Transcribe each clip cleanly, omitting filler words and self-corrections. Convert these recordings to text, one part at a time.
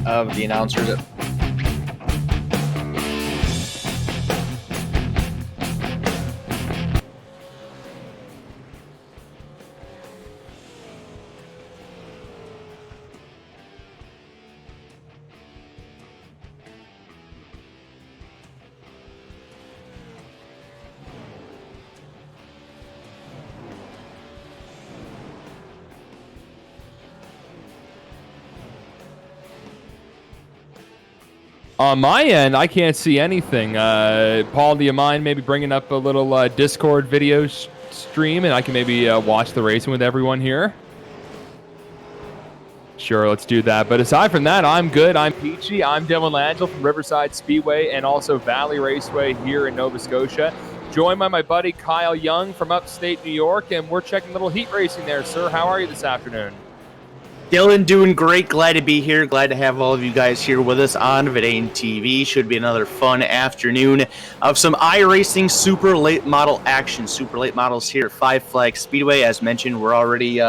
of the announcers. On my end, I can't see anything. Paul, do you mind maybe bringing up a little Discord video stream, and I can maybe watch the racing with everyone here? Sure, let's do that. But aside from that, I'm good. I'm Peachy. I'm Dylan Langell from Riverside Speedway and also Valley Raceway here in Nova Scotia. Joined by my buddy Kyle Young from upstate New York, and we're checking a little heat racing there. Sir, how are you this afternoon? Dylan, doing great. Glad to be here. Glad to have all of you guys here with us on VidaneTV. Should be another fun afternoon of some iRacing super late model action. Super late models here at Five Flags Speedway. As mentioned, we're already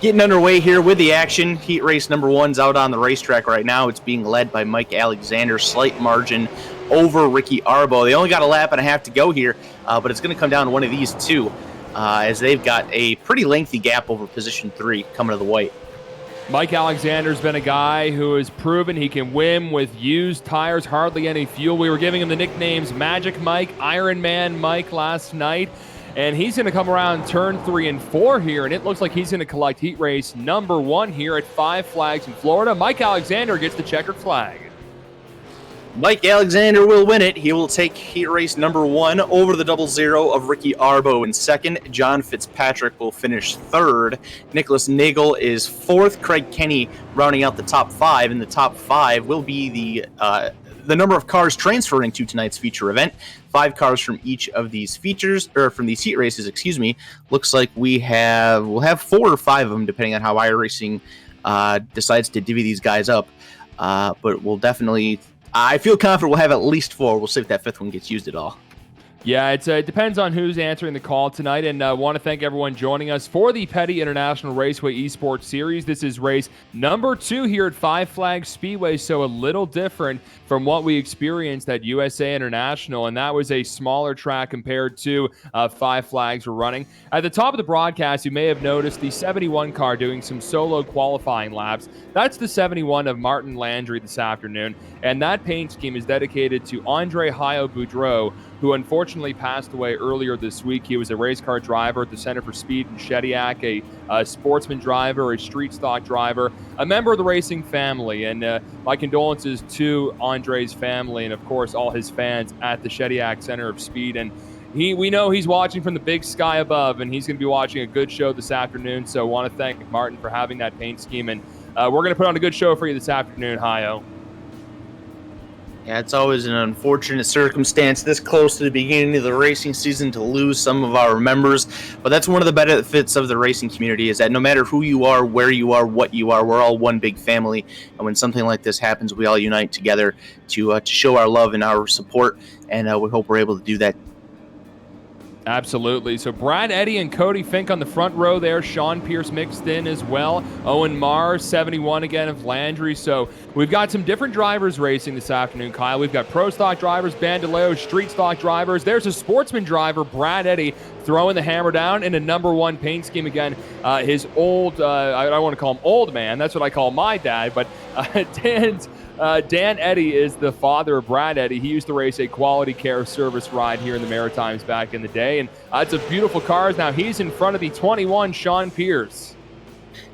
getting underway here with the action. Heat race number 1's out on the racetrack right now. It's being led by Mike Alexander. Slight margin over Ricky Arbo. They only got a lap and a half to go here, but it's going to come down to one of these two as they've got a pretty lengthy gap over position 3 coming to the white. Mike Alexander's been a guy who has proven he can win with used tires, hardly any fuel. We were giving him the nicknames Magic Mike, Iron Man Mike last night, and he's going to come around turn 3 and 4 here, and it looks like he's going to collect heat race number 1 here at Five Flags in Florida. Mike Alexander gets the checkered flag. Mike Alexander will win it. He will take heat race number 1 over the 00 of Ricky Arbo in second. John Fitzpatrick will finish third. Nicholas Nagel is fourth. Craig Kenny rounding out the top 5. And the top 5 will be the number of cars transferring to tonight's feature event. 5 cars from each of these features, or from these heat races, excuse me. Looks like we'll have 4 or 5 of them, depending on how iRacing decides to divvy these guys up. But we'll definitely... I feel confident we'll have at least 4. We'll see if that 5th one gets used at all. Yeah, it depends on who's answering the call tonight, and I want to thank everyone joining us for the Petty International Raceway eSports Series. This is race number 2 here at Five Flags Speedway, so a little different from what we experienced at USA International, and that was a smaller track compared to Five Flags were running. At the top of the broadcast, you may have noticed the 71 car doing some solo qualifying laps. That's the 71 of Martin Landry this afternoon, and that paint scheme is dedicated to Andre Hayo Boudreau, who unfortunately passed away earlier this week. He was a race car driver at the Center for Speed in Shediac, a sportsman driver, a street stock driver, a member of the racing family. And my condolences to Andre's family and, of course, all his fans at the Shediac Center of Speed. And we know he's watching from the big sky above, and he's going to be watching a good show this afternoon. So I want to thank Martin for having that paint scheme. And we're going to put on a good show for you this afternoon, Hayo. Yeah, it's always an unfortunate circumstance this close to the beginning of the racing season to lose some of our members, but that's one of the benefits of the racing community is that no matter who you are, where you are, what you are, we're all one big family, and when something like this happens, we all unite together to show our love and our support, and we hope we're able to do that. Absolutely. So Brad Eddy and Cody Fink on the front row there. Sean Pierce mixed in as well. Owen Marr, 71 again of Landry. So we've got some different drivers racing this afternoon, Kyle. We've got pro stock drivers, Bandolero, street stock drivers. There's a sportsman driver, Brad Eddy, throwing the hammer down in a number 1 paint scheme again. His old, I don't want to call him old man. That's what I call my dad. But Dan Eddy is the father of Brad Eddy. He used to race a quality care service ride here in the Maritimes back in the day. And it's a beautiful car. Now he's in front of the 21 Sean Pierce.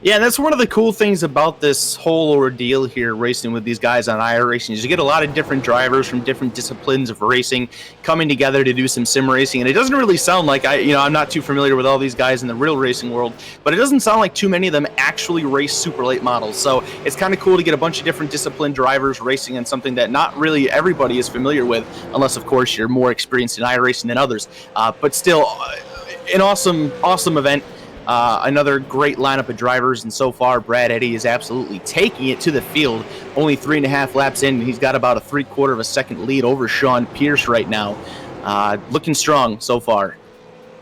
Yeah, and that's one of the cool things about this whole ordeal here, racing with these guys on iRacing, is you get a lot of different drivers from different disciplines of racing coming together to do some sim racing. And it doesn't really sound like, I'm not too familiar with all these guys in the real racing world, but it doesn't sound like too many of them actually race super late models. So it's kind of cool to get a bunch of different discipline drivers racing in something that not really everybody is familiar with, unless, of course, you're more experienced in iRacing than others. But still, an awesome event. Another great lineup of drivers, and so far Brad Eddy is absolutely taking it to the field. Only 3.5 laps in, and he's got about a 3/4 of a second lead over Sean Pierce right now. Looking strong so far.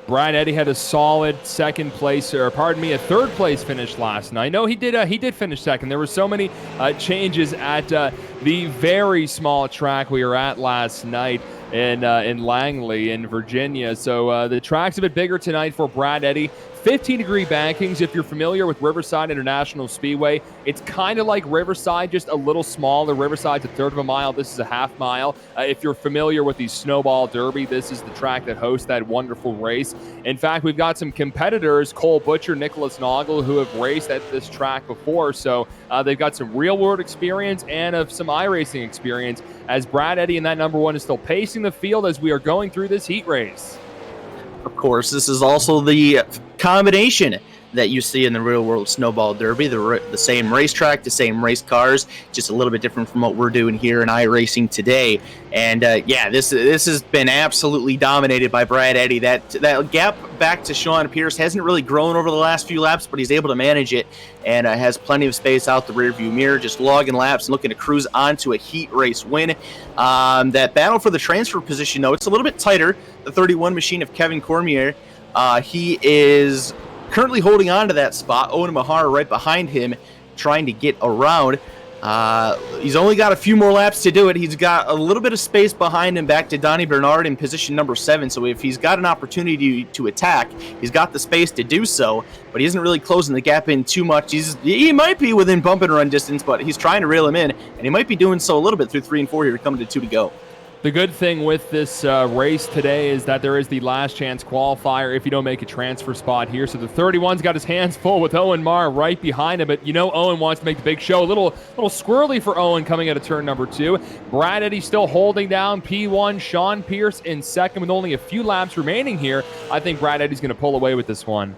Brad Eddy had a solid second place, or pardon me, a third place finish last night. No, he did finish second. There were so many changes at the very small track we were at last night in Langley in Virginia. So the track's a bit bigger tonight for Brad Eddy. 15-degree bankings. If you're familiar with Riverside International Speedway, it's kind of like Riverside, just a little smaller. Riverside's a third of a mile. This is a half mile. If you're familiar with the Snowball Derby, this is the track that hosts that wonderful race. In fact, we've got some competitors, Cole Butcher, Nicholas Noggle, who have raced at this track before. So they've got some real-world experience and some iRacing experience, as Brad Eddy in that number one is still pacing the field as we are going through this heat race. Of course, this is also the combination that you see in the real world Snowball Derby, the same racetrack, the same race cars, just a little bit different from what we're doing here in iRacing today. And yeah, this has been absolutely dominated by Brad Eddy. That gap back to Sean Pierce hasn't really grown over the last few laps, but he's able to manage it and has plenty of space out the rearview mirror, just logging laps and looking to cruise onto a heat race win. That battle for the transfer position, though, it's a little bit tighter. The 31 machine of Kevin Cormier, he is currently holding on to that spot. Owen Mahar right behind him, trying to get around. He's only got a few more laps to do it. He's got a little bit of space behind him back to Donnie Bernard in position number 7. So if he's got an opportunity to attack, he's got the space to do so, but he isn't really closing the gap in too much. He might be within bump and run distance, but he's trying to reel him in, and he might be doing so a little bit through 3 and 4 here, coming to 2 to go. The good thing with this race today is that there is the last chance qualifier if you don't make a transfer spot here. So the 31's got his hands full with Owen Marr right behind him, but you know Owen wants to make the big show. A little squirrely for Owen coming out of turn number 2. Brad Eddy still holding down P1. Sean Pierce in second with only a few laps remaining here. I think Brad Eddy's going to pull away with this one.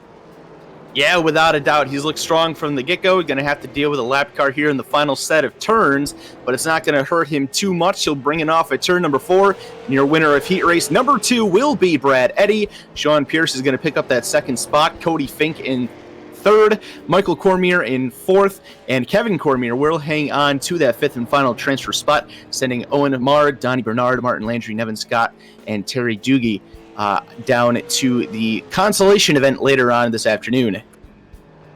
Yeah, without a doubt. He's looked strong from the get-go. Going to have to deal with a lap car here in the final set of turns, but it's not going to hurt him too much. He'll bring it off at turn number 4. And your winner of heat race number 2 will be Brad Eddy. Sean Pierce is going to pick up that second spot. Cody Fink in third. Michael Cormier in fourth. And Kevin Cormier will hang on to that 5th and final transfer spot, sending Owen Marr, Donnie Bernard, Martin Landry, Nevin Scott, and Terry Doogie down to the consolation event later on this afternoon.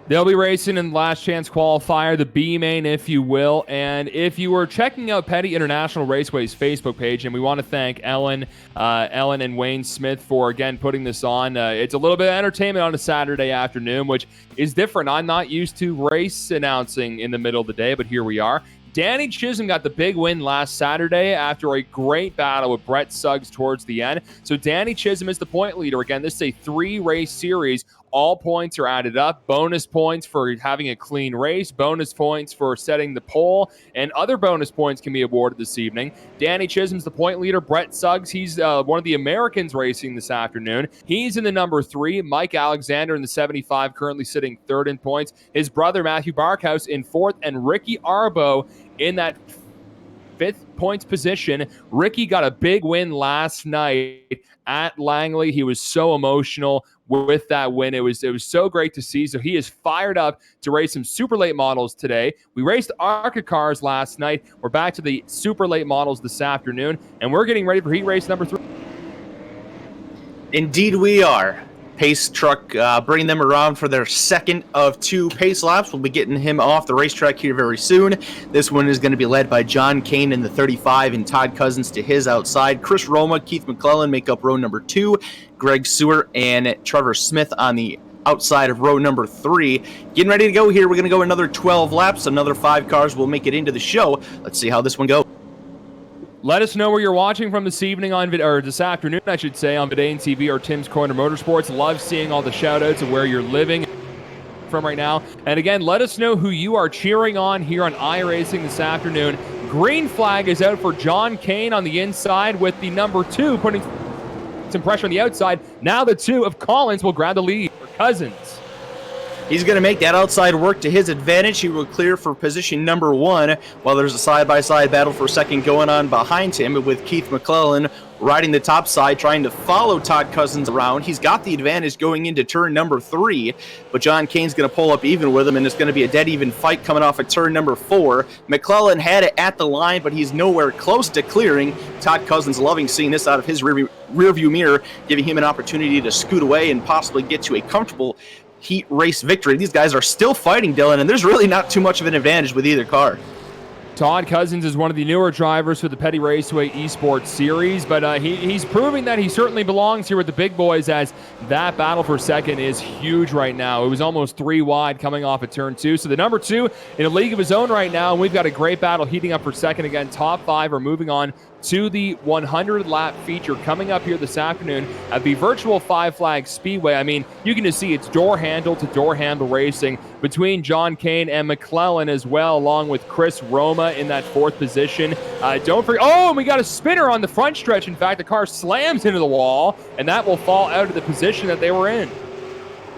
They'll be racing in the last chance qualifier, the B main, if you will. And if you were checking out Petty International Raceway's Facebook page, and we want to thank Ellen and Wayne Smith for, again, putting this on. It's a little bit of entertainment on a Saturday afternoon, which is different. I'm not used to race announcing in the middle of the day, but here we are. Danny Chisholm got the big win last Saturday after a great battle with Brett Suggs towards the end. So Danny Chisholm is the point leader. Again, this is a 3-race series. All points are added up. Bonus points for having a clean race, bonus points for setting the pole, and other bonus points can be awarded this evening. Danny Chisholm's the point leader. Brett Suggs, he's one of the Americans racing this afternoon. He's in the number 3. Mike Alexander in the 75, currently sitting 3rd in points. His brother, Matthew Barkhouse, in 4th, and Ricky Arbo in that 5th points position. Ricky got a big win last night at Langley. He was so emotional with that win. It was so great to see. So he is fired up to race some super late models today. We raced ARCA cars last night. We're back to the super late models this afternoon, and we're getting ready for heat race number 3. Indeed we are. Pace truck bringing them around for their second of 2 pace laps. We'll be getting him off the racetrack here very soon. This one is going to be led by John Kane in the 35 and Todd Cousins to his outside. Chris Roma, Keith McClellan make up row number 2. Greg Seward and Trevor Smith on the outside of row number 3. Getting ready to go here. We're going to go another 12 laps. Another 5 cars will make it into the show. Let's see how this one goes. Let us know where you're watching from this evening or this afternoon, I should say, on VidaneTV or Tim's Corner Motorsports. Love seeing all the shout-outs of where you're living from right now. And again, let us know who you are cheering on here on iRacing this afternoon. Green flag is out for John Kane on the inside with the number 2 putting some pressure on the outside. Now the 2 of Collins will grab the lead for Cousins. He's going to make that outside work to his advantage. He will clear for position number 1, while there's a side-by-side battle for second going on behind him with Keith McClellan riding the top side, trying to follow Todd Cousins around. He's got the advantage going into turn number 3, but John Kane's going to pull up even with him, and it's going to be a dead-even fight coming off at turn number 4. McClellan had it at the line, but he's nowhere close to clearing. Todd Cousins loving seeing this out of his rear rearview mirror, giving him an opportunity to scoot away and possibly get to a comfortable heat race victory. These guys are still fighting, Dylan, and there's really not too much of an advantage with either car. Todd Cousins is one of the newer drivers for the Petty Raceway eSports series, but he's proving that he certainly belongs here with the big boys, as that battle for second is huge right now. It was almost 3 wide coming off of turn 2. So the number 2 in a league of his own right now, and we've got a great battle heating up for second again. Top 5 are moving on to the 100-lap feature coming up here this afternoon at the virtual Five Flags Speedway. I mean, you can just see it's door handle to door handle racing between John Kane and Mccullen as well, along with Chris Roma in that 4th position. Don't forget, oh, we got a spinner on the front stretch. In fact, the car slams into the wall, and that will fall out of the position that they were in.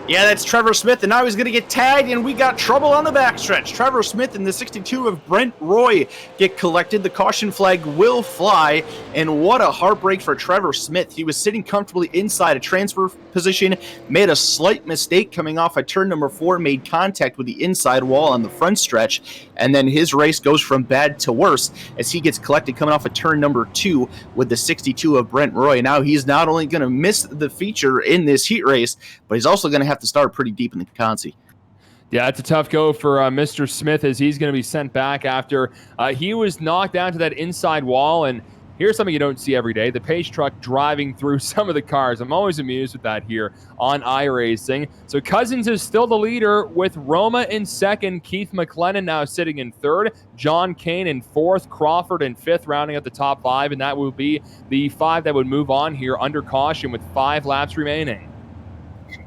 Yeah, that's Trevor Smith, and now he's going to get tagged, and we got trouble on the backstretch. Trevor Smith and the 62 of Brent Roy get collected. The caution flag will fly, and what a heartbreak for Trevor Smith. He was sitting comfortably inside a transfer position, made a slight mistake coming off of turn number 4, made contact with the inside wall on the front stretch, and then his race goes from bad to worse as he gets collected coming off of turn number 2 with the 62 of Brent Roy. Now he's not only going to miss the feature in this heat race, but he's also going to have to start pretty deep in the Consi. Yeah, it's a tough go for Mr. Smith, as he's going to be sent back after he was knocked down to that inside wall. And here's something you don't see every day: the pace truck driving through some of the cars. I'm always amused with that here on iRacing. So Cousins is still the leader with Roma in 2nd, Keith McLennan now sitting in 3rd, John Kane in 4th, Crawford in 5th, rounding out the top 5, and that will be the 5 that would move on here under caution with 5 laps remaining.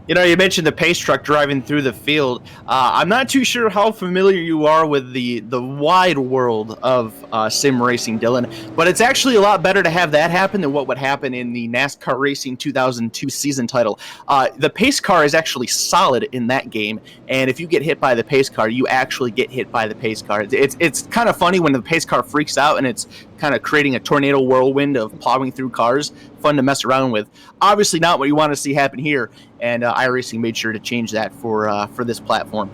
You know, you mentioned the pace truck driving through the field. I'm not too sure how familiar you are with the wide world of sim racing, Dylan, but it's actually a lot better to have that happen than what would happen in the NASCAR Racing 2002 season title. The pace car is actually solid in that game, and if you get hit by the pace car, you actually get hit by the pace car. It's kind of funny when the pace car freaks out and it's kind of creating a tornado whirlwind of plowing through cars. Fun to mess around with. Obviously not what you want to see happen here, and iRacing made sure to change that for this platform.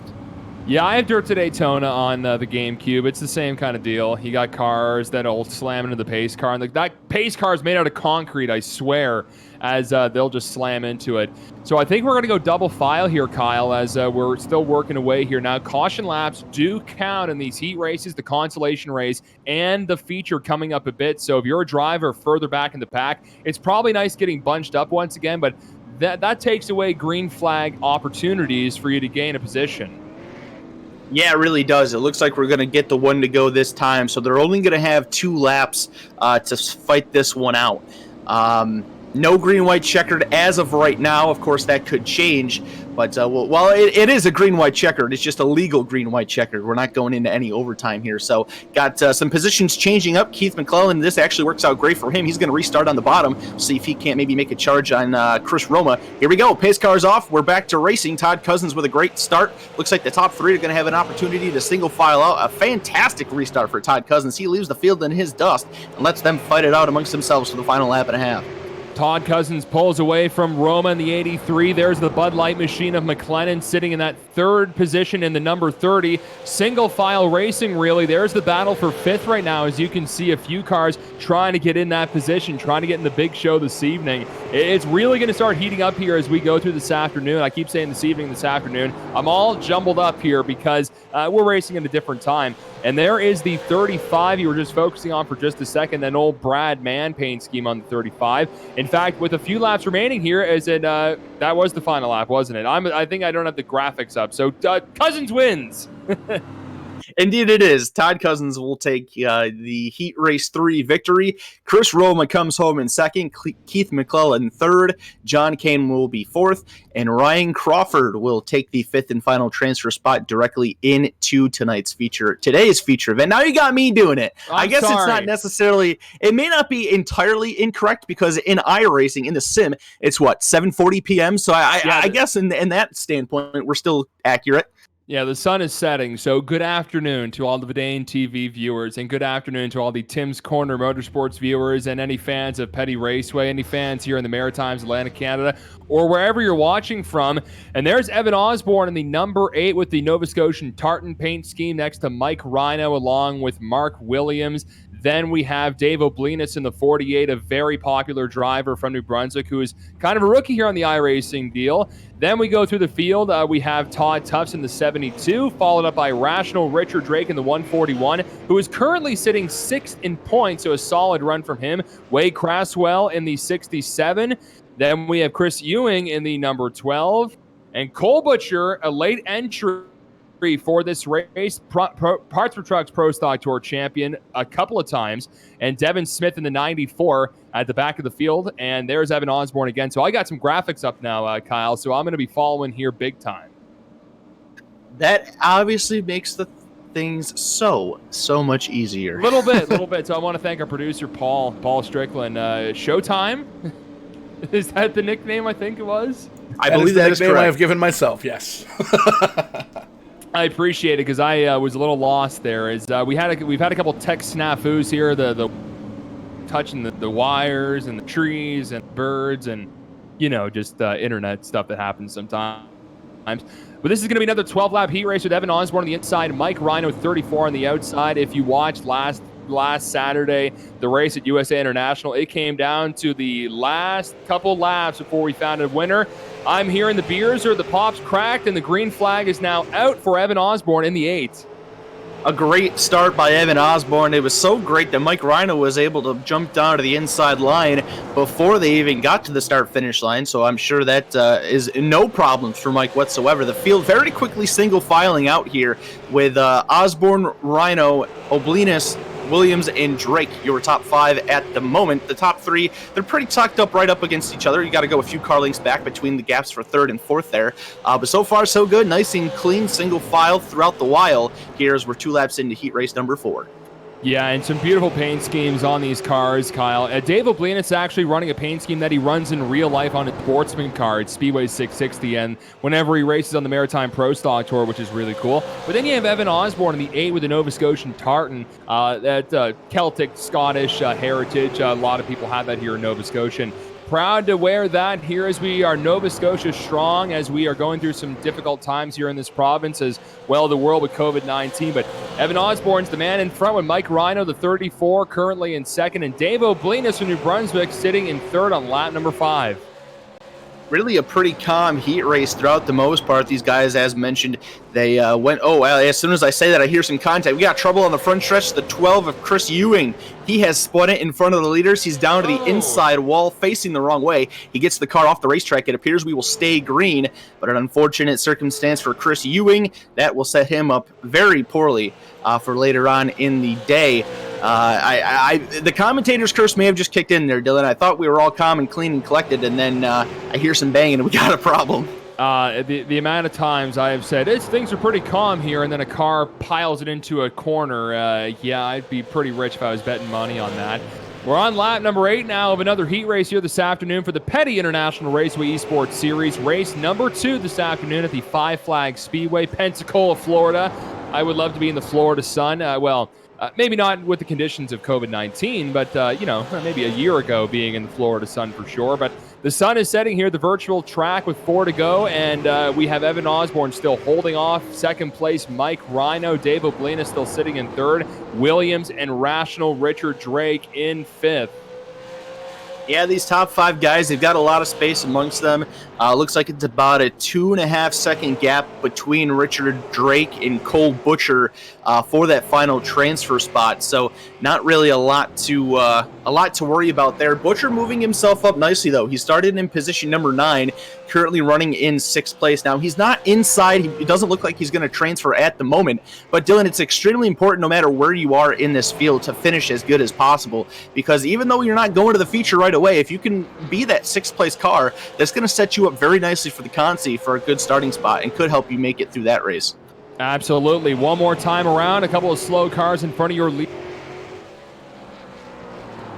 Yeah, I have Dirt to Daytona on the GameCube. It's the same kind of deal. You got cars that'll slam into the pace car, and that pace car is made out of concrete, I swear, as they'll just slam into it. So I think we're going to go double file here, Kyle, as we're still working away here. Now, caution laps do count in these heat races, the consolation race, and the feature coming up a bit. So if you're a driver further back in the pack, it's probably nice getting bunched up once again, but that takes away green flag opportunities for you to gain a position. Yeah, it really does. It looks like we're going to get the one to go this time, so they're only going to have 2 laps to fight this one out. No green-white checkered as of right now. Of course, that could change. But while it is a green-white checkered, it's just a legal green-white checkered. We're not going into any overtime here. So got some positions changing up. Keith McClellan, this actually works out great for him. He's going to restart on the bottom. See if he can't maybe make a charge on Chris Roma. Here we go. Pace car's off. We're back to racing. Todd Cousins with a great start. Looks like the top 3 are going to have an opportunity to single file out. A fantastic restart for Todd Cousins. He leaves the field in his dust and lets them fight it out amongst themselves for the final lap and a half. Todd Cousins pulls away from Roma in the 83. There's the Bud Light machine of McLennan sitting in that 3rd position in the number 30. Single file racing, really. There's the battle for 5th right now, as you can see a few cars trying to get in that position, trying to get in the big show this evening. It's really going to start heating up here as we go through this afternoon. I keep saying this evening, this afternoon. I'm all jumbled up here because we're racing at a different time. And there is the 35 you were just focusing on for just a second, that old Brad Mann paint scheme on the 35. In fact, with a few laps remaining here, that was the final lap, wasn't it? I think I don't have the graphics up. So Cousins wins. Indeed it is. Todd Cousins will take the Heat Race 3 victory. Chris Roma comes home in 2nd. Keith McClellan 3rd. John Kane will be 4th. And Ryan Crawford will take the 5th and final transfer spot directly into today's feature event. Now you got me doing it. I guess sorry. It's not necessarily, it may not be entirely incorrect, because in iRacing, in the sim, it's 7:40 p.m. So I guess in that standpoint, we're still accurate. Yeah, the sun is setting, so good afternoon to all the VidaneTV viewers, and good afternoon to all the Tim's Corner Motorsports viewers, and any fans of Petty Raceway, any fans here in the Maritimes, Atlantic Canada, or wherever you're watching from. And there's Evan Osborne in the number 8 with the Nova Scotian tartan paint scheme next to Mike Rhino along with Mark Williams. Then we have Dave Oblinus in the 48, a very popular driver from New Brunswick who is kind of a rookie here on the iRacing deal. Then we go through the field. We have Todd Tufts in the 72, followed up by Rational Richard Drake in the 141, who is currently sitting 6th in points, so a solid run from him. Wade Craswell in the 67. Then we have Chris Ewing in the number 12. And Cole Butcher, a late entry for this race, Parts for Trucks Pro Stock Tour champion a couple of times, and Devin Smith in the 94 at the back of the field, and there's Evan Osborne again. So I got some graphics up now, Kyle, so I'm going to be following here big time. That obviously makes the things so much easier. Little bit. So I want to thank our producer, Paul Strickland. Showtime? Is that the nickname I think it was? I believe that is the nickname I have given myself, yes. I appreciate it because I was a little lost there. We've had a couple tech snafus here, the touching the wires and the trees and birds and just internet stuff that happens sometimes. But this is going to be another 12-lap heat race with Evan Osborne on the inside, Mike Rhino 34 on the outside. If you watched last Saturday, the race at USA International, it came down to the last couple laps before we found a winner. I'm hearing the beers or the pops cracked, and the green flag is now out for Evan Osborne in the 8. A great start by Evan Osborne. It was so great that Mike Rhino was able to jump down to the inside line before they even got to the start-finish line, so I'm sure that is no problems for Mike whatsoever. The field very quickly single-filing out here with Osborne, Rhino, Oblinus, Williams, and Drake, your top 5 at the moment. The top 3, they're pretty tucked up right up against each other. You got to go a few car lengths back between the gaps for 3rd and 4th there. But so far, so good. Nice and clean, single file throughout the while here as we're 2 laps into heat race number 4. Yeah, and some beautiful paint schemes on these cars, Kyle. Dave Oblinus actually running a paint scheme that he runs in real life on his sportsman car at Speedway 660, and whenever he races on the Maritime Pro Stock Tour, which is really cool. But then you have Evan Osborne in the 8 with the Nova Scotian tartan, that Celtic, Scottish heritage. A lot of people have that here in Nova Scotia. Proud to wear that here as we are Nova Scotia strong, as we are going through some difficult times here in this province, as well the world with COVID-19. But Evan Osborne's the man in front with Mike Rhino, the 34, currently in 2nd, and Dave Oblinus from New Brunswick sitting in 3rd on lap number 5. Really a pretty calm heat race throughout the most part. These guys, as mentioned, they went, as soon as I say that, I hear some contact. We got trouble on the front stretch. The 12 of Chris Ewing, he has spun it in front of the leaders. He's down to the inside wall, facing the wrong way. He gets the car off the racetrack. It appears we will stay green, but an unfortunate circumstance for Chris Ewing. That will set him up very poorly for later on in the day. The commentator's curse may have just kicked in there, Dylan. I thought we were all calm and clean and collected, and then I hear some banging, and we got a problem. The amount of times I have said, things are pretty calm here, and then a car piles it into a corner. I'd be pretty rich if I was betting money on that. We're on lap number 8 now of another heat race here this afternoon for the Petty International Raceway eSports Series. Race number 2 this afternoon at the Five Flags Speedway, Pensacola, Florida. I would love to be in the Florida sun. Maybe not with the conditions of COVID-19, but, maybe a year ago being in the Florida sun for sure. But the sun is setting here at the virtual track with 4 to go, and we have Evan Osborne still holding off. 2nd place, Mike Rhino. Dave Oblinus still sitting in 3rd. Williams and Rational Richard Drake in 5th. Yeah, these top 5 guys, they've got a lot of space amongst them. Looks like it's about a 2.5-second gap between Richard Drake and Cole Butcher for that final transfer spot. So not really a lot to worry about there. Butcher moving himself up nicely, though. He started in position number 9, currently running in 6th place. Now, he's not inside. It doesn't look like he's going to transfer at the moment. But, Dylan, it's extremely important, no matter where you are in this field, to finish as good as possible. Because even though you're not going to the feature right away, if you can be that 6th place car, that's going to set you up very nicely for the Consi for a good starting spot and could help you make it through that race. Absolutely. One more time around, a couple of slow cars in front of your lead.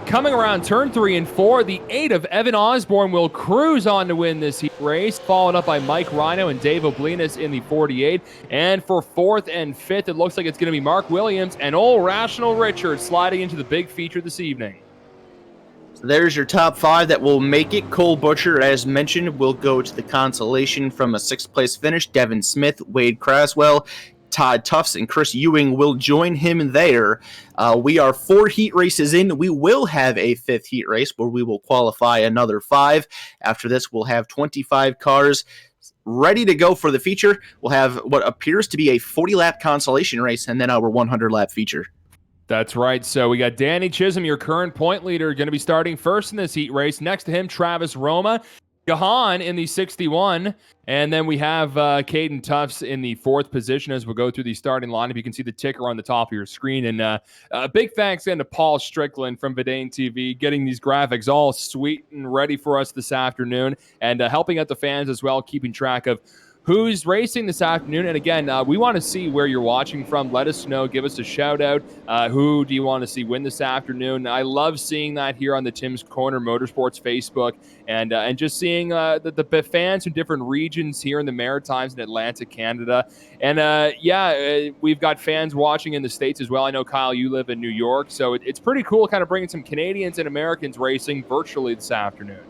Coming around turn 3 and 4, the 8 of Evan Osborne will cruise on to win this heat race, followed up by Mike Rhino and Dave Oblinas in the 48. And for 4th and 5th, it looks like it's going to be Mark Williams and Old Rational Richard sliding into the big feature this evening. So there's your top 5 that will make it. Cole Butcher, as mentioned, will go to the consolation from a 6th place finish. Devin Smith, Wade Craswell, Todd Tufts, and Chris Ewing will join him there. We are 4 heat races in. We will have a 5th heat race where we will qualify another 5. After this, we'll have 25 cars ready to go for the feature. We'll have what appears to be a 40-lap consolation race and then our 100-lap feature. That's right. So we got Danny Chisholm, your current point leader, going to be starting first in this heat race. Next to him, Travis Roma, Gahan in the 61, and then we have Caden Tufts in the 4th position as we'll go through the starting lineup. You can see the ticker on the top of your screen. And big thanks again to Paul Strickland from VidaneTV, getting these graphics all sweet and ready for us this afternoon, and helping out the fans as well, keeping track of who's racing this afternoon. And again, we want to see where you're watching from. Let us know. Give us a shout out. Who do you want to see win this afternoon? I love seeing that here on the Tim's Corner Motorsports Facebook, and just seeing the fans from different regions here in the Maritimes and Atlantic Canada. And we've got fans watching in the States as well. I know, Kyle, you live in New York, so it's pretty cool kind of bringing some Canadians and Americans racing virtually this afternoon.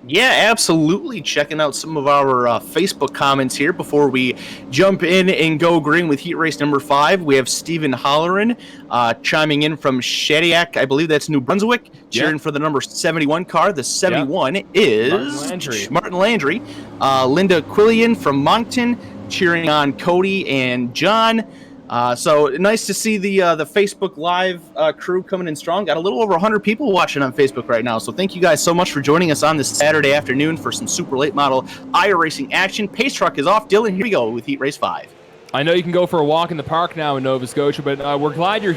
Yeah, absolutely. Checking out some of our Facebook comments here before we jump in and go green with heat race number 5. We have Stephen Holleran chiming in from Shediac, I believe that's New Brunswick, cheering for the number 71 car. The 71 is Martin Landry. Linda Quillian from Moncton cheering on Cody and John. So nice to see the Facebook Live crew coming in strong. Got a little over 100 people watching on Facebook right now. So thank you guys so much for joining us on this Saturday afternoon for some super late model iRacing action. Pace Truck is off. Dylan, here we go with Heat Race 5. I know you can go for a walk in the park now in Nova Scotia, but we're glad your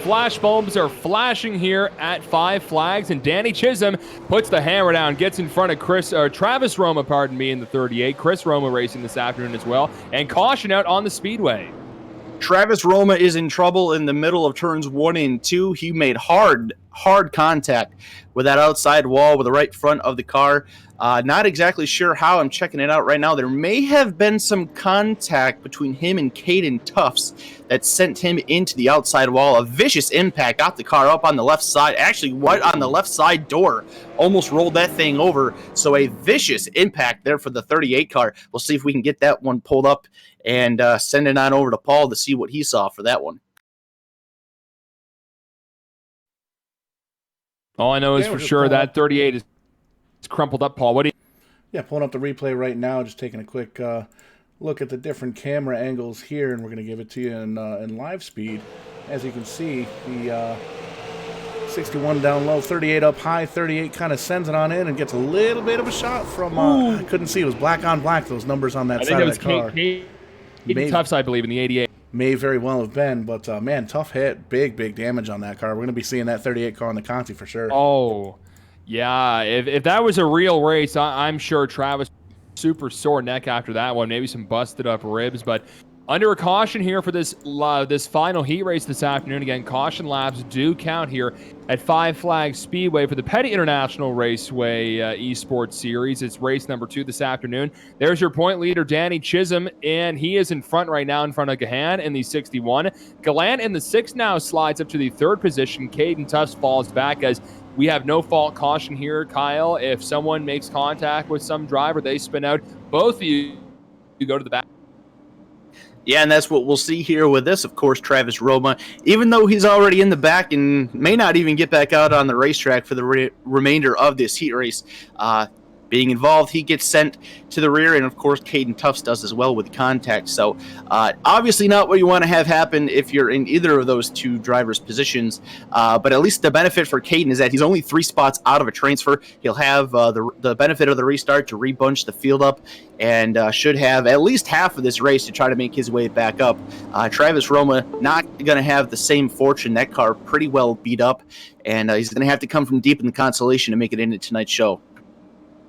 flash bulbs are flashing here at Five Flags. And Danny Chisholm puts the hammer down, gets in front of Travis Roma, in the 38. Chris Roma racing this afternoon as well. And caution out on the speedway. Travis Roma is in trouble in the middle of turns 1 and 2. He made hard contact with that outside wall with the right front of the car. Not exactly sure how. I'm checking it out right now. There may have been some contact between him and Caden Tufts that sent him into the outside wall. A vicious impact got the car up on the left side, actually right on the left side door. Almost rolled that thing over. So a vicious impact there for the 38 car. We'll see if we can get that one pulled up and send it on over to Paul to see what he saw for that one. All I know is for sure that 38 is crumpled up, Paul. What do you... Yeah, pulling up the replay right now, just taking a quick look at the different camera angles here, and we're going to give it to you in live speed. As you can see, the 61 down low, 38 up high, 38 kind of sends it on in and gets a little bit of a shot from, I couldn't see, it was black on black, those numbers on that side of the car. Caden Tufts, I believe, in the 88. May very well have been, but man, tough hit, big damage on that car. We're going to be seeing that 38 car on the Conti for sure. Oh, yeah. If that was a real race, I'm sure Travis super sore neck after that one, maybe some busted up ribs, but under a caution here for this final heat race this afternoon. Again, caution laps do count here at Five Flags Speedway for the Petty International Raceway eSports Series. It's race number 2 this afternoon. There's your point leader, Danny Chisholm, and he is in front right now in front of Gahan in the 61. Gallant in the 6 now slides up to the 3rd position. Caden Tufts falls back as we have no fault caution here, Kyle. If someone makes contact with some driver, they spin out. Both of you go to the back. Yeah, and that's what we'll see here with this. Of course, Travis Roma, even though he's already in the back and may not even get back out on the racetrack for the remainder of this heat race, being involved, he gets sent to the rear, and of course, Caden Tufts does as well with contact. So, obviously not what you want to have happen if you're in either of those two drivers' positions, but at least the benefit for Caden is that he's only 3 spots out of a transfer. He'll have the benefit of the restart to rebunch the field up, and should have at least half of this race to try to make his way back up. Travis Roma not going to have the same fortune. That car pretty well beat up, and he's going to have to come from deep in the consolation to make it into tonight's show.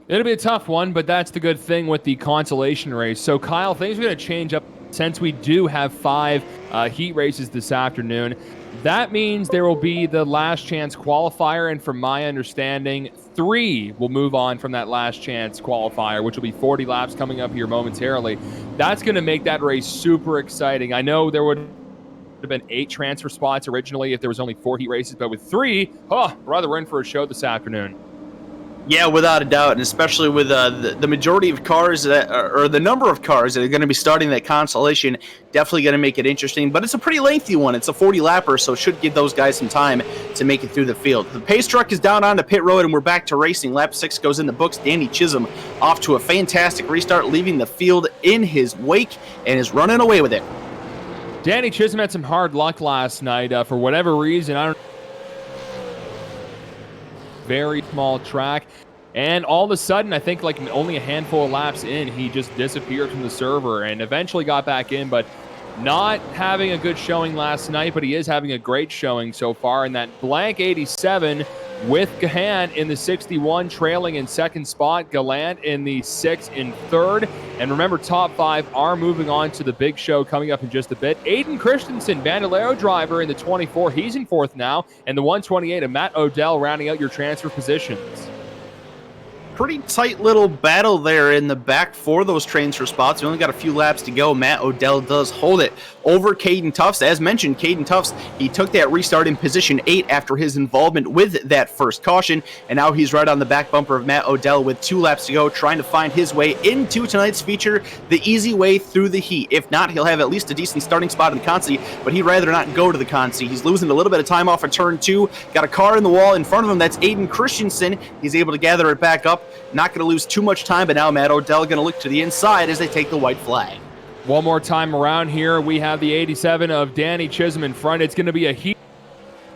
It'll be a tough one, but that's the good thing with the consolation race. So, Kyle, things are going to change up since we do have 5 heat races this afternoon. That means there will be the last chance qualifier, and from my understanding, 3 will move on from that last chance qualifier, which will be 40 laps coming up here momentarily. That's going to make that race super exciting. I know there would have been 8 transfer spots originally if there was only 4 heat races, but with 3, brother, we're in for a show this afternoon. Yeah, without a doubt, and especially with the majority of cars or the number of cars that are going to be starting that consolation, definitely going to make it interesting. But it's a pretty lengthy one. It's a 40-lapper, so it should give those guys some time to make it through the field. The pace truck is down on the pit road, and we're back to racing. Lap 6 goes in the books. Danny Chisholm off to a fantastic restart, leaving the field in his wake, and is running away with it. Danny Chisholm had some hard luck last night for whatever reason. I don't. Very small track, and all of a sudden, I think like only a handful of laps in, he just disappeared from the server and eventually got back in, but not having a good showing last night. But he is having a great showing so far in that blank 87 with Gahan in the 61, trailing in second spot, Gallant in the 6th in third. And remember, top 5 are moving on to the big show coming up in just a bit. Aiden Christensen, Bandolero driver in the 24, he's in 4th now, and the 128 of Matt Odell rounding out your transfer positions. Pretty tight little battle there in the back for those transfer spots. We only got a few laps to go. Matt Odell does hold it over Caden Tufts. As mentioned, Caden Tufts, he took that restart in position 8 after his involvement with that first caution, and now he's right on the back bumper of Matt Odell with 2 laps to go, trying to find his way into tonight's feature, the easy way through the heat. If not, he'll have at least a decent starting spot in the Consi, but he'd rather not go to the Consi. He's losing a little bit of time off of turn 2. Got a car in the wall in front of him. That's Aiden Christensen. He's able to gather it back up. Not going to lose too much time, but now Matt Odell going to look to the inside as they take the white flag. One more time around here, we have the 87 of Danny Chisholm in front. It's going to be a heat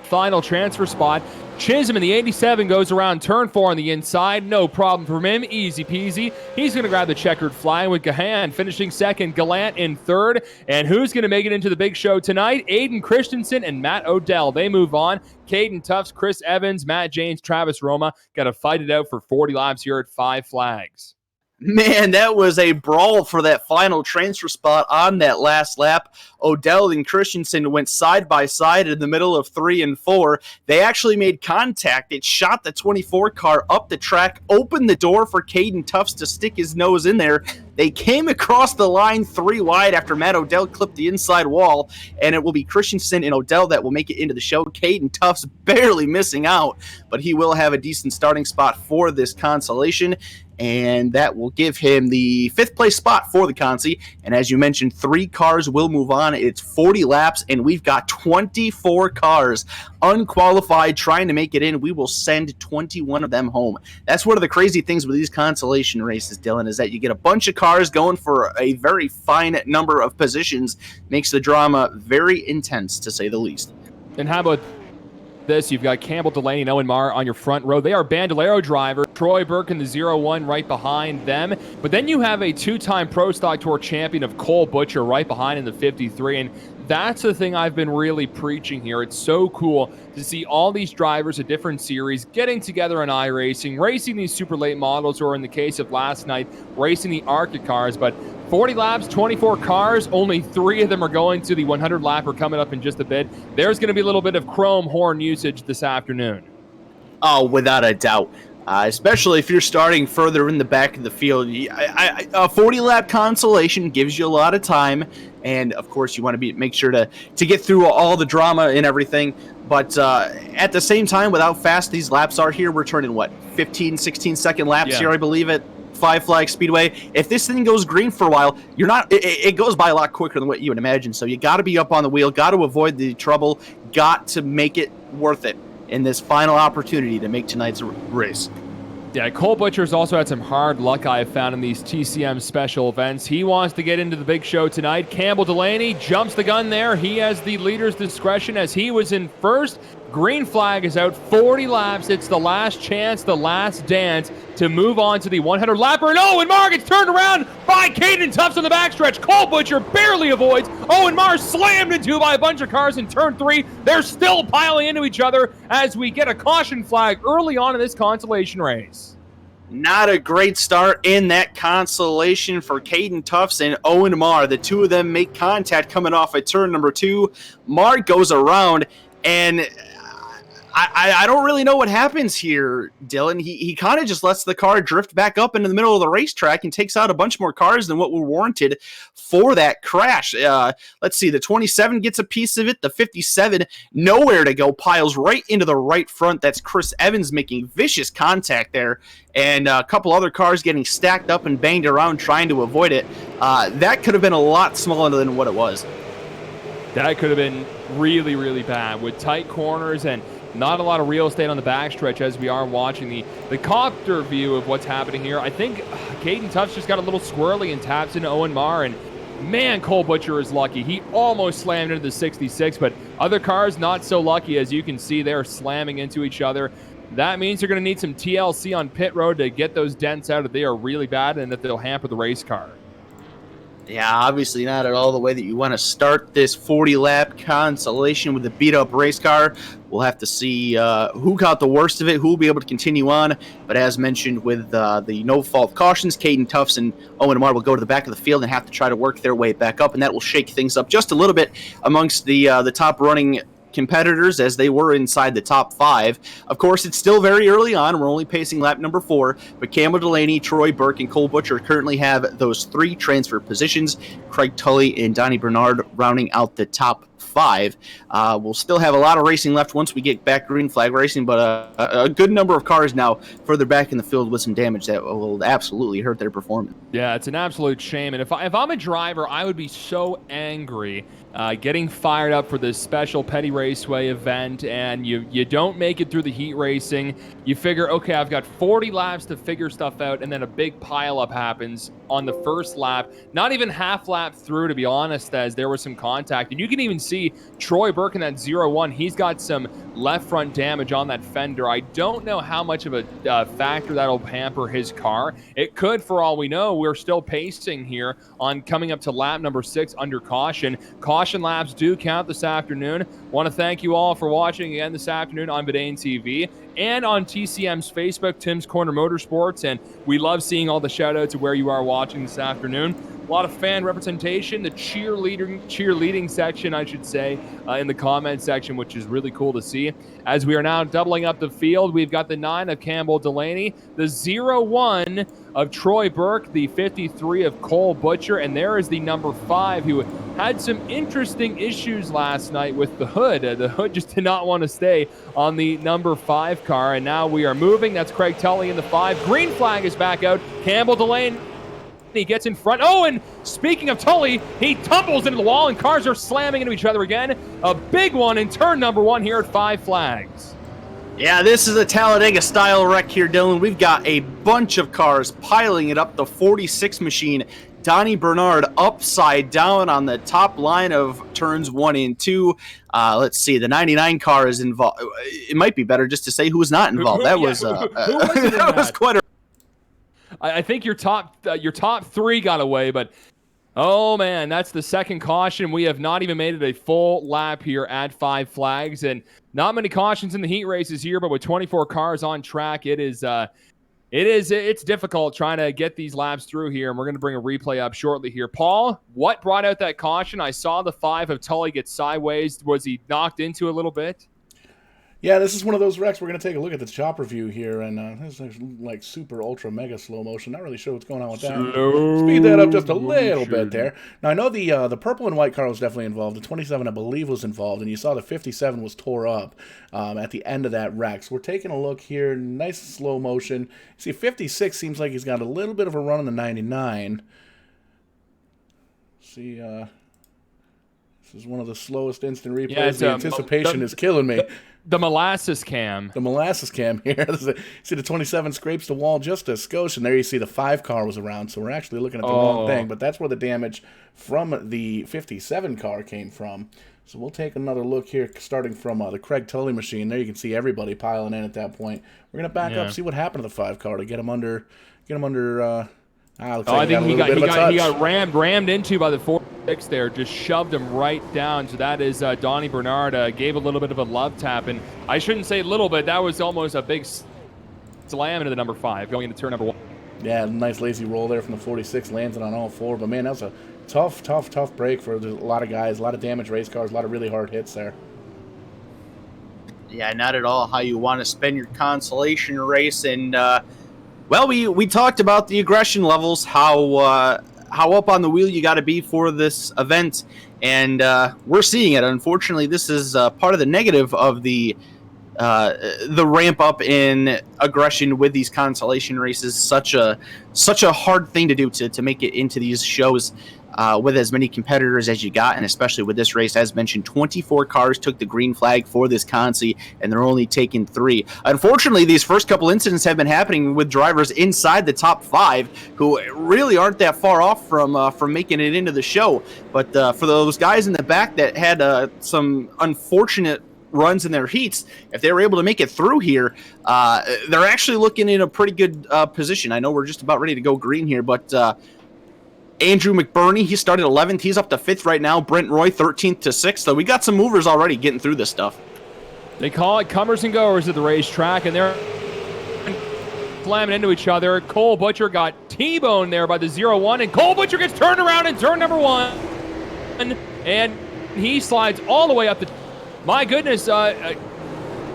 final transfer spot. Chisholm in the 87 goes around turn 4 on the inside. No problem for him. Easy peasy. He's going to grab the checkered flag with Gahan finishing second. Gallant in third. And who's going to make it into the big show tonight? Aiden Christensen and Matt Odell. They move on. Caden Tufts, Chris Evans, Matt James, Travis Roma got to fight it out for 40 laps here at Five Flags. Man, that was a brawl for that final transfer spot on that last lap. Odell and Christensen went side by side in the middle of 3 and 4. They actually made contact. It shot the 24 car up the track, opened the door for Caden Tufts to stick his nose in there. They came across the line 3 wide after Matt Odell clipped the inside wall, and it will be Christensen and Odell that will make it into the show. Caden Tufts barely missing out, but he will have a decent starting spot for this consolation, and that will give him the 5th place spot for the Consi. And as you mentioned, 3 cars will move on. It's 40 laps, and we've got 24 cars unqualified trying to make it in. We will send 21 of them home. That's one of the crazy things with these consolation races, Dylan, is that you get a bunch of cars going for a very fine number of positions. Makes the drama very intense, to say the least. And how about this? You've got Campbell Delaney and Owen Marr on your front row. They are Bandolero driver. Troy Burke in the 0-1 right behind them. But then you have a 2-time Pro Stock Tour champion of Cole Butcher right behind in the 53. And that's the thing I've been really preaching here. It's so cool to see all these drivers of different series getting together on iRacing, racing these super late models, or in the case of last night, racing the ARCA cars. But 40 laps, 24 cars, only 3 of them are going to the 100 lapper coming up in just a bit. There's going to be a little bit of chrome horn usage this afternoon. Oh, without a doubt. Especially if you're starting further in the back of the field. A 40-lap consolation gives you a lot of time, and of course you want to make sure to get through all the drama and everything. But at the same time, with how fast these laps are here, we're turning, 15, 16-second laps here, I believe, at Five Flags Speedway. If this thing goes green for a while, it goes by a lot quicker than what you would imagine. So you got to be up on the wheel, got to avoid the trouble, got to make it worth it in this final opportunity to make tonight's race. Yeah, Cole Butcher's also had some hard luck I have found in these TCM special events. He wants to get into the big show tonight. Campbell Delaney jumps the gun there. He has the leader's discretion as he was in first. Green flag is out, 40 laps. It's the last chance, the last dance to move on to the 100 lapper. And Owen Marr gets turned around by Caden Tufts on the backstretch. Cole Butcher barely avoids. Owen Marr slammed into by a bunch of cars in turn 3. They're still piling into each other as we get a caution flag early on in this consolation race. Not a great start in that consolation for Caden Tufts and Owen Marr. The two of them make contact coming off at turn number 2. Marr goes around And I don't really know what happens here, Dylan. He kind of just lets the car drift back up into the middle of the racetrack and takes out a bunch more cars than what were warranted for that crash. Let's see, the 27 gets a piece of it. The 57, nowhere to go, piles right into the right front. That's Chris Evans making vicious contact there, and a couple other cars getting stacked up and banged around trying to avoid it. That could have been a lot smaller than what it was. That could have been really, really bad with tight corners and not a lot of real estate on the backstretch as we are watching the copter view of what's happening here. I think Caden Tufts just got a little squirrely and taps into Owen Marr, and man, Cole Butcher is lucky. He almost slammed into the 66, but other cars not so lucky. As you can see, they're slamming into each other. That means you're going to need some TLC on pit road to get those dents out if they are really bad and that they'll hamper the race car. Yeah, obviously not at all the way that you want to start this 40-lap consolation with a beat-up race car. We'll have to see who got the worst of it, who will be able to continue on. But as mentioned with the no-fault cautions, Caden Tufts and Owen Marr will go to the back of the field and have to try to work their way back up, and that will shake things up just a little bit amongst the top-running competitors as they were inside the top 5. Of course, it's still very early on. We're only pacing lap number 4, but Campbell Delaney, Troy Burke, and Cole Butcher currently have those 3 transfer positions. Craig Tully and Donnie Bernard rounding out the top 5. We'll still have a lot of racing left once we get back green flag racing, but a good number of cars now further back in the field with some damage that will absolutely hurt their performance. Yeah, it's an absolute shame. And if I'm a driver, I would be so angry getting fired up for this special Petty Raceway event, and you don't make it through the heat racing. You figure, okay, I've got 40 laps to figure stuff out, and then a big pileup happens on the first lap. Not even half lap through, to be honest, as there was some contact. And you can even see Troy Burke in that 0-1. He's got some left front damage on that fender. I don't know how much of a factor that'll hamper his car. It could, for all we know. We're still pacing here on coming up to lap number 6 under caution. Caution laps do count this afternoon. Want to thank you all for watching again this afternoon on VidaneTV and on TCM's Facebook, Tim's Corner Motorsports. And we love seeing all the shout outs of where you are watching this afternoon. A lot of fan representation, the cheerleading section, I should say, in the comment section, which is really cool to see. As we are now doubling up the field, we've got the 9 of Campbell Delaney, the 0-1 of Troy Burke, the 53 of Cole Butcher, and there is the number 5 who had some interesting issues last night with the hood. The hood just did not want to stay on the number 5 car, and now we are moving. That's Craig Tully in the 5. Green flag is back out. Campbell Delaney. He gets in front. Oh, and speaking of Tully, he tumbles into the wall and cars are slamming into each other again. A big one in turn number 1 here at Five Flags. Yeah, this is a Talladega-style wreck here, Dylan. We've got a bunch of cars piling it up. The 46 machine, Donnie Bernard, upside down on the top line of turns 1 and 2. Let's see, the 99 car is involved. It might be better just to say who was not involved. That was quite a... I think your top 3 got away, but oh man, that's the second caution. We have not even made it a full lap here at Five Flags, and not many cautions in the heat races here. But with 24 cars on track, it's difficult trying to get these laps through here. And we're going to bring a replay up shortly here. Paul, what brought out that caution? I saw the 5 of Tully get sideways. Was he knocked into a little bit? Yeah, this is one of those wrecks. We're going to take a look at the chopper view here, and this is like super ultra mega slow motion. Not really sure what's going on with that. Speed that up just a little bit there. Now I know the purple and white car was definitely involved. The 27, I believe, was involved, and you saw the 57 was tore up at the end of that wreck. So we're taking a look here, nice slow motion. See, 56 seems like he's got a little bit of a run on the 99. See, this is one of the slowest instant replays. Yeah, the anticipation is killing me. The molasses cam. The molasses cam here. See, the 27 scrapes the wall just a skosh, and there you see the 5 car was around, so we're actually looking at the wrong thing, but that's where the damage from the 57 car came from. So we'll take another look here, starting from the Craig Tully machine. There you can see everybody piling in at that point. We're going to back up, see what happened to the 5 car to get him under I think he got rammed into by the 46 there, just shoved him right down. So that is Donnie Bernard gave a little bit of a love tap, and I shouldn't say little bit. That was almost a big slam into the number 5 going into turn number 1. Yeah, nice lazy roll there from the 46, lands it on all 4. But man, that was a tough break for a lot of guys. A lot of damaged race cars, a lot of really hard hits there. Yeah, not at all how you want to spend your consolation race. And well, we talked about the aggression levels, how up on the wheel you got to be for this event, and we're seeing it. Unfortunately, this is part of the negative of the ramp up in aggression with these consolation races. Such a hard thing to do to make it into these shows with as many competitors as you got, and especially with this race. As mentioned, 24 cars took the green flag for this consi, and they're only taking 3. Unfortunately, these first couple incidents have been happening with drivers inside the top 5 who really aren't that far off from making it into the show. But for those guys in the back that had some unfortunate runs in their heats, if they were able to make it through here, they're actually looking in a pretty good position. I know we're just about ready to go green here, but Andrew McBurney, he started 11th. He's up to 5th right now. Brent Roy, 13th to 6th. So we got some movers already getting through this stuff. They call it comers and goers at the racetrack, and they're slamming into each other. Cole Butcher got T-boned there by the 0-1, and Cole Butcher gets turned around in turn number 1, and he slides all the way up the... My goodness,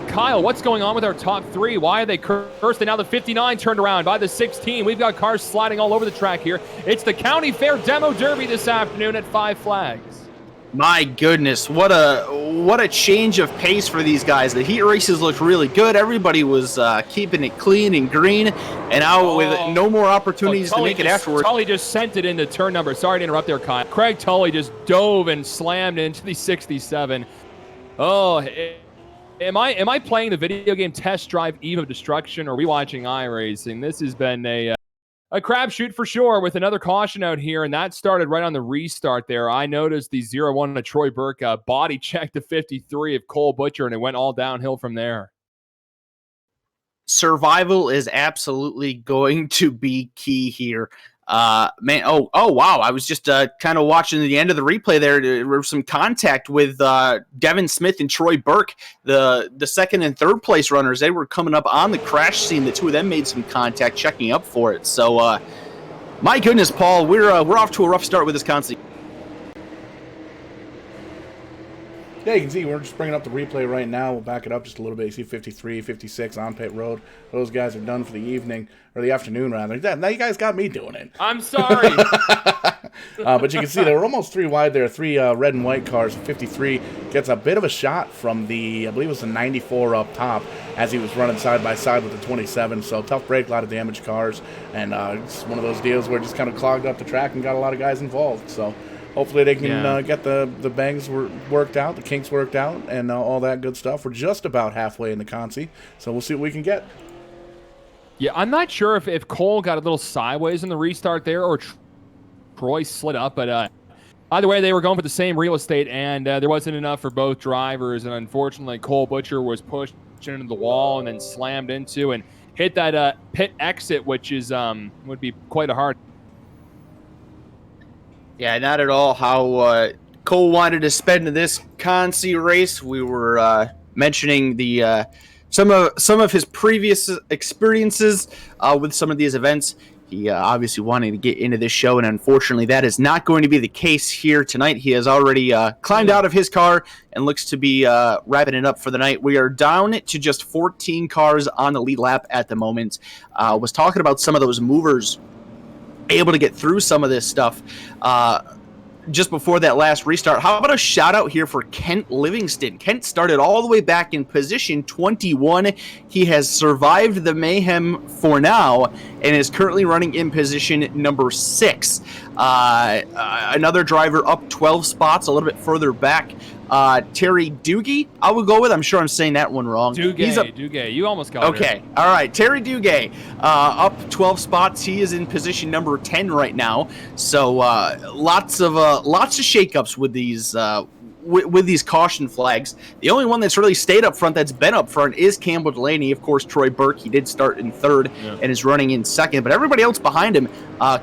Kyle, what's going on with our top 3? Why are they cursed? And now the 59 turned around by the 16. We've got cars sliding all over the track here. It's the County Fair Demo Derby this afternoon at Five Flags. My goodness, what a change of pace for these guys. The heat races looked really good. Everybody was keeping it clean and green, and now with no more opportunities to make it afterwards. Tully just sent it into turn number. Sorry to interrupt there, Kyle. Craig Tully just dove and slammed into the 67. Oh, am I playing the video game Test Drive Eve of Destruction, or are we watching iRacing? This has been a crapshoot for sure, with another caution out here, and that started right on the restart there. I noticed the 0-1 of Troy Burke body checked the 53 of Cole Butcher, and it went all downhill from there. Survival is absolutely going to be key here. Man, oh wow, I was just kind of watching the end of the replay there. There was some contact with Devin Smith and Troy Burke, the second and third place runners. They were coming up on the crash scene. The two of them made some contact, checking up for it. So my goodness, Paul, we're off to a rough start with this consi. Yeah, you can see we're just bringing up the replay right now. We'll back it up just a little bit. You see 53, 56 on pit road. Those guys are done for the evening, or the afternoon, rather. Now you guys got me doing it. I'm sorry. But you can see they were almost 3 wide there. 3 red and white cars. 53 gets a bit of a shot from the, I believe it was the 94 up top, as he was running side by side with the 27. So tough break, a lot of damaged cars. And it's one of those deals where it just kind of clogged up the track and got a lot of guys involved. So hopefully they can get the bangs worked out, the kinks worked out, and all that good stuff. We're just about halfway in the consi, so we'll see what we can get. Yeah, I'm not sure if Cole got a little sideways in the restart there, or Troy slid up, but either way, they were going for the same real estate, and there wasn't enough for both drivers, and unfortunately, Cole Butcher was pushed into the wall and then slammed into and hit that pit exit, which is would be quite a hard. Yeah, not at all how Cole wanted to spend this consi race. We were mentioning the some of his previous experiences with some of these events. He obviously wanted to get into this show, and unfortunately that is not going to be the case here tonight. He has already climbed out of his car and looks to be wrapping it up for the night. We are down to just 14 cars on the lead lap at the moment. Was talking about some of those movers able to get through some of this stuff just before that last restart. How about a shout out here for Kent Livingston? Kent started all the way back in position 21. He has survived the mayhem for now and is currently running in position number 6. Another driver up 12 spots a little bit further back, Terry Duguay, I would go with. I'm sure I'm saying that one wrong. Duguay. You almost got it. Okay. All right. Terry Duguay, up 12 spots. He is in position number 10 right now. So lots of shakeups with these with these caution flags. The only one that's really stayed up front, that's been up front, is Campbell Delaney. Of course, Troy Burke, he did start in third and is running in second. But everybody else behind him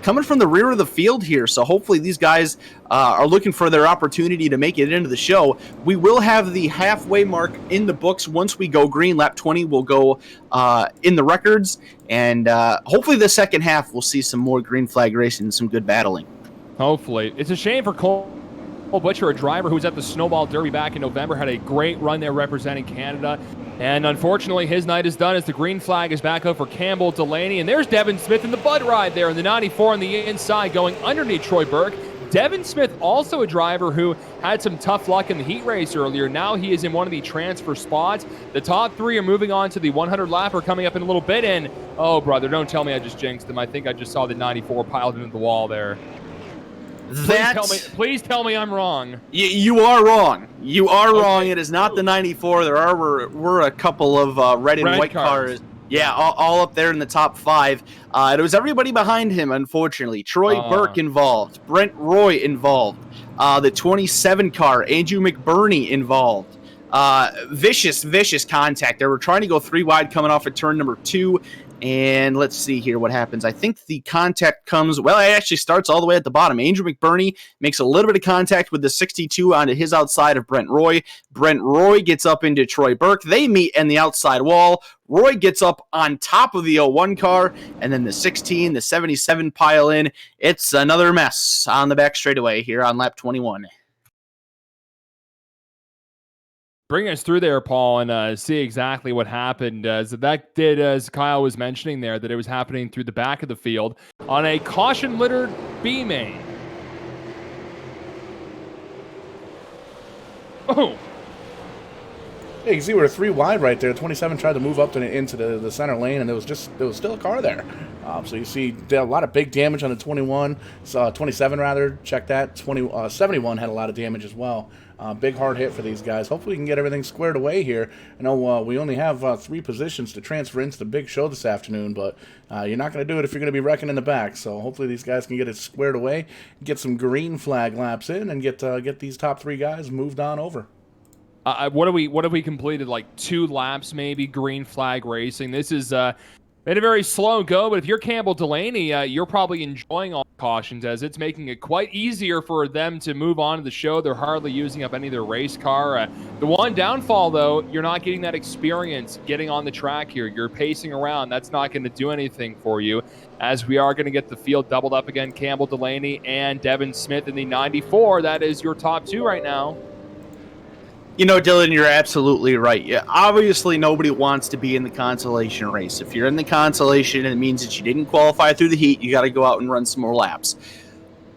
coming from the rear of the field here. So hopefully these guys are looking for their opportunity to make it into the show. We will have the halfway mark in the books once we go green. Lap 20 will go in the records. And hopefully the second half we'll see some more green flag racing and some good battling. Hopefully. It's a shame for Cole Butcher, a driver who was at the Snowball Derby back in November, had a great run there representing Canada. And unfortunately, his night is done as the green flag is back out for Campbell Delaney. And there's Devin Smith in the Bud ride there in the 94 on the inside going underneath Troy Burke. Devin Smith, also a driver who had some tough luck in the heat race earlier. Now he is in one of the transfer spots. The top three are moving on to the 100 lapper coming up in a little bit. And, oh, brother, don't tell me I just jinxed them. I think I just saw the 94 piled into the wall there. Please tell me I'm wrong. You are wrong. You are wrong. It is not the 94. There were a couple of red and white cars. Yeah, all up there in the top 5. It was everybody behind him, unfortunately. Troy Burke involved. Brent Roy involved. The 27 car, Andrew McBurney involved. Vicious contact. They were trying to go 3 wide coming off of turn number 2. And let's see here what happens. I think the contact comes, well, it actually starts all the way at the bottom. Andrew McBurney makes a little bit of contact with the 62 onto his outside of Brent Roy. Brent Roy gets up into Troy Burke. They meet in the outside wall. Roy gets up on top of the 01 car, and then the 16, the 77 pile in. It's another mess on the back straightaway here on lap 21. Bring us through there, Paul, and see exactly what happened. So that did, as Kyle was mentioning there, that it was happening through the back of the field on a caution-littered B main. Oh. Yeah, you can see we're 3 wide right there. 27 tried to move up into the center lane, and there was still a car there. So you see a lot of big damage on the 21, 27 rather. Check that. 71 had a lot of damage as well. Big hard hit for these guys. Hopefully we can get everything squared away here. I know we only have 3 positions to transfer into the big show this afternoon, but you're not going to do it if you're going to be wrecking in the back. So hopefully these guys can get it squared away, get some green flag laps in, and get these top 3 guys moved on over. What have we completed? Like 2 laps, maybe, green flag racing. This is been a very slow go, but if you're Campbell Delaney, you're probably enjoying all the cautions, as it's making it quite easier for them to move on to the show. They're hardly using up any of their race car. The one downfall, though, you're not getting that experience getting on the track here. You're pacing around. That's not going to do anything for you, as we are going to get the field doubled up again. Campbell Delaney and Devin Smith in the 94. That is your top 2 right now. You know, Dylan, you're absolutely right. Yeah, obviously, nobody wants to be in the consolation race. If you're in the consolation, it means that you didn't qualify through the heat. You got to go out and run some more laps.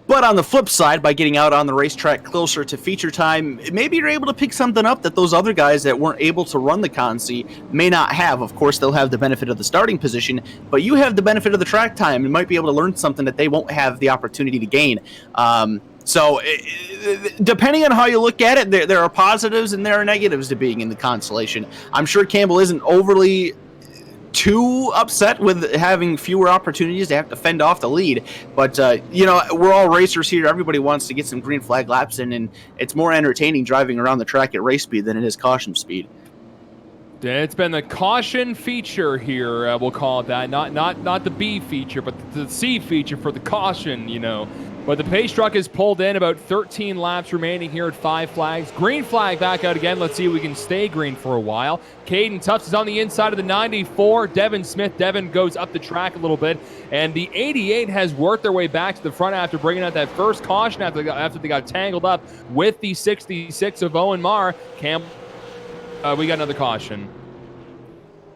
But on the flip side, by getting out on the racetrack closer to feature time, maybe you're able to pick something up that those other guys that weren't able to run the consi may not have. Of course, they'll have the benefit of the starting position, but you have the benefit of the track time. You might be able to learn something that they won't have the opportunity to gain. So, depending on how you look at it, there are positives and there are negatives to being in the consolation. I'm sure Campbell isn't overly too upset with having fewer opportunities to have to fend off the lead. But, you know, we're all racers here. Everybody wants to get some green flag laps in, and it's more entertaining driving around the track at race speed than it is caution speed. It's been the caution feature here, we'll call it that. Not the B feature, but the C feature for the caution, you know. But the pace truck is pulled in, about 13 laps remaining here at Five Flags. Green flag back out again. Let's see if we can stay green for a while. Caden Tufts is on the inside of the 94. Devin goes up the track a little bit. And the 88 has worked their way back to the front after bringing out that first caution after they got tangled up with the 66 of Owen Marr. We got another caution.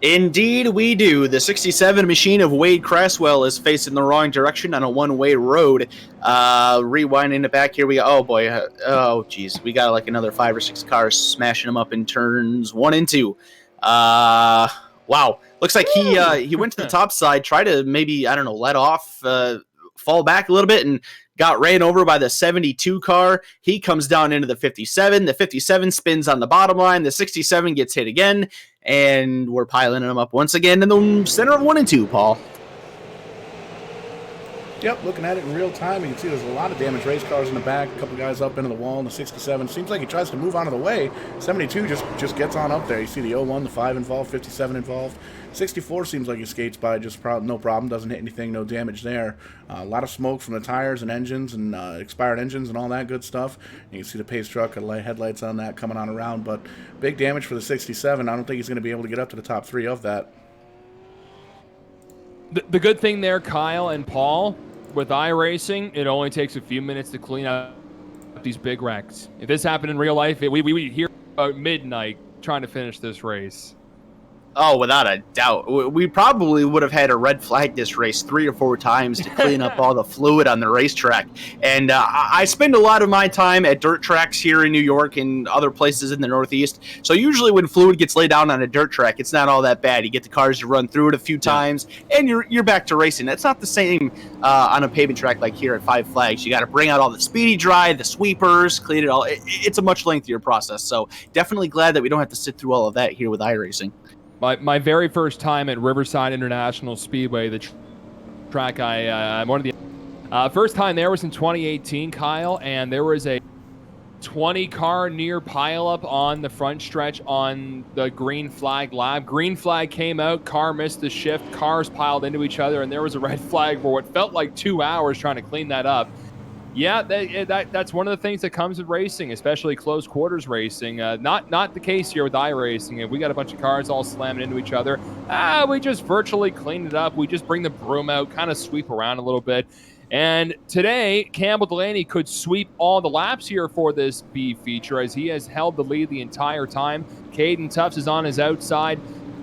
Indeed, we do. The 67 machine of Wade Cresswell is facing the wrong direction on a one-way road. Rewinding it back here, we got, oh boy, oh geez, we got like another 5 or 6 cars smashing them up in turns 1 and 2. Wow, looks like he went to the top side, tried to maybe, I don't know, let off, fall back a little bit, and got ran over by the 72 car. He comes down into the 57. The 57 spins on the bottom line. The 67 gets hit again, and we're piling them up once again in the center of 1 and 2, Paul. Yep, looking at it in real time, you can see there's a lot of damaged race cars in the back, a couple guys up into the wall, and the 67 seems like he tries to move out of the way. 72 just gets on up there. You see the 01, the 5 involved, 57 involved. 64 seems like he skates by just no problem, doesn't hit anything, no damage there. A lot of smoke from the tires and engines and expired engines and all that good stuff. You can see the pace truck and headlights on that coming on around, but big damage for the 67. I don't think he's going to be able to get up to the top 3 of that. The good thing there, Kyle and Paul, with iRacing, it only takes a few minutes to clean up these big wrecks. If this happened in real life, we hear about midnight trying to finish this race. Oh, without a doubt. We probably would have had to red flag this race 3 or 4 times to clean up all the fluid on the racetrack. And I spend a lot of my time at dirt tracks here in New York and other places in the Northeast. So usually when fluid gets laid down on a dirt track, it's not all that bad. You get the cars to run through it a few times, and you're back to racing. That's not the same on a pavement track like here at Five Flags. You got to bring out all the speedy dry, the sweepers, clean it all. It's a much lengthier process. So definitely glad that we don't have to sit through all of that here with iRacing. My very first time at Riverside International Speedway, the track I'm one of the first time there was in 2018, Kyle, and there was a 20-car near pileup on the front stretch on the green flag lap. Green flag came out, car missed the shift, cars piled into each other, and there was a red flag for what felt like 2 hours trying to clean that up. Yeah, that's one of the things that comes with racing, especially close quarters racing. Not the case here with iRacing. If we got a bunch of cars all slamming into each other, we just virtually clean it up. We just bring the broom out, kind of sweep around a little bit. And today, Campbell Delaney could sweep all the laps here for this B feature as he has held the lead the entire time. Caden Tufts is on his outside.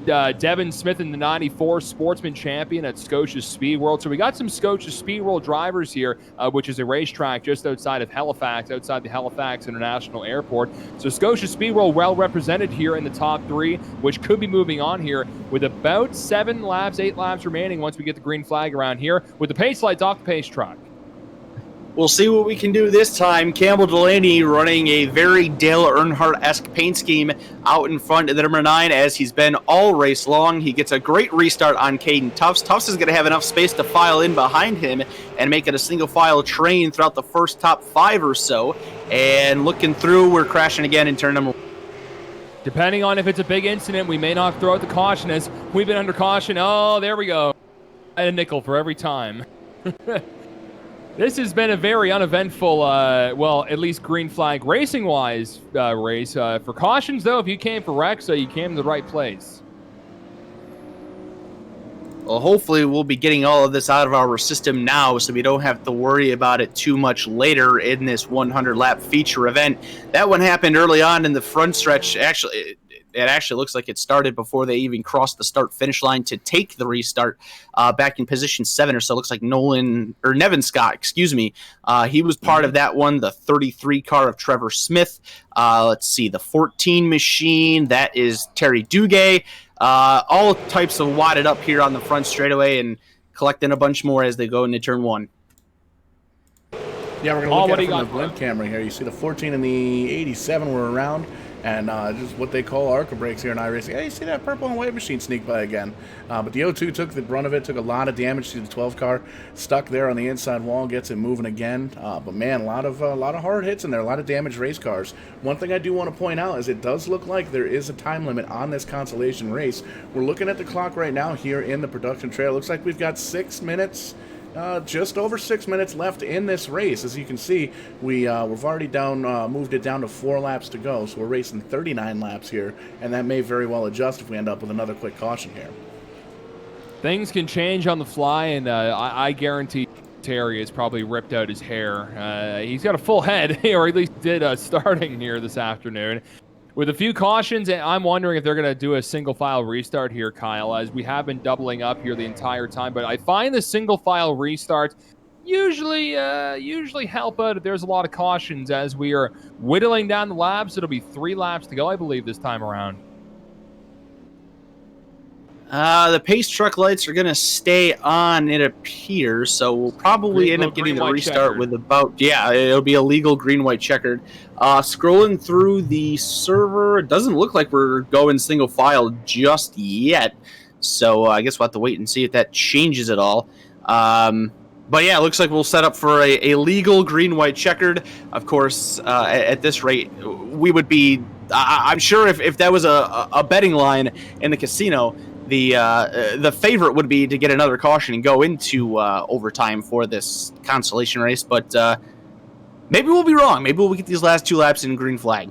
Devin Smith in the 94 Sportsman Champion at Scotia Speed World. So we got some Scotia Speed World drivers here, which is a racetrack just outside of Halifax, outside the Halifax International Airport. So Scotia Speed World well represented here in the top 3, which could be moving on here with about 8 laps remaining once we get the green flag around here with the pace lights off the pace track. We'll see what we can do this time. Campbell Delaney running a very Dale Earnhardt-esque paint scheme out in front of the number 9 as he's been all race long. He gets a great restart on Caden Tufts. Tufts is going to have enough space to file in behind him and make it a single file train throughout the first top 5 or so. And looking through, we're crashing again in turn number 1. Depending on if it's a big incident, we may not throw out the caution as we've been under caution. Oh, there we go. A nickel for every time. This has been a very uneventful, well, at least green flag racing-wise race. For cautions, though, if you came for wrecks, you came to the right place. Well, hopefully we'll be getting all of this out of our system now so we don't have to worry about it too much later in this 100-lap feature event. That one happened early on in the front stretch. Actually, it actually looks like it started before they even crossed the start-finish line to take the restart back in position 7 or so. Looks like Nevin Scott, he was part of that one, the 33 car of Trevor Smith. Let's see, the 14 machine, that is Terry Duguay. All types of wadded up here on the front straightaway and collecting a bunch more as they go into turn 1. Yeah, we're going to look at it from the blimp camera here. You see the 14 and the 87 were around. And just what they call ARCA brakes here in iRacing. Hey, you see that purple and white machine sneak by again. But the O2 took the brunt of it, took a lot of damage to the 12 car, stuck there on the inside wall, gets it moving again. But man, a lot of hard hits in there, a lot of damaged race cars. One thing I do want to point out is it does look like there is a time limit on this consolation race. We're looking at the clock right now here in the production trail. Looks like we've got 6 minutes. Just over 6 minutes left in this race. As you can see, we've already moved it down to 4 laps to go, so we're racing 39 laps here, and that may very well adjust if we end up with another quick caution here. Things can change on the fly, and I guarantee Terry has probably ripped out his hair. He's got a full head, or at least did starting here this afternoon. With a few cautions, I'm wondering if they're going to do a single-file restart here, Kyle, as we have been doubling up here the entire time. But I find the single-file restart usually help out if there's a lot of cautions as we are whittling down the laps. It'll be 3 laps to go, I believe, this time around. The pace truck lights are going to stay on, it appears, so we'll probably end up getting the restart with it'll be a legal green-white checkered. Scrolling through the server, it doesn't look like we're going single file just yet, so I guess we'll have to wait and see if that changes at all. But yeah, it looks like we'll set up for a legal green-white checkered. Of course, at this rate, we would be, I'm sure if that was a betting line in the casino, the favorite would be to get another caution and go into overtime for this consolation race, but maybe we'll be wrong. Maybe we'll get these last 2 laps in green flag.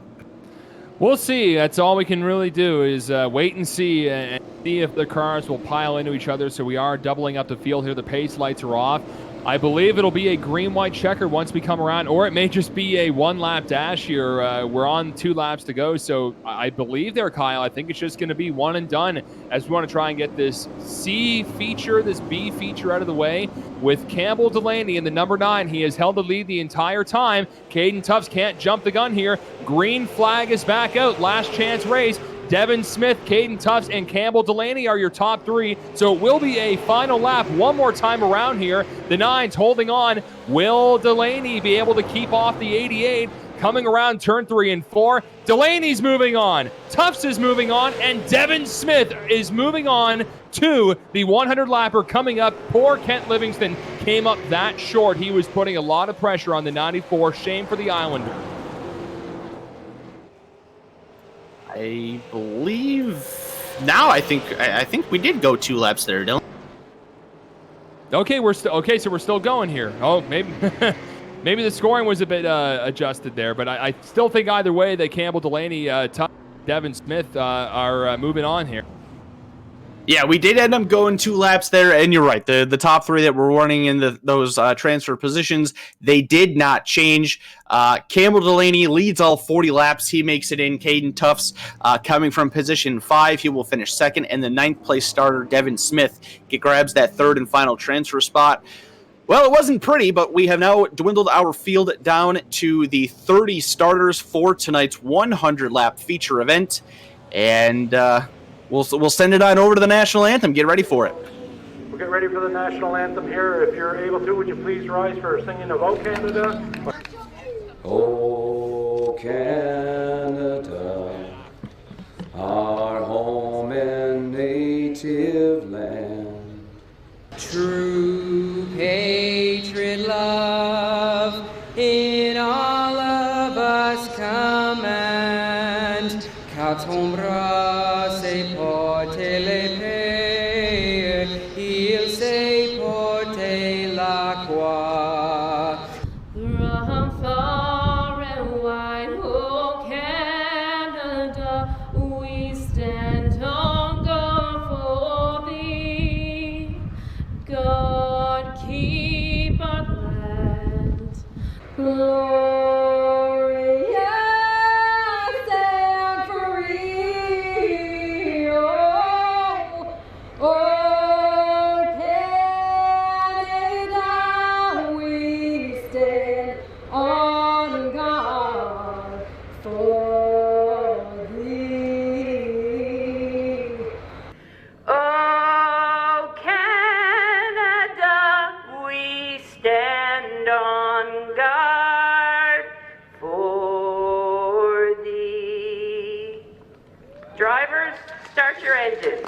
We'll see. That's all we can really do is wait and see if the cars will pile into each other. So we are doubling up the field here. The pace lights are off. I believe it'll be a green-white checker once we come around, or it may just be a one-lap dash here. We're on 2 laps to go, so I believe there, Kyle. I think it's just going to be one and done as we want to try and get this C feature, this B feature out of the way with Campbell Delaney in the number 9. He has held the lead the entire time. Caden Tufts can't jump the gun here. Green flag is back out. Last chance race. Devin Smith, Caden Tufts, and Campbell Delaney are your top 3. So it will be a final lap one more time around here. The 9's holding on. Will Delaney be able to keep off the 88? Coming around turn 3 and 4. Delaney's moving on. Tufts is moving on. And Devin Smith is moving on to the 100-lapper coming up. Poor Kent Livingston came up that short. He was putting a lot of pressure on the 94. Shame for the Islander. I believe now. I think we did go 2 laps there, Dylan. Okay, so we're still going here. Oh, maybe maybe the scoring was a bit adjusted there, but I still think either way that Campbell Delaney, Devin Smith are moving on here. Yeah, we did end up going 2 laps there, and you're right. The top 3 that were running in those transfer positions, they did not change. Campbell Delaney leads all 40 laps. He makes it in. Caden Tufts coming from position 5. He will finish second, and the 9th place starter, Devin Smith, grabs that 3rd and final transfer spot. Well, it wasn't pretty, but we have now dwindled our field down to the 30 starters for tonight's 100-lap feature event, and We'll send it on over to the National Anthem. Get ready for it. We'll get ready for the National Anthem here. If you're able to, would you please rise for singing of O Canada? O Canada, our home and native land. True patriot love in all of us command. Catombra se porte le paix, il se porte la croix. From far and wide, oh Canada, we stand on guard for thee. God keep our land. Glorious and free. Oh, Canada, we stand on guard for thee. Oh, Canada, we stand on guard for thee. Drivers, start your engines.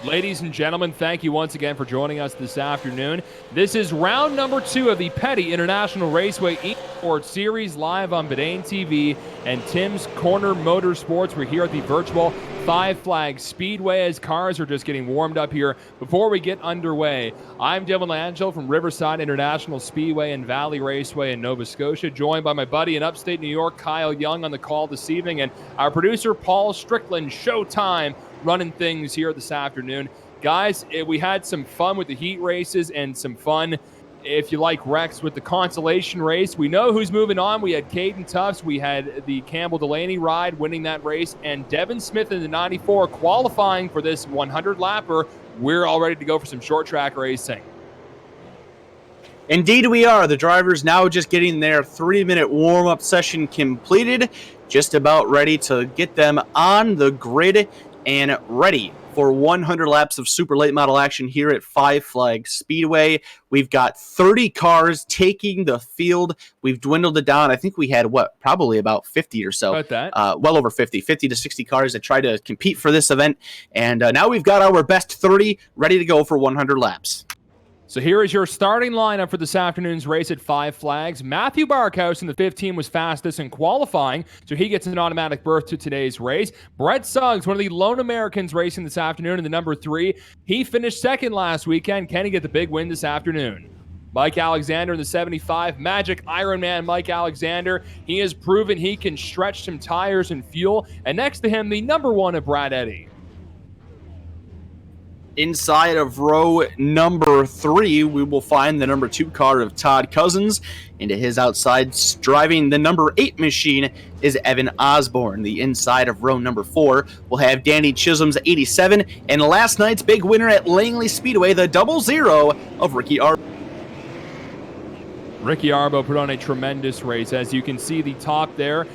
Ladies and gentlemen, thank you once again for joining us this afternoon. This is round number 2 of the Petty International Raceway eSports Series live on VidaneTV and Tim's Corner Motorsports. We're here at the virtual Five Flags Speedway as cars are just getting warmed up here before we get underway. I'm Dylan Langell from Riverside International Speedway and Valley Raceway in Nova Scotia, joined by my buddy in upstate New York, Kyle Young, on the call this evening, and our producer, Paul Strickland. Showtime running things here this afternoon. Guys, we had some fun with the heat races and some fun, if you like, wrecks with the consolation race. We know who's moving on. We had Caden Tufts. We had the Campbell Delaney ride winning that race, and Devin Smith in the 94 qualifying for this 100-lapper. We're all ready to go for some short track racing. Indeed we are. The drivers now just getting their 3-minute warm-up session completed, just about ready to get them on the grid and ready for 100 laps of super late model action here at Five Flags Speedway. We've got 30 cars taking the field. We've dwindled it down. I think we had, probably about 50 or so. About that. Well over 50 to 60 cars that try to compete for this event. And now we've got our best 30 ready to go for 100 laps. So here is your starting lineup for this afternoon's race at Five Flags. Matthew Barkhouse in the 15 was fastest in qualifying, so he gets an automatic berth to today's race. Brett Suggs, one of the lone Americans racing this afternoon in the number 3. He finished second last weekend. Can he get the big win this afternoon? Mike Alexander in the 75, Magic Ironman Mike Alexander. He has proven he can stretch some tires and fuel. And next to him, the number 1 of Brad Eddy. Inside of row number 3, we will find the number 2 car of Todd Cousins. Into his outside, driving the number 8 machine, is Evan Osborne. The inside of row number 4 will have Danny Chisholm's 87, and last night's big winner at Langley Speedway, the 00 of Ricky Arbo. Ricky Arbo put on a tremendous race. As you can see, the top there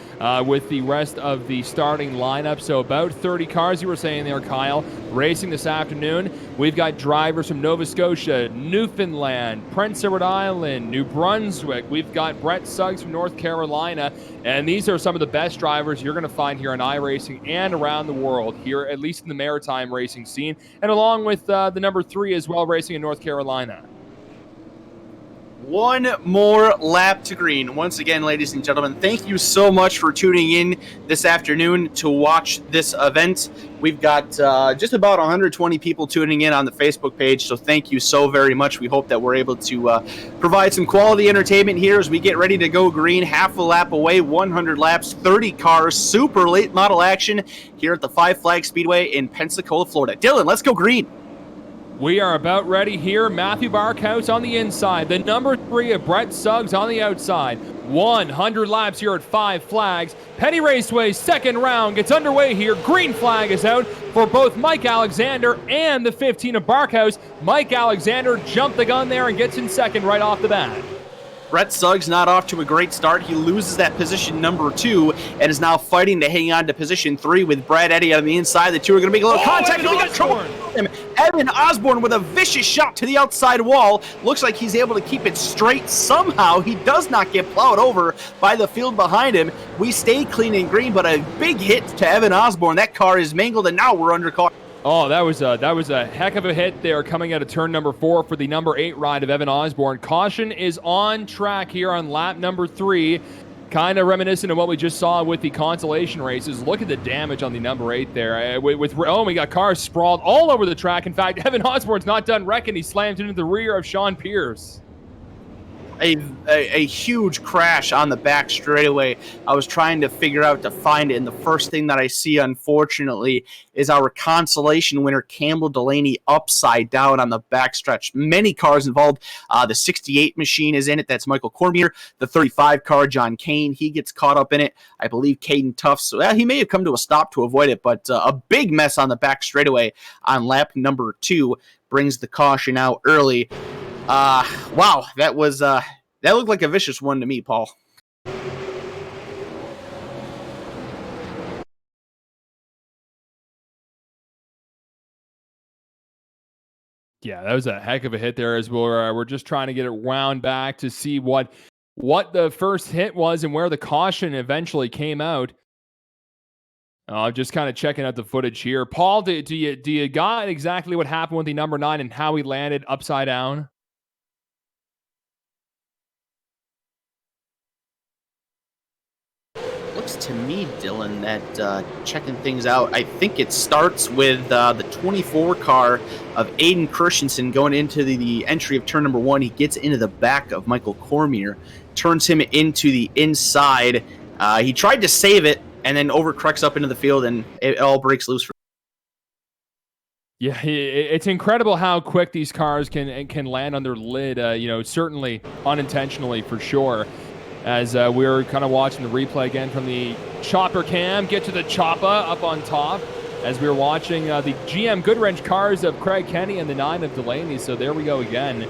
with the rest of the starting lineup. So about 30 cars, you were saying there, Kyle, racing this afternoon. We've got drivers from Nova Scotia, Newfoundland, Prince Edward Island, New Brunswick. We've got Brett Suggs from North Carolina. And these are some of the best drivers you're going to find here on iRacing and around the world, here at least in the maritime racing scene. And along with the number 3 as well, racing in North Carolina. One more lap to green. Once again, ladies and gentlemen, thank you so much for tuning in this afternoon to watch this event. We've got just about 120 people tuning in on the Facebook page, so thank you so very much. We hope that we're able to provide some quality entertainment here as we get ready to go green. Half a lap away, 100 laps, 30 cars, super late model action here at the Five Flags Speedway in Pensacola, Florida. Dylan, let's go green. We are about ready here. Matthew Barkhouse on the inside. The number 3 of Brett Suggs on the outside. 100 laps here at Five Flags. Petty Raceway's second round gets underway here. Green flag is out for both Mike Alexander and the 15 of Barkhouse. Mike Alexander jumped the gun there and gets in second right off the bat. Brett Suggs not off to a great start. He loses that position number 2 and is now fighting to hang on to position 3 with Brad Eddy on the inside. The two are going to make a little contact. Evan Osborne. Evan Osborne with a vicious shot to the outside wall. Looks like he's able to keep it straight somehow. He does not get plowed over by the field behind him. We stay clean and green, but a big hit to Evan Osborne. That car is mangled, and now we're under car. Oh, that was a heck of a hit there coming out of turn number 4 for the number 8 ride of Evan Osborne. Caution is on track here on lap number 3. Kind of reminiscent of what we just saw with the consolation races. Look at the damage on the number 8 there. We got cars sprawled all over the track. In fact, Evan Osborne's not done wrecking. He slammed into the rear of Sean Pierce. A huge crash on the back straightaway. I was trying to figure out to find it, and the first thing that I see, unfortunately, is our consolation winner, Campbell Delaney, upside down on the backstretch. Many cars involved. The 68 machine is in it. That's Michael Cormier. The 35 car, John Kane, he gets caught up in it. I believe Caden Tufts, he may have come to a stop to avoid it, but a big mess on the back straightaway on lap number 2 brings the caution out early. Wow, that looked like a vicious one to me, Paul. Yeah, that was a heck of a hit there as we're just trying to get it wound back to see what the first hit was and where the caution eventually came out. Just kind of checking out the footage here. Paul, do you got exactly what happened with the number 9 and how he landed upside down? Looks to me, Dylan, that checking things out, I think it starts with the 24 car of Aiden Christensen going into the entry of turn number 1. He gets into the back of Michael Cormier, turns him into the inside. He tried to save it and then overcorrects up into the field, and it all breaks loose. Yeah, it's incredible how quick these cars can land on their lid. Certainly unintentionally for sure. As we're kind of watching the replay again from the chopper cam, get to the chopper up on top. As we're watching the GM Goodwrench cars of Craig Kenny and the 9 of Delaney. So there we go again.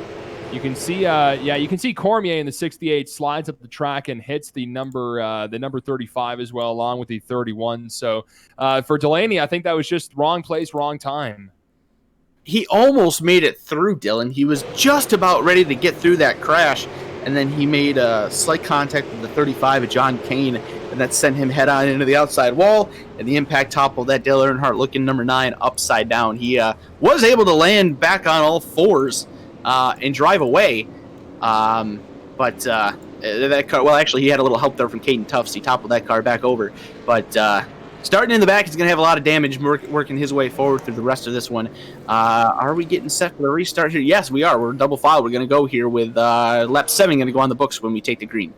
You can see, you can see Cormier in the 68 slides up the track and hits the number 35 as well, along with the 31. So for Delaney, I think that was just wrong place, wrong time. He almost made it through, Dylan. He was just about ready to get through that crash, and then he made a slight contact with the 35 of John Kane, and that sent him head on into the outside wall, and the impact toppled that Dale Earnhardt looking number 9 upside down. He was able to land back on all fours and drive away, but that car, well, actually, he had a little help there from Caden Tufts. He toppled that car back over, but Starting in the back, he's going to have a lot of damage working his way forward through the rest of this one. Are we getting set for the restart here? Yes, we are. We're double file. We're going to go here with lap 7 going to go on the books when we take the green.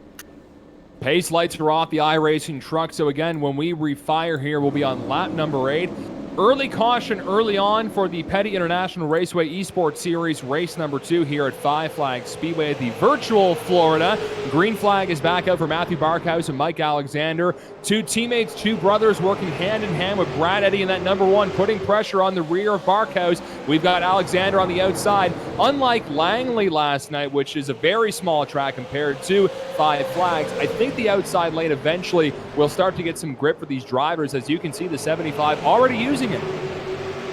Pace lights are off the iRacing truck. So again, when we refire here, we'll be on lap number 8. Early caution early on for the Petty International Raceway eSports Series race number 2 here at Five Flags Speedway at the virtual Florida. Green flag is back out for Matthew Barkhouse and Mike Alexander. 2 teammates, 2 brothers working hand in hand with Brad Eddy in that number 1, putting pressure on the rear of Barkhouse. We've got Alexander on the outside. Unlike Langley last night, which is a very small track compared to Five Flags, I think the outside lane eventually will start to get some grip for these drivers. As you can see, the 75 already using it.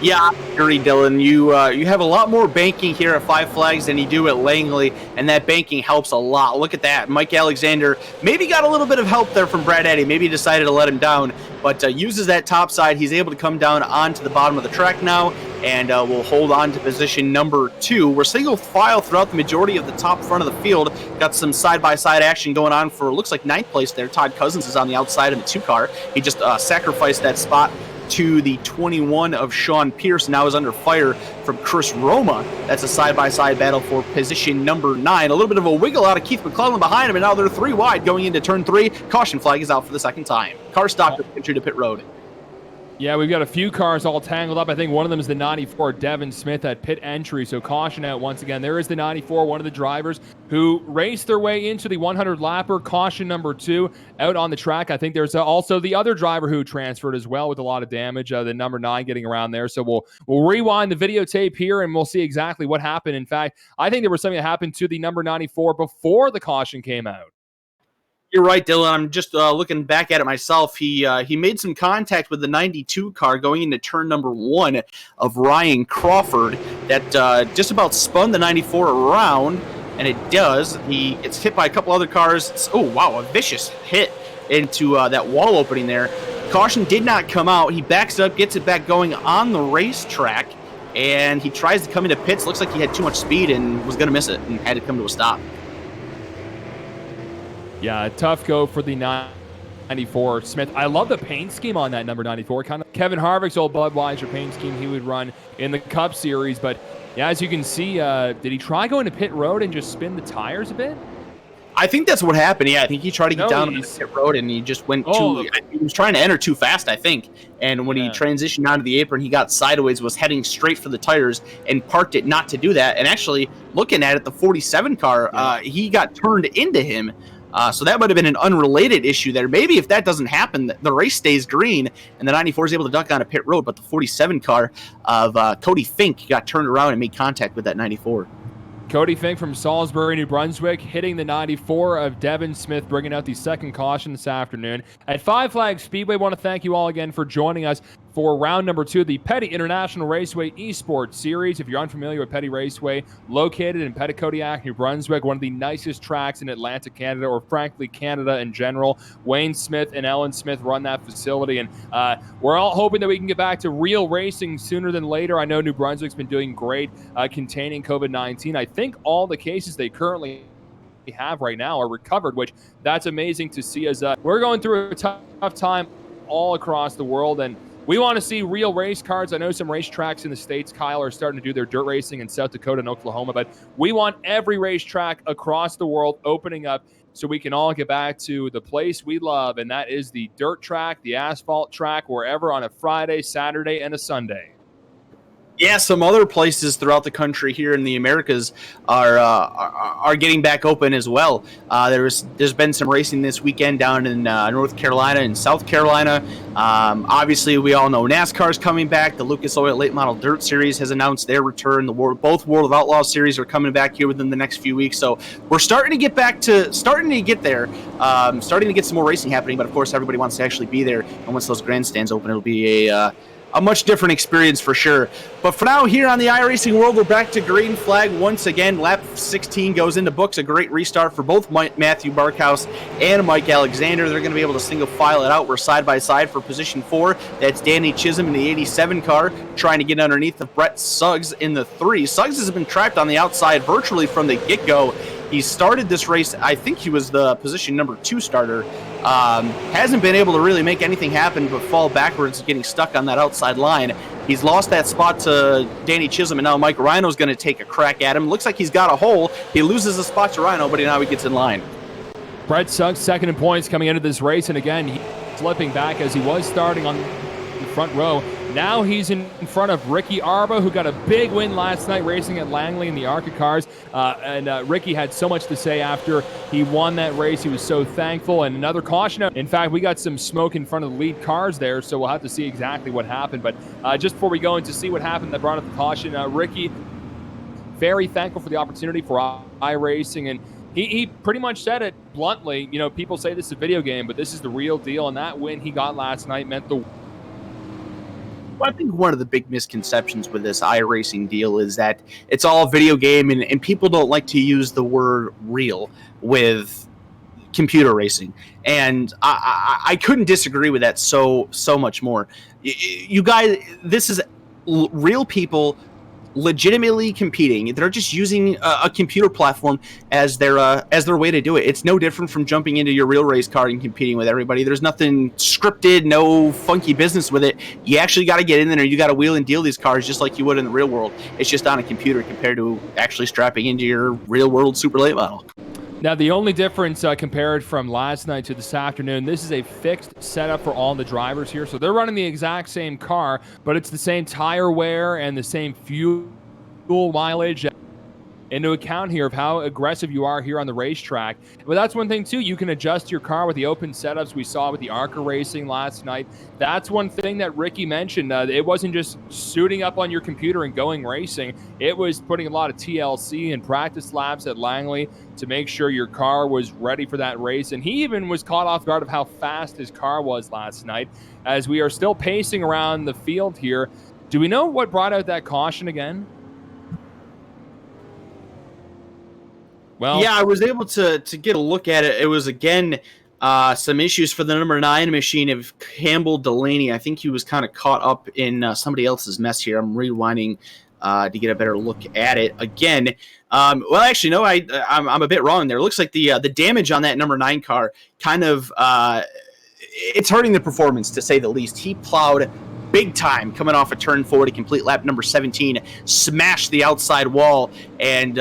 Yeah, I agree, Dylan. You have a lot more banking here at Five Flags than you do at Langley, and that banking helps a lot. Look at that. Mike Alexander maybe got a little bit of help there from Brad Eddy. Maybe he decided to let him down, but uses that top side. He's able to come down onto the bottom of the track now, and will hold on to position number 2. We're single file throughout the majority of the top front of the field. Got some side-by-side action going on for, looks like 9th place there. Todd Cousins is on the outside of the 2 car. He just sacrificed that spot to the 21 of Sean Pierce. Now is under fire from Chris Roma. That's a side-by-side battle for position number 9. A little bit of a wiggle out of Keith McClellan behind him, and now they're 3 wide going into turn 3. Caution flag is out for the second time. Car stopped at entry to pit road. Yeah, we've got a few cars all tangled up. I think one of them is the 94 Devin Smith at pit entry, so caution out once again. There is the 94, one of the drivers who raced their way into the 100-lapper. Caution number 2 out on the track. I think there's also the other driver who transferred as well with a lot of damage, the number 9 getting around there. So we'll rewind the videotape here, and we'll see exactly what happened. In fact, I think there was something that happened to the number 94 before the caution came out. You're right, Dylan. I'm just looking back at it myself. He made some contact with the 92 car going into turn number 1 of Ryan Crawford that just about spun the 94 around, and it does. He gets hit by a couple other cars. Oh, wow, a vicious hit into that wall opening there. Caution did not come out. He backs up, gets it back going on the racetrack, and he tries to come into pits. Looks like he had too much speed and was going to miss it and had to come to a stop. Yeah, a tough go for the 94 Smith. I love the paint scheme on that number 94. Kind of Kevin Harvick's old Budweiser paint scheme he would run in the Cup Series. But yeah, as you can see, did he try going to pit road and just spin the tires a bit? I think that's what happened. Yeah, I think he tried to get down on the pit road and he just went he was trying to enter too fast, I think. And when he transitioned onto the apron, he got sideways, was heading straight for the tires and parked it not to do that. And actually, looking at it, the 47 car, he got turned into him. So that might have been an unrelated issue there. Maybe if that doesn't happen, the race stays green and the 94 is able to duck on a pit road, but the 47 car of Cody Fink got turned around and made contact with that 94. Cody Fink from Salisbury, New Brunswick, hitting the 94 of Devin Smith, bringing out the second caution this afternoon. At Five Flags Speedway, I want to thank you all again for joining us for round number 2 of the Petty International Raceway eSports Series. If you're unfamiliar with Petty Raceway, located in Petitcodiac, New Brunswick, one of the nicest tracks in Atlantic Canada, or frankly, Canada in general. Wayne Smith and Ellen Smith run that facility, and we're all hoping that we can get back to real racing sooner than later. I know New Brunswick's been doing great containing COVID-19. I think all the cases they currently have right now are recovered, which that's amazing to see, as we're going through a tough time all across the world, and we want to see real race cars. I know some racetracks in the States, Kyle, are starting to do their dirt racing in South Dakota and Oklahoma, but we want every racetrack across the world opening up so we can all get back to the place we love, and that is the dirt track, the asphalt track, wherever on a Friday, Saturday, and a Sunday. Yeah, some other places throughout the country here in the Americas are getting back open as well. There's been some racing this weekend down in North Carolina and South Carolina. Obviously, we all know NASCAR's coming back. The Lucas Oil Late Model Dirt Series has announced their return. Both World of Outlaws series are coming back here within the next few weeks. So we're starting to get there, starting to get some more racing happening. But of course, everybody wants to actually be there. And once those grandstands open, it'll be a much different experience for sure. But for now, here on the iRacing World, we're back to green flag once again. Lap 16 goes into books. A great restart for both Matthew Barkhouse and Mike Alexander. They're going to be able to single file it out. We're side by side for position 4. That's Danny Chisholm in the 87 car trying to get underneath of Brett Suggs in the 3. Suggs has been trapped on the outside virtually from the get-go. He started this race, I think he was the position number 2 starter. Hasn't been able to really make anything happen but fall backwards, getting stuck on that outside line. He's lost that spot to Danny Chisholm, and now Mike Rhino's going to take a crack at him. Looks like he's got a hole. He loses a spot to Rhino, but now he gets in line. Brett Suggs, second in points coming into this race, and again, he's slipping back as he was starting on the front row. Now he's in front of Ricky Arbo, who got a big win last night racing at Langley in the ARCA cars. Ricky had so much to say after he won that race. He was so thankful. And another caution. In fact, we got some smoke in front of the lead cars there, so we'll have to see exactly what happened. But just before we go in to see what happened that brought up the caution, Ricky, very thankful for the opportunity for iRacing. And he pretty much said it bluntly. You know, people say this is a video game, but this is the real deal. And that win he got last night meant the... Well, I think one of the big misconceptions with this iRacing deal is that it's all a video game, and people don't like to use the word real with computer racing. And I couldn't disagree with that so much more. You guys, this is real people legitimately competing. They're just using a computer platform as their way to do it. It's no different from jumping into your real race car and competing with everybody. There's nothing scripted, no funky business with it. You actually got to get in there. You got to wheel and deal these cars just like you would in the real world. It's just on a computer compared to actually strapping into your real world super late model. Now, the only difference compared from last night to this afternoon, this is a fixed setup for all the drivers here. So they're running the exact same car, but it's the same tire wear and the same fuel mileage into account here of how aggressive you are here on the racetrack. But that's one thing, too. You can adjust your car with the open setups we saw with the ARCA racing last night. That's one thing that Ricky mentioned. It wasn't just suiting up on your computer and going racing. It was putting a lot of TLC and practice laps at Langley to make sure your car was ready for that race. And he even was caught off guard of how fast his car was last night. As we are still pacing around the field here, do we know what brought out that caution again? Well, yeah, I was able to get a look at it. It was, again, some issues for the number 9 machine of Campbell Delaney. I think he was kind of caught up in somebody else's mess here. I'm rewinding to get a better look at it again. Well, actually, no, I'm a bit wrong there. It looks like the damage on that number 9 car kind of it's hurting the performance, to say the least. He plowed big time coming off a turn 4 to complete lap number 17, smashed the outside wall, and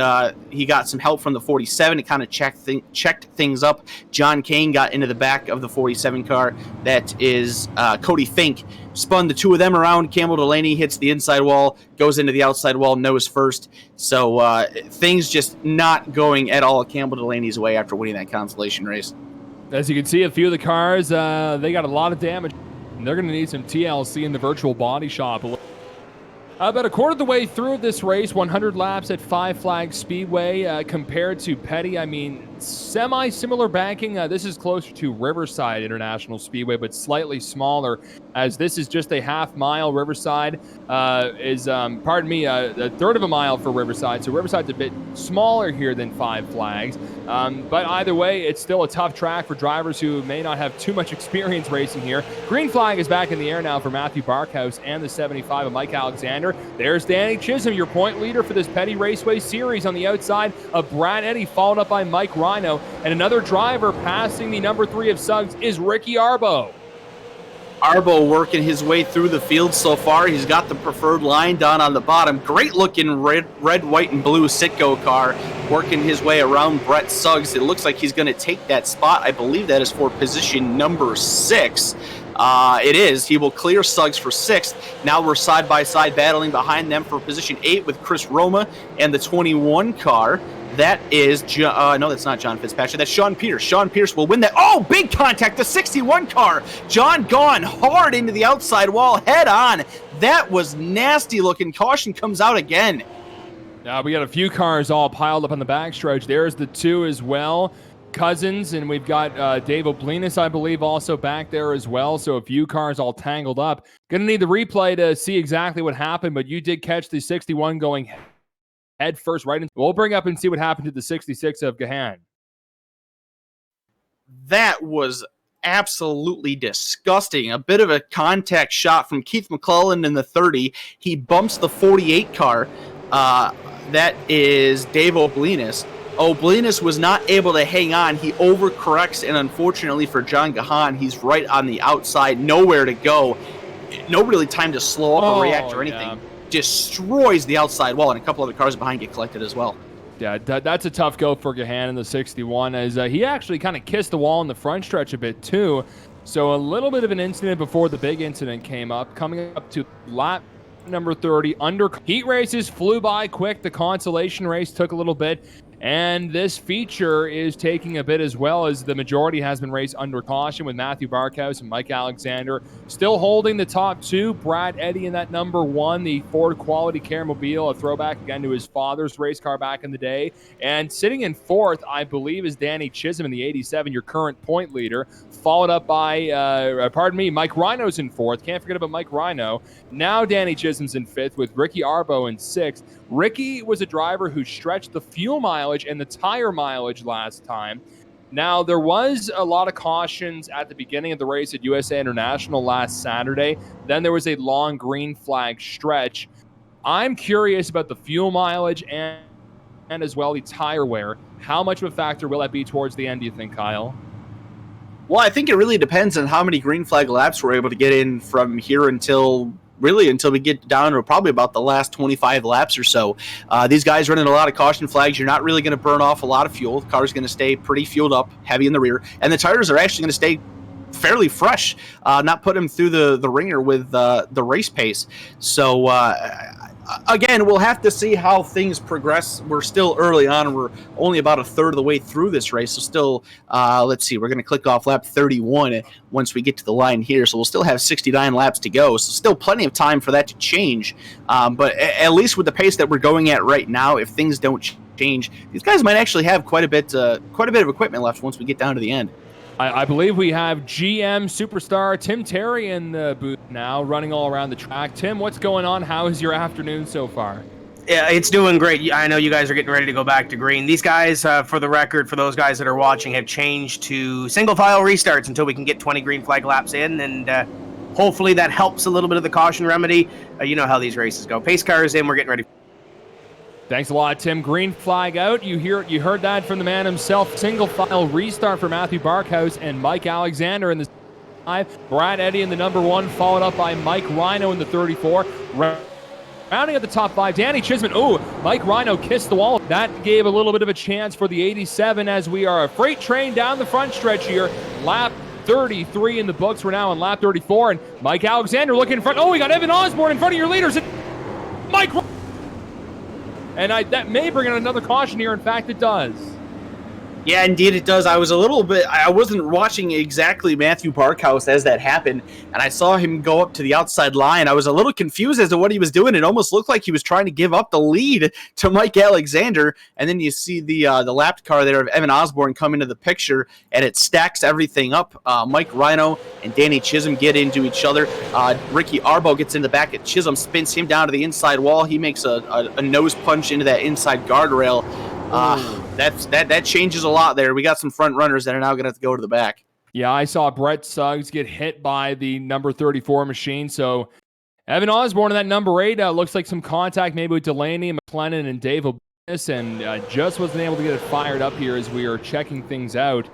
he got some help from the 47 to kind of checked things up. John Kane got into the back of the 47 car. That is Cody Fink. Spun the two of them around. Campbell Delaney hits the inside wall, goes into the outside wall nose first. So things just not going at all Campbell Delaney's way after winning that consolation race. As you can see, a few of the cars, they got a lot of damage. They're going to need some TLC in the virtual body shop. About a quarter of the way through this race, 100 laps at Five Flags Speedway compared to Petty. I mean, semi-similar banking. This is closer to Riverside International Speedway, but slightly smaller, as this is just a half-mile. Riverside is, a third of a mile for Riverside, so Riverside's a bit smaller here than Five Flags. But either way, it's still a tough track for drivers who may not have too much experience racing here. Green flag is back in the air now for Matthew Barkhouse and the 75 of Mike Alexander. There's Danny Chisholm, your point leader for this Petty Raceway Series, on the outside of Brad Eddy, followed up by Mike Rhino. And another driver passing the number 3 of Suggs is Ricky Arbo. Arbo working his way through the field so far. He's got the preferred line down on the bottom. Great looking red, white, and blue Citgo car working his way around Brett Suggs. It looks like he's going to take that spot. I believe that is for position number 6. It is. He will clear Suggs for 6th. Now we're side by side battling behind them for position 8 with Chris Roma and the 21 car. That is, no, that's not John Fitzpatrick. That's Sean Pierce. Sean Pierce will win that. Oh, big contact, the 61 car. John gone hard into the outside wall, head on. That was nasty looking. Caution comes out again. Now we got a few cars all piled up on the backstretch. There's the 2 as well. Cousins, and we've got Dave Oblinas, I believe, also back there as well. So a few cars all tangled up. Going to need the replay to see exactly what happened, but you did catch the 61 going head first right in. We'll bring up and see what happened to the 66 of Gahan. That was absolutely disgusting. A bit of a contact shot from Keith McCullen in the 30. He bumps the 48 car. That is Dave Oblinas. Oblinus was not able to hang on. He overcorrects, and unfortunately for John Gahan, he's right on the outside, nowhere to go. No really time to slow up or react or anything. Yeah. Destroys the outside wall, and a couple other cars behind get collected as well. Yeah, that's a tough go for Gahan in the 61, as he actually kind of kissed the wall in the front stretch a bit too. So a little bit of an incident before the big incident came up. Coming up to lap number 30, under heat races flew by quick. The consolation race took a little bit. And this feature is taking a bit as well, as the majority has been raced under caution, with Matthew Barkhouse and Mike Alexander still holding the top two. Brad Eddy in that number 1, the Ford Quality Care Mobile, a throwback again to his father's race car back in the day. And sitting in 4th, I believe, is Danny Chisholm in the 87, your current point leader, followed up by, Mike Rhino's in 4th. Can't forget about Mike Rhino. Now Danny Chisholm's in 5th, with Ricky Arbo in 6th. Ricky was a driver who stretched the fuel mileage and the tire mileage last time. Now, there was a lot of cautions at the beginning of the race at USA International last Saturday. Then there was a long green flag stretch. I'm curious about the fuel mileage and as well the tire wear. How much of a factor will that be towards the end, do you think, Kyle? Well, I think it really depends on how many green flag laps we're able to get in from here until we get down to probably about the last 25 laps or so. These guys running a lot of caution flags. You're not really going to burn off a lot of fuel. The car's going to stay pretty fueled up, heavy in the rear, and the tires are actually going to stay fairly fresh, not put them through the ringer with the race pace. So again, we'll have to see how things progress. We're still early on. We're only about a third of the way through this race. So still, let's see, we're going to click off lap 31 once we get to the line here. So we'll still have 69 laps to go. So still plenty of time for that to change. But at least with the pace that we're going at right now, if things don't change, these guys might actually have quite a bit of equipment left once we get down to the end. I believe we have GM superstar Tim Terry in the booth now, running all around the track. Tim, what's going on? How is your afternoon so far? Yeah, it's doing great. I know you guys are getting ready to go back to green. These guys, for the record, for those guys that are watching, have changed to single file restarts until we can get 20 green flag laps in, and hopefully that helps a little bit of the caution remedy. You know how these races go. Pace car is in. We're getting ready. Thanks a lot, Tim. Green flag out. You heard that from the man himself. Single file restart for Matthew Barkhouse and Mike Alexander in the 5. Brad Eddy in the number 1, followed up by Mike Rhino in the 34. Rounding at the top 5, Danny Chisholm. Oh, Mike Rhino kissed the wall. That gave a little bit of a chance for the 87, as we are a freight train down the front stretch here. Lap 33 in the books. We're now on lap 34, and Mike Alexander looking in front. Oh, we got Evan Osborne in front of your leaders. Mike Rhino. And that may bring in another caution here. In fact, it does. Yeah, indeed it does. I wasn't watching exactly Matthew Barkhouse as that happened, and I saw him go up to the outside line. I was a little confused as to what he was doing. It almost looked like he was trying to give up the lead to Mike Alexander, and then you see the lapped car there of Evan Osborne come into the picture, and it stacks everything up. Mike Rhino and Danny Chisholm get into each other. Ricky Arbo gets in the back at Chisholm, spins him down to the inside wall. He makes a nose punch into that inside guardrail. That changes a lot there. We got some front runners that are now going to have to go to the back. Yeah, I saw Brett Suggs get hit by the number 34 machine. So Evan Osborne in that number 8 looks like some contact maybe with Delaney, McClellan, and Dave Oblinus, and just wasn't able to get it fired up here as we are checking things out.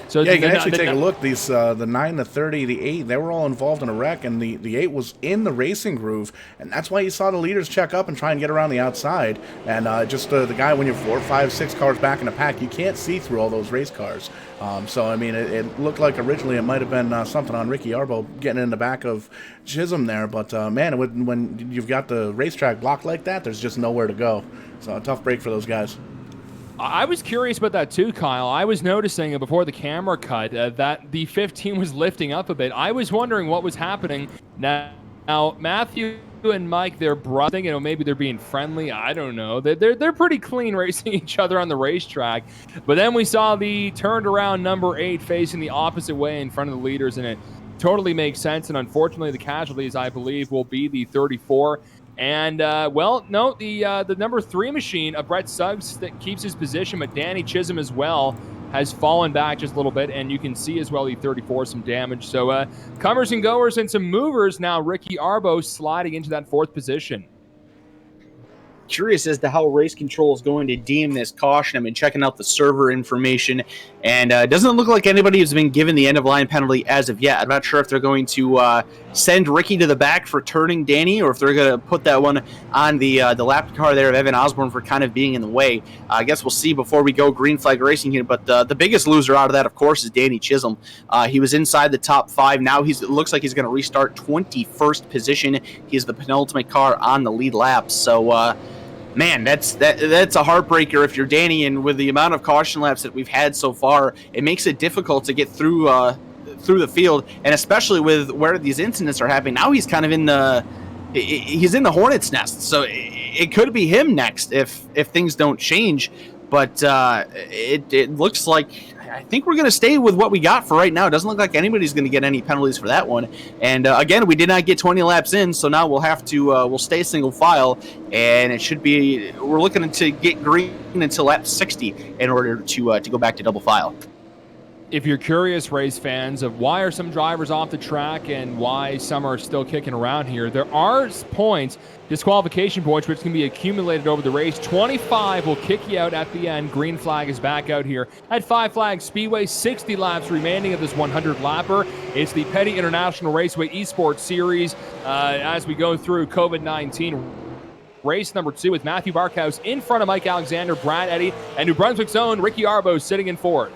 So yeah, you can actually take a look. These the 9, the 30, the 8, they were all involved in a wreck, and the 8 was in the racing groove, and that's why you saw the leaders check up and try and get around the outside. And just the guy, when you're 4, 5, 6 cars back in a pack, you can't see through all those race cars. So I mean, it looked like originally it might have been something on Ricky Arbo getting in the back of Chisholm there, but man, when you've got the racetrack blocked like that, there's just nowhere to go. So a tough break for those guys. I was curious about that too, Kyle. I was noticing before the camera cut that the 15 was lifting up a bit. I was wondering what was happening. Now Matthew and Mike, they're brothers. Maybe they're being friendly. I don't know. They're pretty clean racing each other on the racetrack. But then we saw the turned around number 8 facing the opposite way in front of the leaders, and it totally makes sense. And unfortunately, the casualties, I believe, will be the 34. And, the number 3 machine, Brett Suggs, that keeps his position, but Danny Chisholm as well has fallen back just a little bit, and you can see as well the 34 some damage. So comers and goers and some movers now. Ricky Arbo sliding into that 4th position. curious as to how race control is going to deem this caution. I've been checking out the server information, and it doesn't look like anybody has been given the end-of-line penalty as of yet. I'm not sure if they're going to send Ricky to the back for turning Danny, or if they're going to put that one on the lap car there of Evan Osborne for kind of being in the way. I guess we'll see before we go green flag racing here, but the biggest loser out of that, of course, is Danny Chisholm. He was inside the top 5. Now it looks like he's going to restart 21st position. He's the penultimate car on the lead lap. So, man, that's a heartbreaker if you're Danny, and with the amount of caution laps that we've had so far, it makes it difficult to get through the field, and especially with where these incidents are happening. Now he's kind of in the hornet's nest, so it could be him next if things don't change. But it looks like I think we're going to stay with what we got for right now. It doesn't look like anybody's going to get any penalties for that one. And again, we did not get 20 laps in, so now we'll have to we'll stay single file, and it should be we're looking to get green until lap 60 in order to go back to double file. If you're curious, race fans, of why are some drivers off the track and why some are still kicking around here, there are points, disqualification points, which can be accumulated over the race. 25 will kick you out at the end. Green flag is back out here at Five Flags Speedway. 60 laps remaining of this 100-lapper. It's the Petty International Raceway eSports Series as we go through COVID-19. Race number 2 with Matthew Barkhouse in front of Mike Alexander, Brad Eddy, and New Brunswick's own Ricky Arbo sitting in fourth.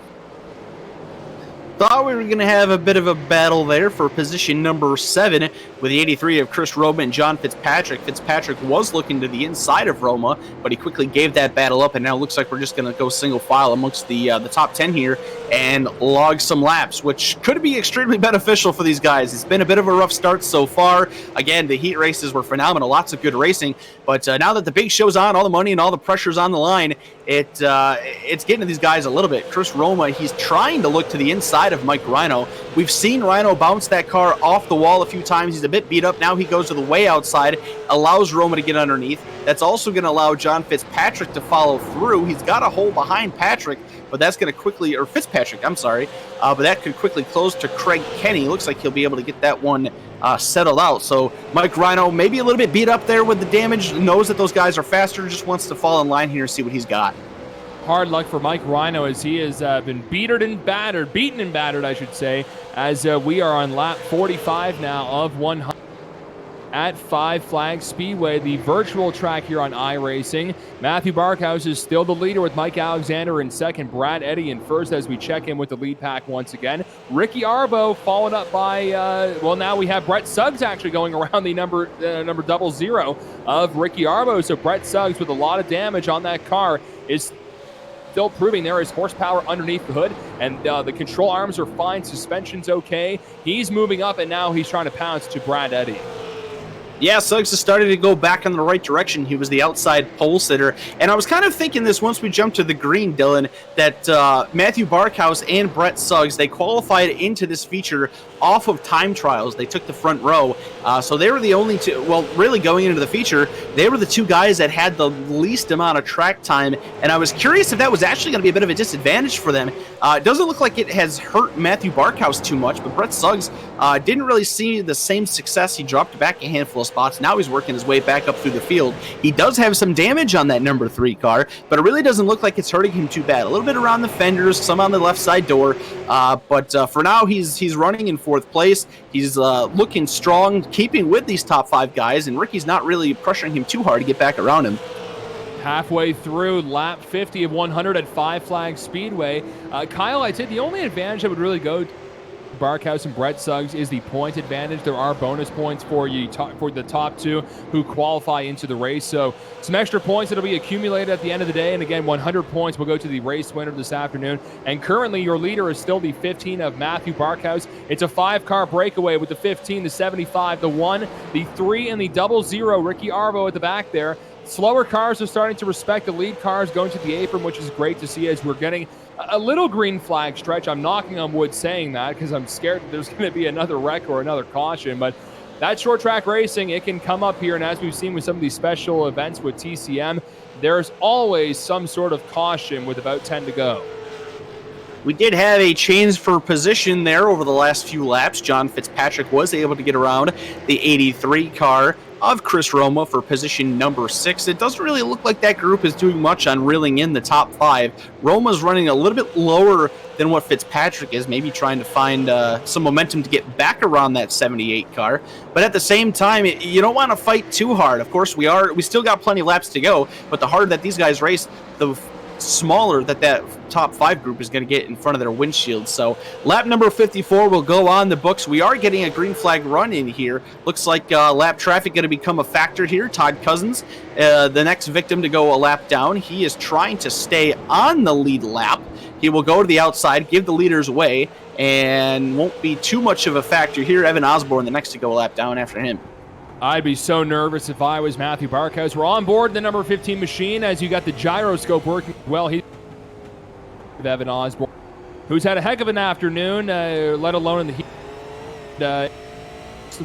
Thought we were going to have a bit of a battle there for position number 7 with the 83 of Chris Roma and John Fitzpatrick. Fitzpatrick was looking to the inside of Roma, but he quickly gave that battle up, and now it looks like we're just going to go single file amongst the top 10 here and log some laps, which could be extremely beneficial for these guys. It's been a bit of a rough start so far. Again, the heat races were phenomenal, lots of good racing, but now that the big show's on, all the money and all the pressure's on the line, it's getting to these guys a little bit. Chris Roma, he's trying to look to the inside of Mike Rhino. We've seen Rhino bounce that car off the wall a few times. He's a bit beat up. Now he goes to the way outside, allows Roma to get underneath. That's also going to allow John Fitzpatrick to follow through. He's got a hole behind Patrick, but that's going to quickly, or Fitzpatrick, I'm sorry, but that could quickly close to Craig Kenny. Looks like he'll be able to get that one settled out. So Mike Rhino, maybe a little bit beat up there with the damage, knows that those guys are faster, just wants to fall in line here and see what he's got. Hard luck for Mike Rhino as he has been beaten and battered, I should say, as we are on lap 45 now of 100 at Five Flags Speedway, the virtual track here on iRacing. Matthew Barkhouse is still the leader with Mike Alexander in second, Brad Eddy in first as we check in with the lead pack once again. Ricky Arbo followed up by, now we have Brett Suggs actually going around the number 00 of Ricky Arbo. So Brett Suggs with a lot of damage on that car is still proving there is horsepower underneath the hood, and the control arms are fine, suspension's okay. He's moving up, and now he's trying to pounce to Brad Eddy. Yeah, Suggs has started to go back in the right direction. He was the outside pole sitter. And I was kind of thinking this once we jumped to the green, Dylan, that Matthew Barkhouse and Brett Suggs, they qualified into this feature off of time trials. They took the front row. So they were the only two, well, really going into the feature, they were the two guys that had the least amount of track time. And I was curious if that was actually going to be a bit of a disadvantage for them. It doesn't look like it has hurt Matthew Barkhouse too much, but Brett Suggs didn't really see the same success. He dropped back a handful of spots. Now he's working his way back up through the field. He does have some damage on that number 3 car, but it really doesn't look like it's hurting him too bad. A little bit around the fenders, some on the left side door, but for now he's running in 4th place. He's looking strong, keeping with these top 5 guys, and Ricky's not really pressuring him too hard to get back around him. Halfway through lap 50 of 100 at Five Flags Speedway. Kyle, I'd say the only advantage that would really go to Barkhouse and Brett Suggs is the point advantage. There are bonus points for you for the top 2 who qualify into the race. So some extra points that'll be accumulated at the end of the day. And again, 100 points will go to the race winner this afternoon. And currently your leader is still the 15 of Matthew Barkhouse. It's a 5-car breakaway with the 15, the 75, the 1, the 3, and the 00. Ricky Arbo at the back there. Slower cars are starting to respect the lead cars going to the apron, which is great to see as we're getting a little green flag stretch. I'm knocking on wood saying that because I'm scared that there's going to be another wreck or another caution. But that short track racing, it can come up here. And as we've seen with some of these special events with TCM, there's always some sort of caution with about 10 to go. We did have a change for position there over the last few laps. John Fitzpatrick was able to get around the 83 car of Chris Roma for position number 6. It doesn't really look like that group is doing much on reeling in the top 5. Roma's running a little bit lower than what Fitzpatrick is, maybe trying to find some momentum to get back around that 78 car. But at the same time, you don't want to fight too hard. Of course, we still got plenty of laps to go, but the harder that these guys race, the smaller that top 5 group is going to get in front of their windshield. So lap number 54 will go on the books. We are getting a green flag run in here. Looks like lap traffic going to become a factor here. Todd Cousins, the next victim to go a lap down. He is trying to stay on the lead lap. He will go to the outside, give the leaders away, and won't be too much of a factor here. Evan Osborne, the next to go a lap down after him. I'd be so nervous if I was Matthew Barkhouse. We're on board the number 15 machine as you got the gyroscope working well. He's Evan Osborne, who's had a heck of an afternoon, let alone in the heat.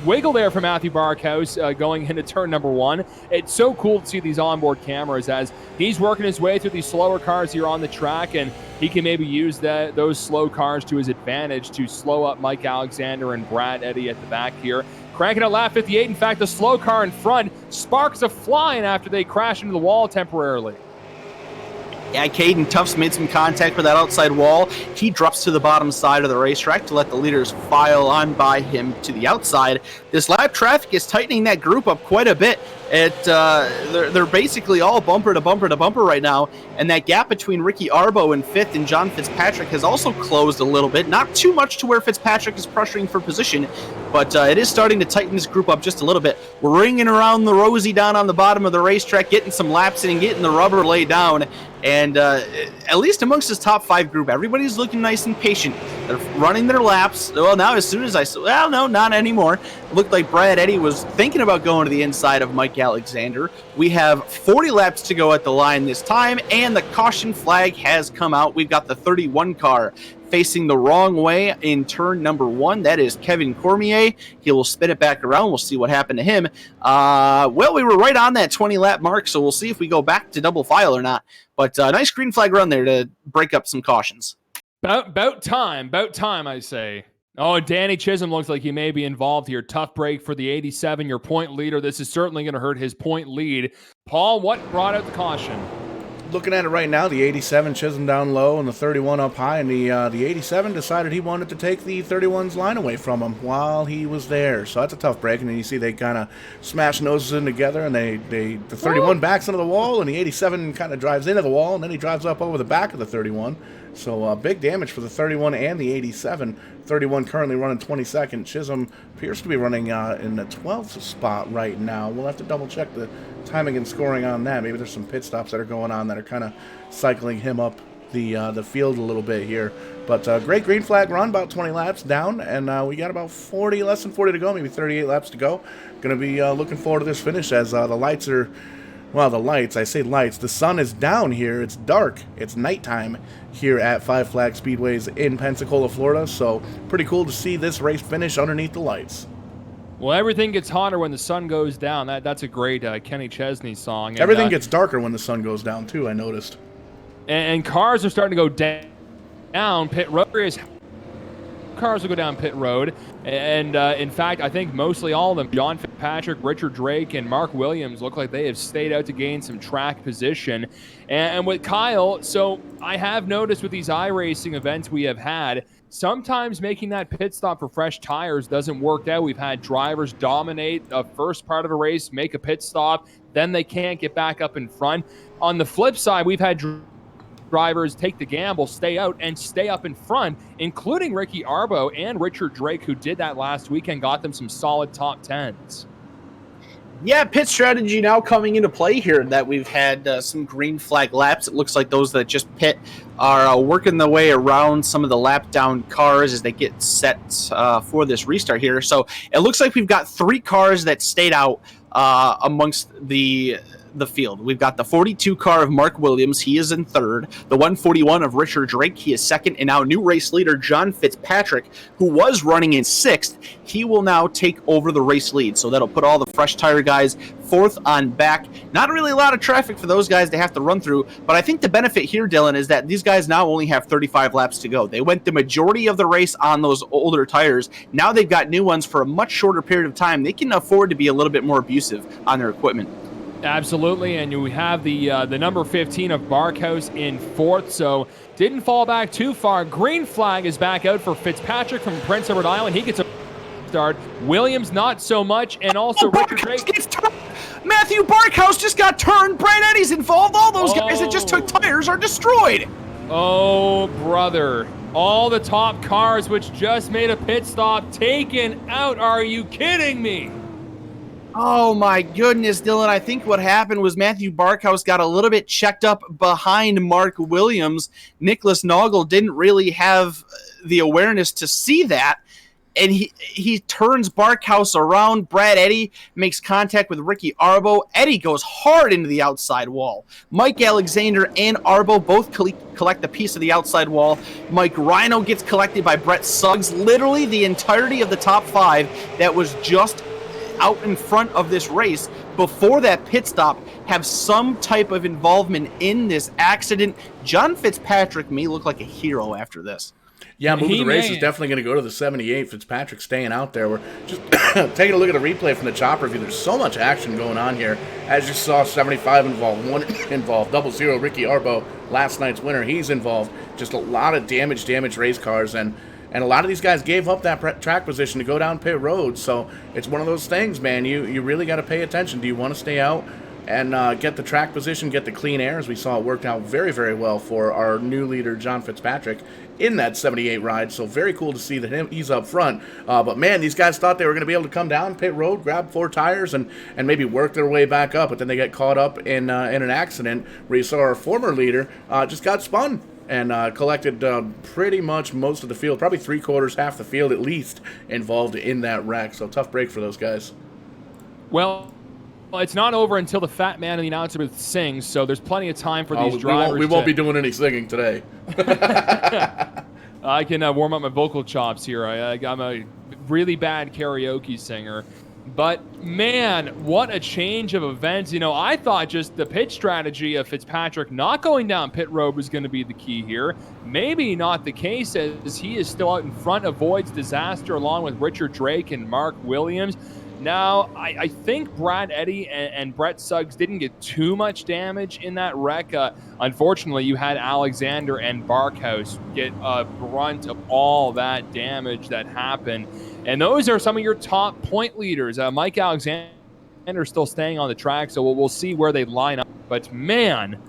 Wiggle there for Matthew Barkhouse going into turn number 1. It's so cool to see these onboard cameras as he's working his way through these slower cars here on the track, and he can maybe use those slow cars to his advantage to slow up Mike Alexander and Brad Eddy at the back here. Cranking at lap 58. In fact, the slow car in front, sparks are flying after they crash into the wall temporarily. Yeah, Caden Tufts made some contact with that outside wall. He drops to the bottom side of the racetrack to let the leaders file on by him to the outside. This lap traffic is tightening that group up quite a bit. They're basically all bumper to bumper to bumper right now, and that gap between Ricky Arbo in 5th and John Fitzpatrick has also closed a little bit. Not too much to where Fitzpatrick is pressuring for position, but it is starting to tighten this group up just a little bit. We're ringing around the rosy down on the bottom of the racetrack, getting some laps in and getting the rubber laid down. And at least amongst this top 5 group, everybody's looking nice and patient. They're running their laps. Well, now as soon as well, no, not anymore. It looked like Brad Eddy was thinking about going to the inside of Mike Alexander. We have 40 laps to go at the line this time, and the caution flag has come out. We've got the 31 car facing the wrong way in turn number 1. That is Kevin Cormier. He will spin it back around. We'll see what happened to him. Well, we were right on that 20 lap mark, so we'll see if we go back to double file or not. But nice green flag run there to break up some cautions. About time, I say. Oh, Danny Chisholm looks like he may be involved here. Tough break for the 87, your point leader. This is certainly going to hurt his point lead. Paul, what brought out the caution? Looking at it right now, the 87 Chisholm down low and the 31 up high, and the 87 decided he wanted to take the 31's line away from him while he was there. So that's a tough break, and then you see they kind of smash noses in together, and the 31 backs into the wall, and the 87 kind of drives into the wall, and then he drives up over the back of the 31. So big damage for the 31 and the 87. 31 currently running 22nd. Chisholm appears to be running in the 12th spot right now. We'll have to double check the timing and scoring on that. Maybe there's some pit stops that are going on that are kind of cycling him up the field a little bit here. But great green flag run, about 20 laps down, and we got about less than 40 to go, maybe 38 laps to go. Going to be looking forward to this finish as the lights are... Well, the lights, I say lights. The sun is down here. It's dark. It's nighttime here at Five Flags Speedways in Pensacola, Florida. So pretty cool to see this race finish underneath the lights. Well, everything gets hotter when the sun goes down. That's a great Kenny Chesney song. And, everything gets darker when the sun goes down, too, I noticed. And cars are starting to go down. Pit road is... Cars will go down pit road, and in fact, I think mostly all of them, John Fitzpatrick, Richard Drake, and Mark Williams, look like they have stayed out to gain some track position. And with Kyle, so I have noticed with these iRacing events we have had, sometimes making that pit stop for fresh tires doesn't work out. We've had drivers dominate the first part of a race, make a pit stop, then they can't get back up in front. On the flip side, we've had drivers take the gamble, stay out, and stay up in front, including Ricky Arbo and Richard Drake, who did that last weekend, got them some solid top 10s. Yeah, pit strategy now coming into play here that we've had some green flag laps. It looks like those that just pit are working their way around some of the lap down cars as they get set for this restart here. So it looks like we've got 3 cars that stayed out amongst the the field. We've got the 42 car of Mark Williams. He is in third. The 141 of Richard Drake. He is second. And now new race leader John Fitzpatrick, who was running in sixth, he will now take over the race lead. So that'll put all the fresh tire guys fourth on back. Not really a lot of traffic for those guys to have to run through, but I think the benefit here, Dylan, is that these guys now only have 35 laps to go. They went the majority of the race on those older tires. Now they've got new ones for a much shorter period of time. They can afford to be a little bit more abusive on their equipment. Absolutely, and you have the number 15 of Barkhouse in fourth, so didn't fall back too far. Green flag is back out for Fitzpatrick from Prince Edward Island. He gets a start. Williams not so much, and also Richard Drake gets turned. Matthew Barkhouse just got turned. Brad Eddy's involved. All those guys that just took tires are destroyed. Oh, brother. All the top cars which just made a pit stop taken out. Are you kidding me? Oh my goodness, Dylan. I think what happened was Matthew Barkhouse got a little bit checked up behind Mark Williams. Nicholas Noggle didn't really have the awareness to see that. And he turns Barkhouse around. Brad Eddy makes contact with Ricky Arbo. Eddy goes hard into the outside wall. Mike Alexander and Arbo both collect a piece of the outside wall. Mike Rhino gets collected by Brett Suggs. Literally the entirety of the top five that was just out in front of this race before that pit stop have some type of involvement in this accident. John Fitzpatrick may look like a hero after this. Yeah, moving the race is definitely going to go to the 78. Fitzpatrick staying out there. We're just taking a look at a replay from the chopper view. There's so much action going on here. As you saw, 75 involved, 1 involved, 00 Ricky Arbo, last night's winner. He's involved. Just a lot of damaged race cars, and a lot of these guys gave up that track position to go down pit road. So it's one of those things, man. You really got to pay attention. Do you want to stay out and get the track position, get the clean air? As we saw, it worked out very, very well for our new leader, John Fitzpatrick, in that 78 ride. So very cool to see that he's up front. But man, these guys thought they were going to be able to come down pit road, grab 4 tires, and maybe work their way back up. But then they get caught up in an accident where you saw our former leader just got spun and collected pretty much most of the field, probably 3/4, half the field at least, involved in that wreck. So tough break for those guys. Well, it's not over until the fat man in the announcer booth sings, so there's plenty of time for these drivers. We won't be doing any singing today. I can warm up my vocal chops here. I'm a really bad karaoke singer. But, man, what a change of events. You know, I thought just the pit strategy of Fitzpatrick not going down pit road was going to be the key here. Maybe not the case, as he is still out in front, avoids disaster along with Richard Drake and Mark Williams. Now, I think Brad Eddy and Brett Suggs didn't get too much damage in that wreck. Unfortunately, you had Alexander and Barkhouse get a brunt of all that damage that happened. And those are some of your top point leaders. Mike Alexander still staying on the track, so we'll see where they line up. But, man,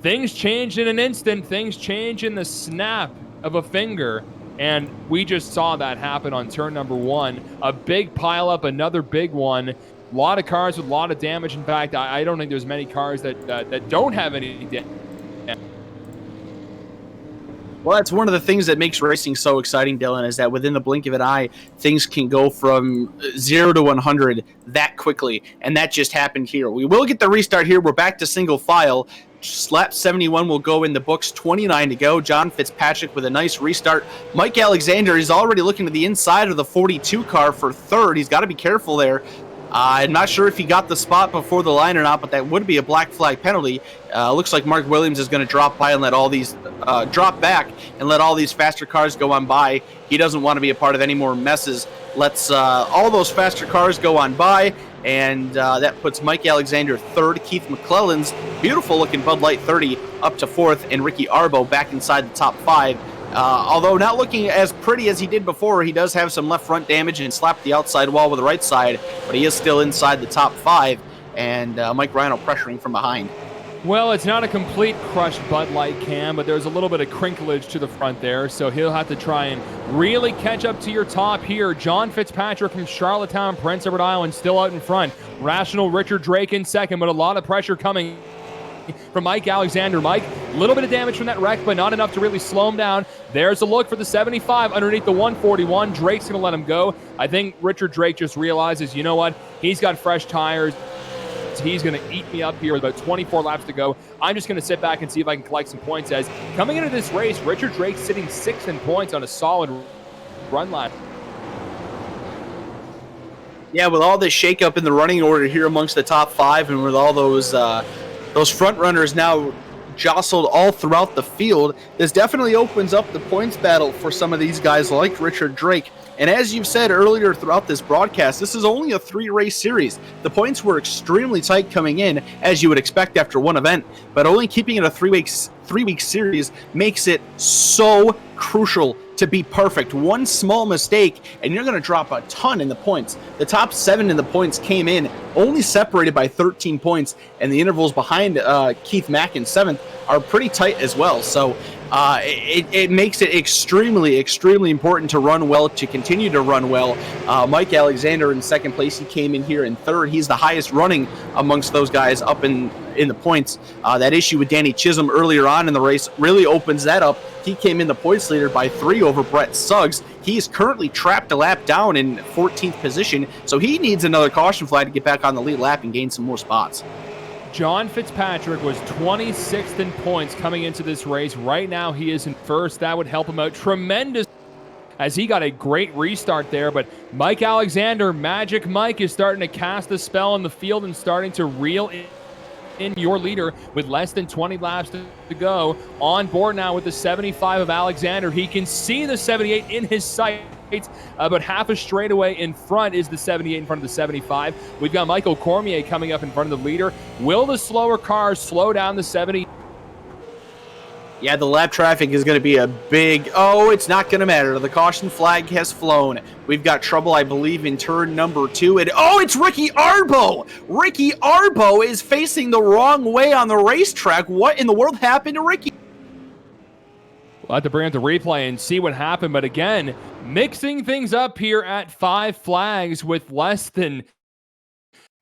things change in an instant. Things change in the snap of a finger. And we just saw that happen on turn number 1. A big pileup, another big one. A lot of cars with a lot of damage. In fact, I don't think there's many cars that don't have any damage. Well, that's one of the things that makes racing so exciting, Dylan, is that within the blink of an eye, things can go from 0 to 100 that quickly, and that just happened here. We will get the restart here. We're back to single file. Lap 71 will go in the books, 29 to go. John Fitzpatrick with a nice restart. Mike Alexander is already looking to the inside of the 42 car for third. He's got to be careful there. I'm not sure if he got the spot before the line or not, but that would be a black flag penalty. Looks like Mark Williams is going to drop by and let all these drop back and let all these faster cars go on by. He doesn't want to be a part of any more messes. Let's all those faster cars go on by, and that puts Mike Alexander third. Keith McClellan's beautiful-looking Bud Light 30 up to fourth, and Ricky Arbo back inside the top 5. Although not looking as pretty as he did before, he does have some left front damage and slapped the outside wall with the right side, but he is still inside the top 5, and Mike Rhino pressuring from behind. Well, it's not a complete crushed Bud Light Cam, but there's a little bit of crinklage to the front there, so he'll have to try and really catch up to your top here. John Fitzpatrick from Charlottetown, Prince Edward Island, still out in front. Rational Richard Drake in second, but a lot of pressure coming from Mike Alexander. Mike, a little bit of damage from that wreck, but not enough to really slow him down. There's a look for the 75 underneath the 141. Drake's going to let him go. I think Richard Drake just realizes, you know what? He's got fresh tires. he's going to eat me up here with about 24 laps to go. I'm just going to sit back and see if I can collect some points, as coming into this race, Richard Drake sitting 6th in points on a solid run lap. Yeah, with all this shakeup in the running order here amongst the top 5, and with all those front runners now jostled all throughout the field, this definitely opens up the points battle for some of these guys like Richard Drake. And as you've said earlier throughout this broadcast, this is only a 3-race series. The points were extremely tight coming in, as you would expect after one event, but only keeping it a three-week series makes it so crucial to be perfect. One small mistake, and you're going to drop a ton in the points. The top 7 in the points came in only separated by 13 points, and the intervals behind Keith Mack in 7th are pretty tight as well. So it makes it extremely, extremely important to run well, to continue to run well. Mike Alexander in 2nd place. He came in here in 3rd. He's the highest running amongst those guys up in the points. That issue with Danny Chisholm earlier on in the race really opens that up. He came in the points leader by 3 over Brett Suggs. He is currently trapped a lap down in 14th position, so he needs another caution flag to get back on the lead lap and gain some more spots. John Fitzpatrick was 26th in points coming into this race. Right now he is in 1st. That would help him out tremendous, as he got a great restart there. But Mike Alexander, Magic Mike, is starting to cast a spell in the field and starting to reel in your leader with less than 20 laps to go. On board now with the 75 of Alexander. He can see the 78 in his sight. About half a straightaway in front is the 78 in front of the 75. We've got Michael Cormier coming up in front of the leader. Will the slower cars slow down the 70? Yeah, the lap traffic is going to be a big... Oh, it's not going to matter. The caution flag has flown. We've got trouble, I believe, in turn number 2. And it's Ricky Arbo! Ricky Arbo is facing the wrong way on the racetrack. What in the world happened to Ricky? We'll have to bring up the replay and see what happened. But again, mixing things up here at Five Flags with less than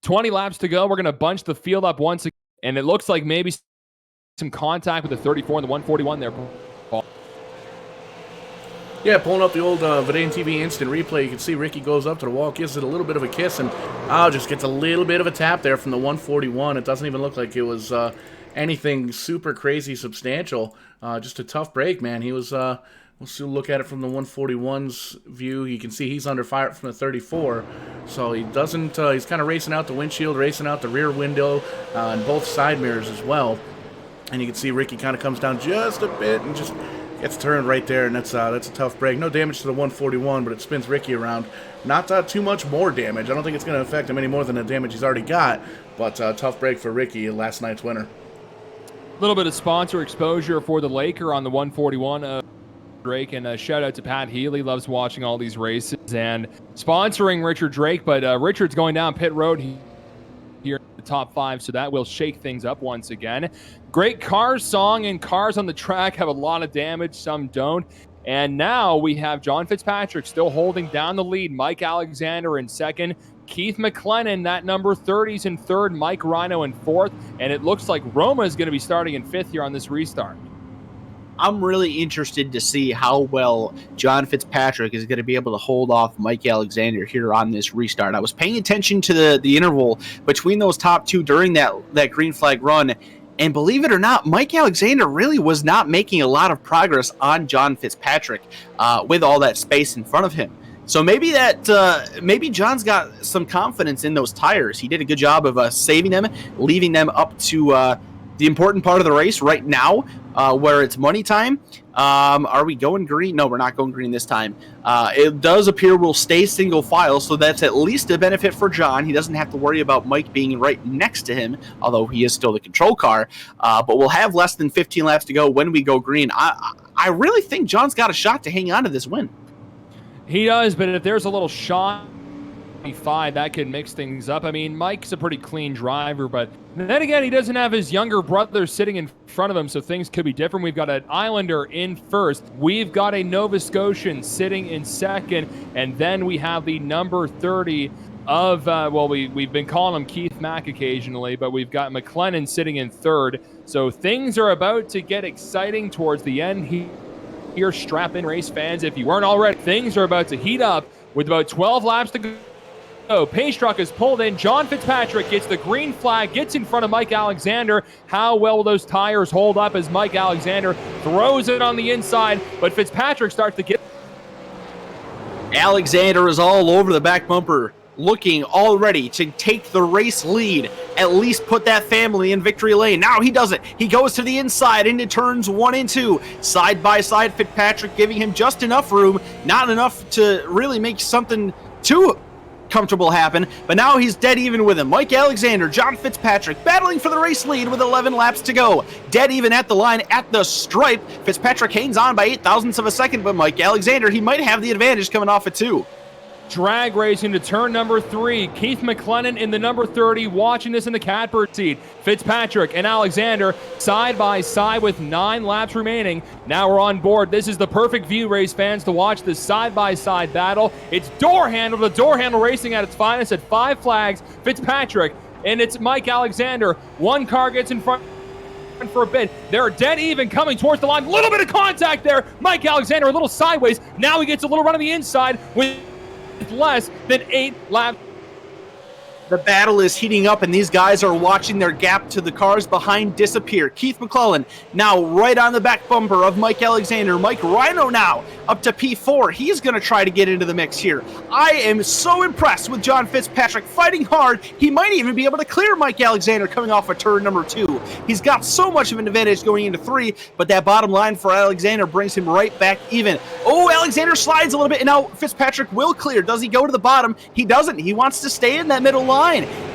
20 laps to go. We're going to bunch the field up once again. And it looks like maybe some contact with the 34 and the 141 there, Paul. Yeah, pulling up the old VidaneTV instant replay, you can see Ricky goes up to the wall, gives it a little bit of a kiss, and just gets a little bit of a tap there from the 141. It doesn't even look like it was anything super crazy substantial. Just a tough break, man. He was... We'll soon look at it from the 141's view. You can see he's under fire from the 34. So he doesn't... he's kind of racing out the windshield, racing out the rear window, and both side mirrors as well. And you can see Ricky kind of comes down just a bit and just gets turned right there, and that's a tough break. No damage to the 141, but it spins Ricky around. Not too much more damage. I don't think it's going to affect him any more than the damage he's already got, but tough break for Ricky, last night's winner. A little bit of sponsor exposure for the Laker on the 141. Drake, and a shout out to Pat Healy, loves watching all these races and sponsoring Richard Drake. But Richard's going down pit road here in the top 5, so that will shake things up once again. Great Cars song, and cars on the track have a lot of damage, some don't. And now we have John Fitzpatrick still holding down the lead. Mike Alexander in 2nd. Keith McClennan, that number 30's in 3rd. Mike Rhino in 4th. And it looks like Roma is going to be starting in 5th here on this restart. I'm really interested to see how well John Fitzpatrick is going to be able to hold off Mike Alexander here on this restart. I was paying attention to the interval between those top 2 during that green flag run, and believe it or not, Mike Alexander really was not making a lot of progress on John Fitzpatrick with all that space in front of him. So maybe maybe John's got some confidence in those tires. He did a good job of saving them, leaving them up to the important part of the race right now, where it's money time. Are we going green? No, we're not going green this time. It does appear we'll stay single file, so that's at least a benefit for John. He doesn't have to worry about Mike being right next to him, although he is still the control car. But we'll have less than 15 laps to go when we go green. I really think John's got a shot to hang on to this win. He does, but if there's a little shot 5, that could mix things up. I mean, Mike's a pretty clean driver, but then again, he doesn't have his younger brother sitting in front of him, so things could be different. We've got an Islander in 1st. We've got a Nova Scotian sitting in 2nd, and then we have the number 30 of, we've been calling him Keith Mack occasionally, but we've got McClennan sitting in 3rd. So things are about to get exciting towards the end here. Strap in, race fans, if you weren't already. Things are about to heat up with about 12 laps to go. Pace truck is pulled in. John Fitzpatrick gets the green flag, gets in front of Mike Alexander. How well will those tires hold up as Mike Alexander throws it on the inside, but Fitzpatrick starts to get... Alexander is all over the back bumper, looking all ready to take the race lead, at least put that family in victory lane. Now he does it. He goes to the inside into turns 1 and 2. Side by side, Fitzpatrick giving him just enough room, not enough to really make something too comfortable happen, but now he's dead even with him. Mike Alexander, John Fitzpatrick battling for the race lead with 11 laps to go. Dead even at the line, at the stripe. Fitzpatrick hangs on by 0.08 of a second, but Mike Alexander, he might have the advantage coming off at 2. Drag racing to turn number 3. Keith Mccullen in the number 30, watching this in the catbird seat. Fitzpatrick and Alexander side by side with 9 laps remaining. Now we're on board. This is the perfect view, race fans, to watch this side-by-side battle. It's door handle to door handle racing at its finest at Five Flags. Fitzpatrick, and it's Mike Alexander. One car gets in front for a bit. They're dead even coming towards the line. A little bit of contact there. Mike Alexander a little sideways. Now he gets a little run on the inside with less than 8 laps. The battle is heating up, and these guys are watching their gap to the cars behind disappear. Keith Mccullen now right on the back bumper of Mike Alexander. Mike Rhino now up to P4. He's going to try to get into the mix here. I am so impressed with John Fitzpatrick fighting hard. He might even be able to clear Mike Alexander coming off of turn number 2. He's got so much of an advantage going into 3, but that bottom line for Alexander brings him right back even. Oh, Alexander slides a little bit, and now Fitzpatrick will clear. Does he go to the bottom? He doesn't. He wants to stay in that middle line.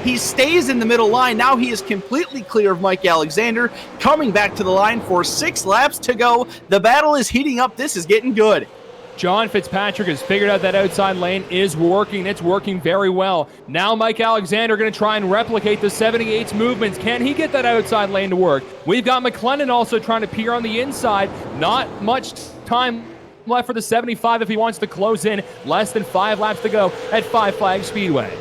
He stays in the middle line. Now he is completely clear of Mike Alexander, coming back to the line for 6 laps to go. The battle is heating up. This is getting good. John Fitzpatrick has figured out that outside lane is working. It's working very well. Now Mike Alexander going to try and replicate the 78's movements. Can he get that outside lane to work? We've got McClellan also trying to peer on the inside. Not much time left for the 75 if he wants to close in. Less than 5 laps to go at Five Flags Speedway.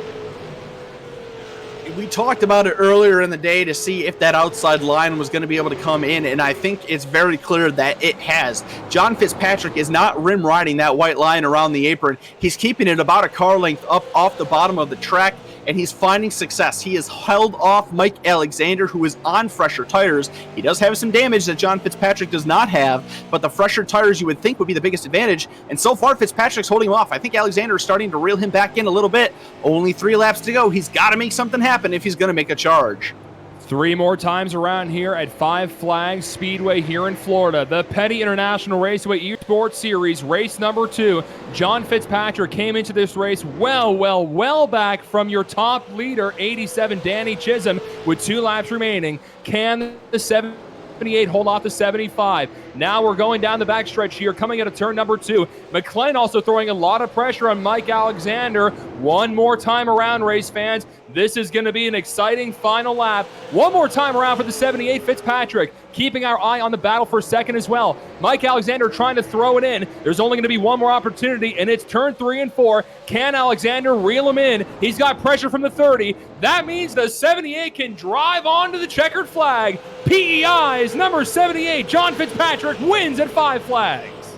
We talked about it earlier in the day to see if that outside line was going to be able to come in, and I think it's very clear that it has. John Fitzpatrick is not rim riding that white line around the apron. He's keeping it about a car length up off the bottom of the track, and he's finding success. He has held off Mike Alexander, who is on fresher tires. He does have some damage that John Fitzpatrick does not have, but the fresher tires you would think would be the biggest advantage, and so far Fitzpatrick's holding him off. I think Alexander is starting to reel him back in a little bit. Only 3 laps to go. He's got to make something happen if he's going to make a charge. 3 more times around here at Five Flags Speedway here in Florida. The Petty International Raceway eSports Series, race number 2. John Fitzpatrick came into this race well back from your top leader, 87 Danny Chisholm, with 2 laps remaining. Can the 78 hold off the 75? Now we're going down the backstretch here, coming out of turn number 2. McClellan also throwing a lot of pressure on Mike Alexander. One more time around, race fans. This is going to be an exciting final lap. One more time around for the 78 Fitzpatrick, keeping our eye on the battle for second as well. Mike Alexander trying to throw it in. There's only going to be one more opportunity, and it's turn 3 and 4. Can Alexander reel him in? He's got pressure from the 30. That means the 78 can drive onto the checkered flag. PEI's number 78, John Fitzpatrick, wins at Five Flags.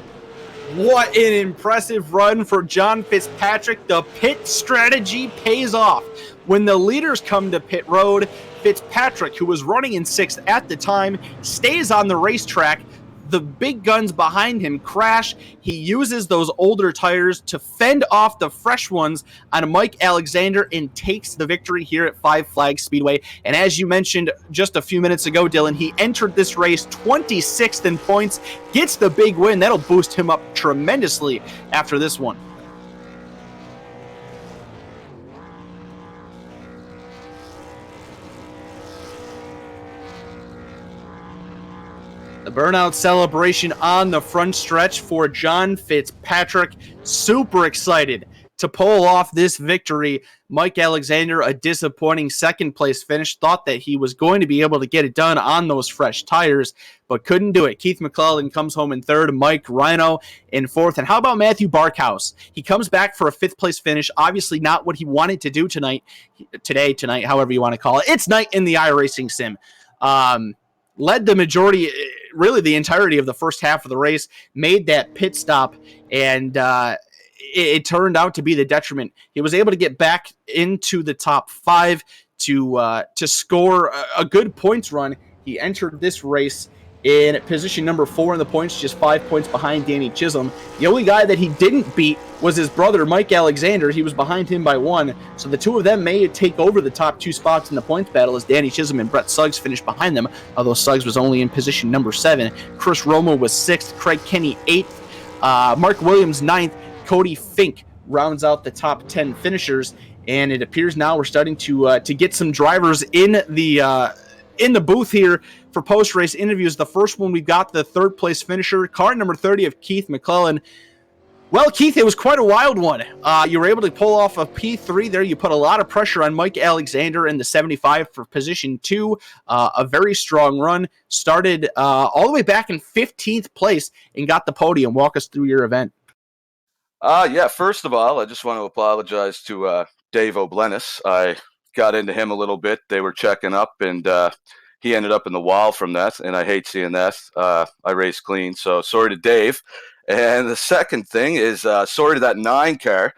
What an impressive run for John Fitzpatrick. The pit strategy pays off. When the leaders come to pit road, Fitzpatrick, who was running in 6th at the time, stays on the racetrack. The big guns behind him crash. He uses those older tires to fend off the fresh ones on Mike Alexander and takes the victory here at Five Flags Speedway. And as you mentioned just a few minutes ago, Dylan, he entered this race 26th in points, gets the big win. That'll boost him up tremendously after this one. The Burnout Celebration on the front stretch for John Fitzpatrick. Super excited to pull off this victory. Mike Alexander, a disappointing second place finish. Thought that he was going to be able to get it done on those fresh tires, but couldn't do it. Keith Mccullen comes home in 3rd, Mike Rhino in 4th. And how about Matthew Barkhouse? He comes back for a 5th place finish. Obviously not what he wanted to do tonight, however you want to call it. It's night in the iRacing sim. Led the majority, really the entirety of the first half of the race, made that pit stop, and it turned out to be the detriment. He was able to get back into the top 5 to score a good points run. He entered this race in position number 4 in the points, just 5 points behind Danny Chisholm. The only guy that he didn't beat was his brother, Mike Alexander. He was behind him by 1, so the two of them may take over the top 2 spots in the points battle as Danny Chisholm and Brett Suggs finished behind them, although Suggs was only in position number 7. Chris Romo was 6th, Craig Kenny 8th, Mark Williams 9th, Cody Fink rounds out the top 10 finishers, and it appears now we're starting to get some drivers in the booth here for post-race interviews. The first one, we've got the 3rd place finisher, car number 30 of Keith McCullen. Well, Keith, it was quite a wild one. You were able to pull off a P3 there. You put a lot of pressure on Mike Alexander in the 75 for position 2. A very strong run. Started all the way back in 15th place and got the podium. Walk us through your event. Yeah, first of all, I just want to apologize to Dave O'Blennis. I got into him a little bit. They were checking up, and he ended up in the wall from that, and I hate seeing that. I race clean, so sorry to Dave. And the second thing is sorry to that 9 car,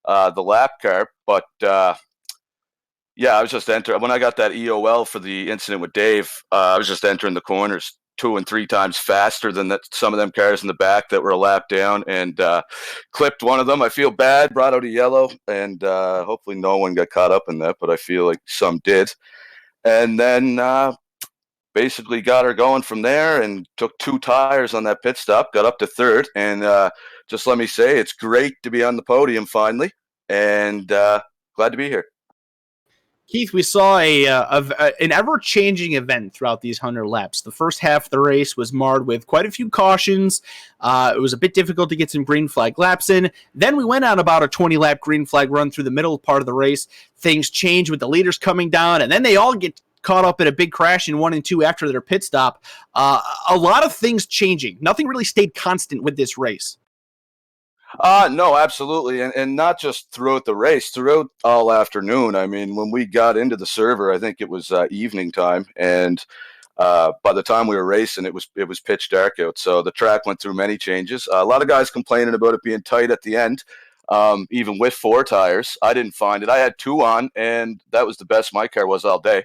the lap car. But, yeah, I was just entering. When I got that EOL for the incident with Dave, I was just entering the corners 2 and 3 times faster than some of them cars in the back that were a lap down, and clipped one of them. I feel bad, brought out a yellow, and hopefully no one got caught up in that, but I feel like some did. And then basically got her going from there and took 2 tires on that pit stop, got up to 3rd, and just let me say, it's great to be on the podium finally, and glad to be here. Keith, we saw an ever-changing event throughout these 100 laps. The first half of the race was marred with quite a few cautions. It was a bit difficult to get some green flag laps in. Then we went on about a 20-lap green flag run through the middle part of the race. Things change with the leaders coming down, and then they all get caught up in a big crash in 1 and 2 after their pit stop. A lot of things changing. Nothing really stayed constant with this race. No, absolutely. And not just throughout the race, throughout all afternoon. I mean, when we got into the server, I think it was evening time. And by the time we were racing, it was pitch dark out. So the track went through many changes. A lot of guys complaining about it being tight at the end, even with 4 tires. I didn't find it. I had 2 on, and that was the best my car was all day.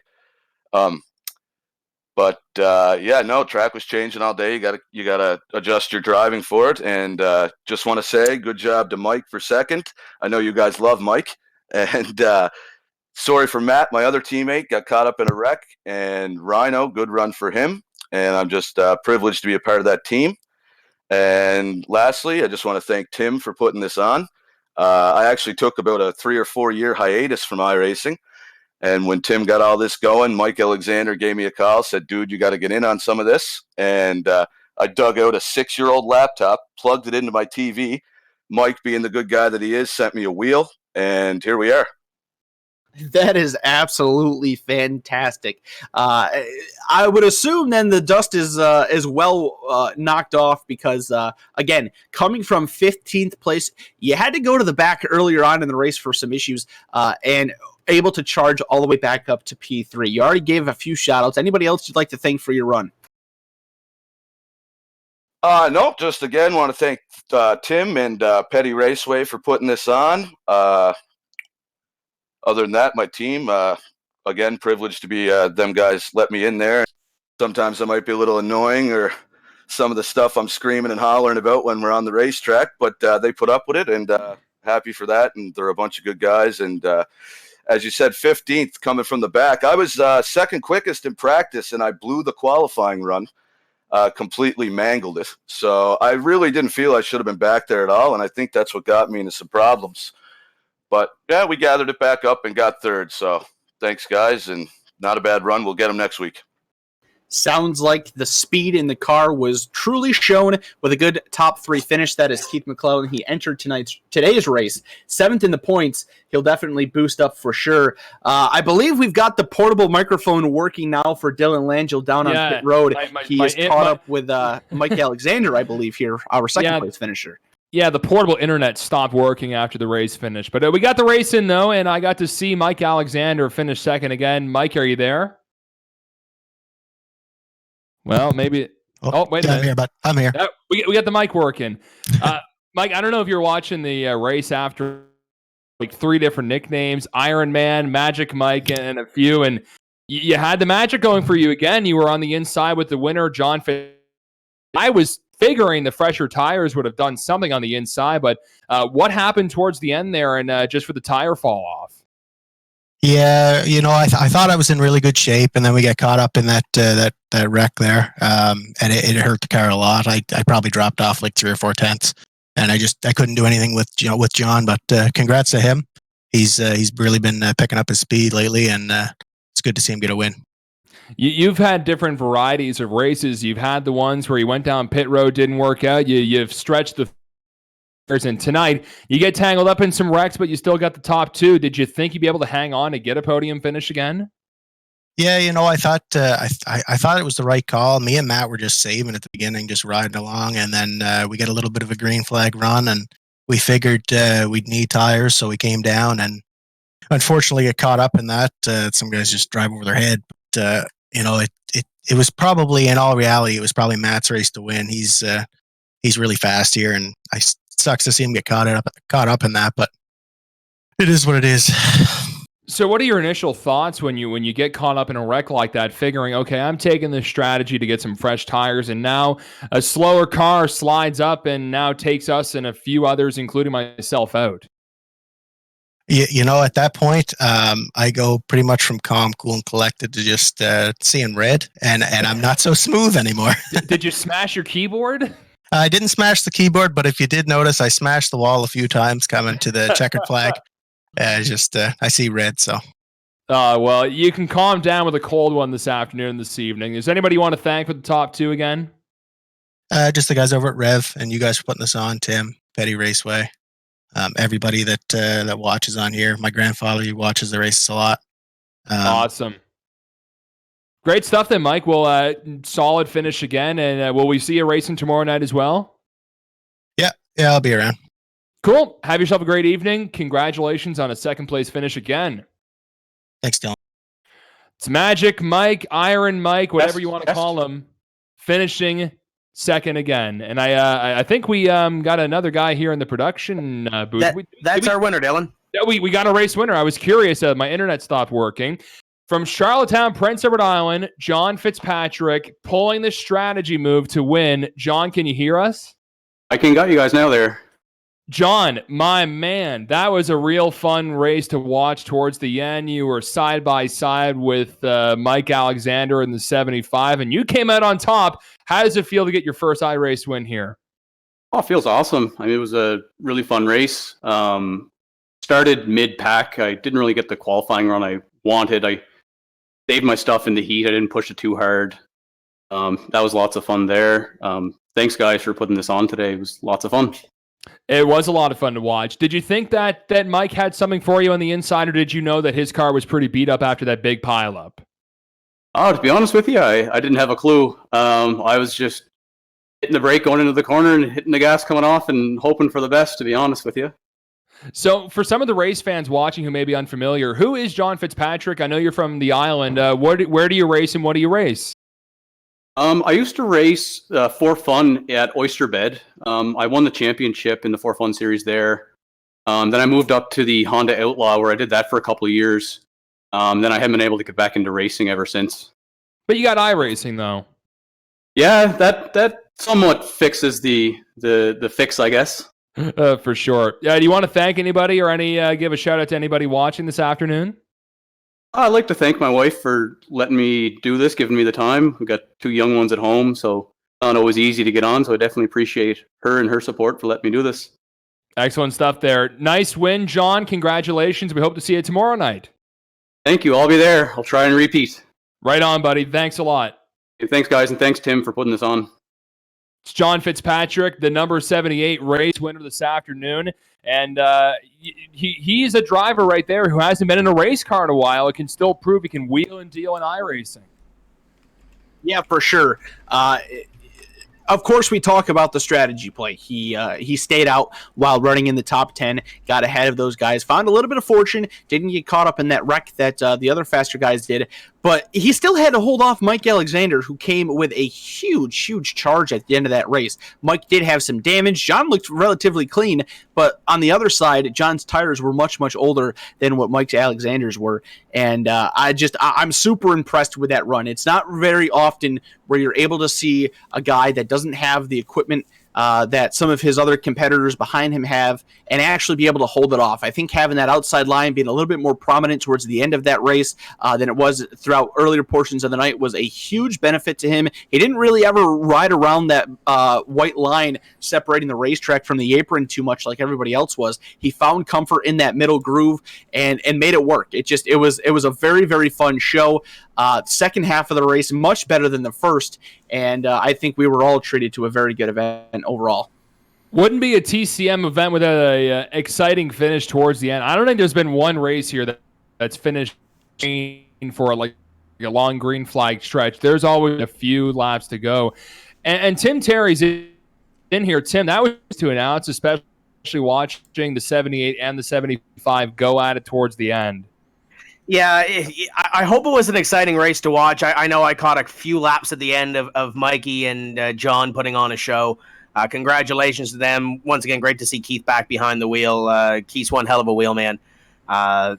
But yeah, no, track was changing all day. You gotta adjust your driving for it. And just want to say, good job to Mike for 2nd. I know you guys love Mike. And sorry for Matt, my other teammate, got caught up in a wreck. And Rhino, good run for him. And I'm just privileged to be a part of that team. And lastly, I just want to thank Tim for putting this on. I actually took about a 3 or 4 year hiatus from iRacing. And when Tim got all this going, Mike Alexander gave me a call, said, dude, you got to get in on some of this. And I dug out a 6-year-old laptop, plugged it into my TV. Mike, being the good guy that he is, sent me a wheel, and here we are. That is absolutely fantastic. I would assume then the dust is well knocked off because, again, coming from 15th place, you had to go to the back earlier on in the race for some issues, and able to charge all the way back up to P3. You already gave a few shout-outs. Anybody else you'd like to thank for your run? No, just again want to thank Tim and Petty Raceway for putting this on. Other than that, my team, again, privileged to be them guys let me in there. Sometimes I might be a little annoying or some of the stuff I'm screaming and hollering about when we're on the racetrack, but they put up with it, and happy for that. And they're a bunch of good guys. And as you said, 15th coming from the back. I was 2nd quickest in practice, and I blew the qualifying run, completely mangled it. So I really didn't feel I should have been back there at all, and I think that's what got me into some problems. But, yeah, we gathered it back up and got 3rd. So thanks, guys, and not a bad run. We'll get them next week. Sounds like the speed in the car was truly shown with a good top 3 finish. That is Keith McCullen. He entered today's race, 7th in the points. He'll definitely boost up for sure. I believe we've got the portable microphone working now for Dylan Langell down on pit road. He is caught up with Mike Alexander, I believe, here, our 2nd place finisher. Yeah, the portable internet stopped working after the race finished. But we got the race in, though, and I got to see Mike Alexander finish 2nd again. Mike, are you there? Well, maybe. Oh, wait a minute. I'm here, but I'm here. We got the mic working. Mike, I don't know if you're watching the race after, like 3 different nicknames: Iron Man, Magic Mike, and a few. And you had the magic going for you again. You were on the inside with the winner, John. I was figuring the fresher tires would have done something on the inside, but what happened towards the end there, and just for the tire fall off? Yeah, I thought I was in really good shape, and then we got caught up in that wreck there, and it hurt the car a lot. I probably dropped off like 3 or 4 tenths, and I couldn't do anything with John. But congrats to him. He's really been picking up his speed lately, and it's good to see him get a win. You've had different varieties of races. You've had the ones where you went down pit road, didn't work out. You've stretched the. And tonight, you get tangled up in some wrecks, but you still got the top 2. Did you think you'd be able to hang on to get a podium finish again? Yeah, I thought I thought it was the right call. Me and Matt were just saving at the beginning, just riding along, and then we got a little bit of a green flag run, and we figured we'd need tires, so we came down, and unfortunately got caught up in that. Some guys just drive over their head, but it was probably, in all reality, it was probably Matt's race to win. He's really fast here, and sucks to see him get caught up in that, but it is what it is. So what are your initial thoughts when you get caught up in a wreck like that, figuring, okay, I'm taking this strategy to get some fresh tires, and now a slower car slides up and now takes us and a few others, including myself, out? At that point, I go pretty much from calm, cool, and collected to just seeing red, and I'm not so smooth anymore. Did you smash your keyboard? I didn't smash the keyboard, but if you did notice, I smashed the wall a few times coming to the checkered flag. I see red, so. Well, you can calm down with a cold one this afternoon, this evening. Is anybody you want to thank for the top 2 again? Just the guys over at Rev, and you guys for putting this on, Tim, Petty Raceway. Everybody that watches on here. My grandfather, he watches the races a lot. Awesome. Great stuff then, Mike. Well, solid finish again. And will we see you racing tomorrow night as well? Yeah, I'll be around. Cool. Have yourself a great evening. Congratulations on a second place finish again. Thanks, Dylan. It's Magic Mike, Iron Mike, whatever you want to call him, finishing second again. And I think we got another guy here in the production booth. That's our winner, Dylan. We got a race winner. I was curious. My internet stopped working. From Charlottetown, Prince Edward Island, John Fitzpatrick pulling the strategy move to win. John, can you hear us? I can got you guys now there. John, my man, that was a real fun race to watch towards the end. You were side by side with Mike Alexander in the 75, and you came out on top. How does it feel to get your first iRace win here? Oh, it feels awesome. I mean, it was a really fun race. Started mid-pack. I didn't really get the qualifying run I wanted. I saved my stuff in the heat. I didn't push it too hard. That was lots of fun there. Thanks, guys, for putting this on today. It was lots of fun. It was a lot of fun to watch. Did you think that Mike had something for you on the inside, or did you know that his car was pretty beat up after that big pileup? Oh, to be honest with you, I didn't have a clue. I was just hitting the brake going into the corner and hitting the gas coming off and hoping for the best, to be honest with you. So for some of the race fans watching who may be unfamiliar, who is John Fitzpatrick? I know you're from the island. Where do you race and what do you race? I used to race for fun at Oyster Bed. I won the championship in the For Fun series there. Then I moved up to the Honda Outlaw where I did that for a couple of years. Then I haven't been able to get back into racing ever since. But you got iRacing though. Yeah, that somewhat fixes the fix, I guess. For sure. Do you want to thank anybody or give a shout out to anybody watching this afternoon? I'd like to thank my wife for letting me do this, giving me the time. We've got 2 young ones at home, so it's not always easy to get on, so I definitely appreciate her and her support for letting me do this. Excellent stuff there. Nice win, John. Congratulations. We hope to see you tomorrow night. Thank you. I'll be there. I'll try and repeat. Right on, buddy. Thanks a lot. Thanks, guys, and thanks, Tim, for putting this on. It's John Fitzpatrick, the number 78 race winner this afternoon. And he's a driver right there who hasn't been in a race car in a while. It can still prove he can wheel and deal in iRacing. Yeah, for sure. of course, we talk about the strategy play. He stayed out while running in the top 10, got ahead of those guys, found a little bit of fortune, didn't get caught up in that wreck that the other faster guys did, but he still had to hold off Mike Alexander, who came with a huge charge at the end of that race. Mike did have some damage. John looked relatively clean, but on the other side, John's tires were much older than what Mike Alexander's were, and I'm super impressed with that run. It's not very often where you're able to see a guy that doesn't have the equipment that some of his other competitors behind him have, and actually be able to hold it off. I think having that outside line being a little bit more prominent towards the end of that race than it was throughout earlier portions of the night was a huge benefit to him. He didn't really ever ride around that white line separating the racetrack from the apron too much like everybody else was. He found comfort in that middle groove and made it work. It was a very fun show. Second half of the race, much better than the first, and I think we were all treated to a very good event overall. Wouldn't be a TCM event without a exciting finish towards the end. I don't think there's been one race here that's finished for like a long green flag stretch. There's always a few laps to go. And Tim Terry's in here. Tim, that was to announce, especially watching the 78 and the 75 go at it towards the end. Yeah, I hope it was an exciting race to watch. I know I caught a few laps at the end of Mikey and John putting on a show. Congratulations to them. Once again, great to see Keith back behind the wheel. Keith's one hell of a wheel man. That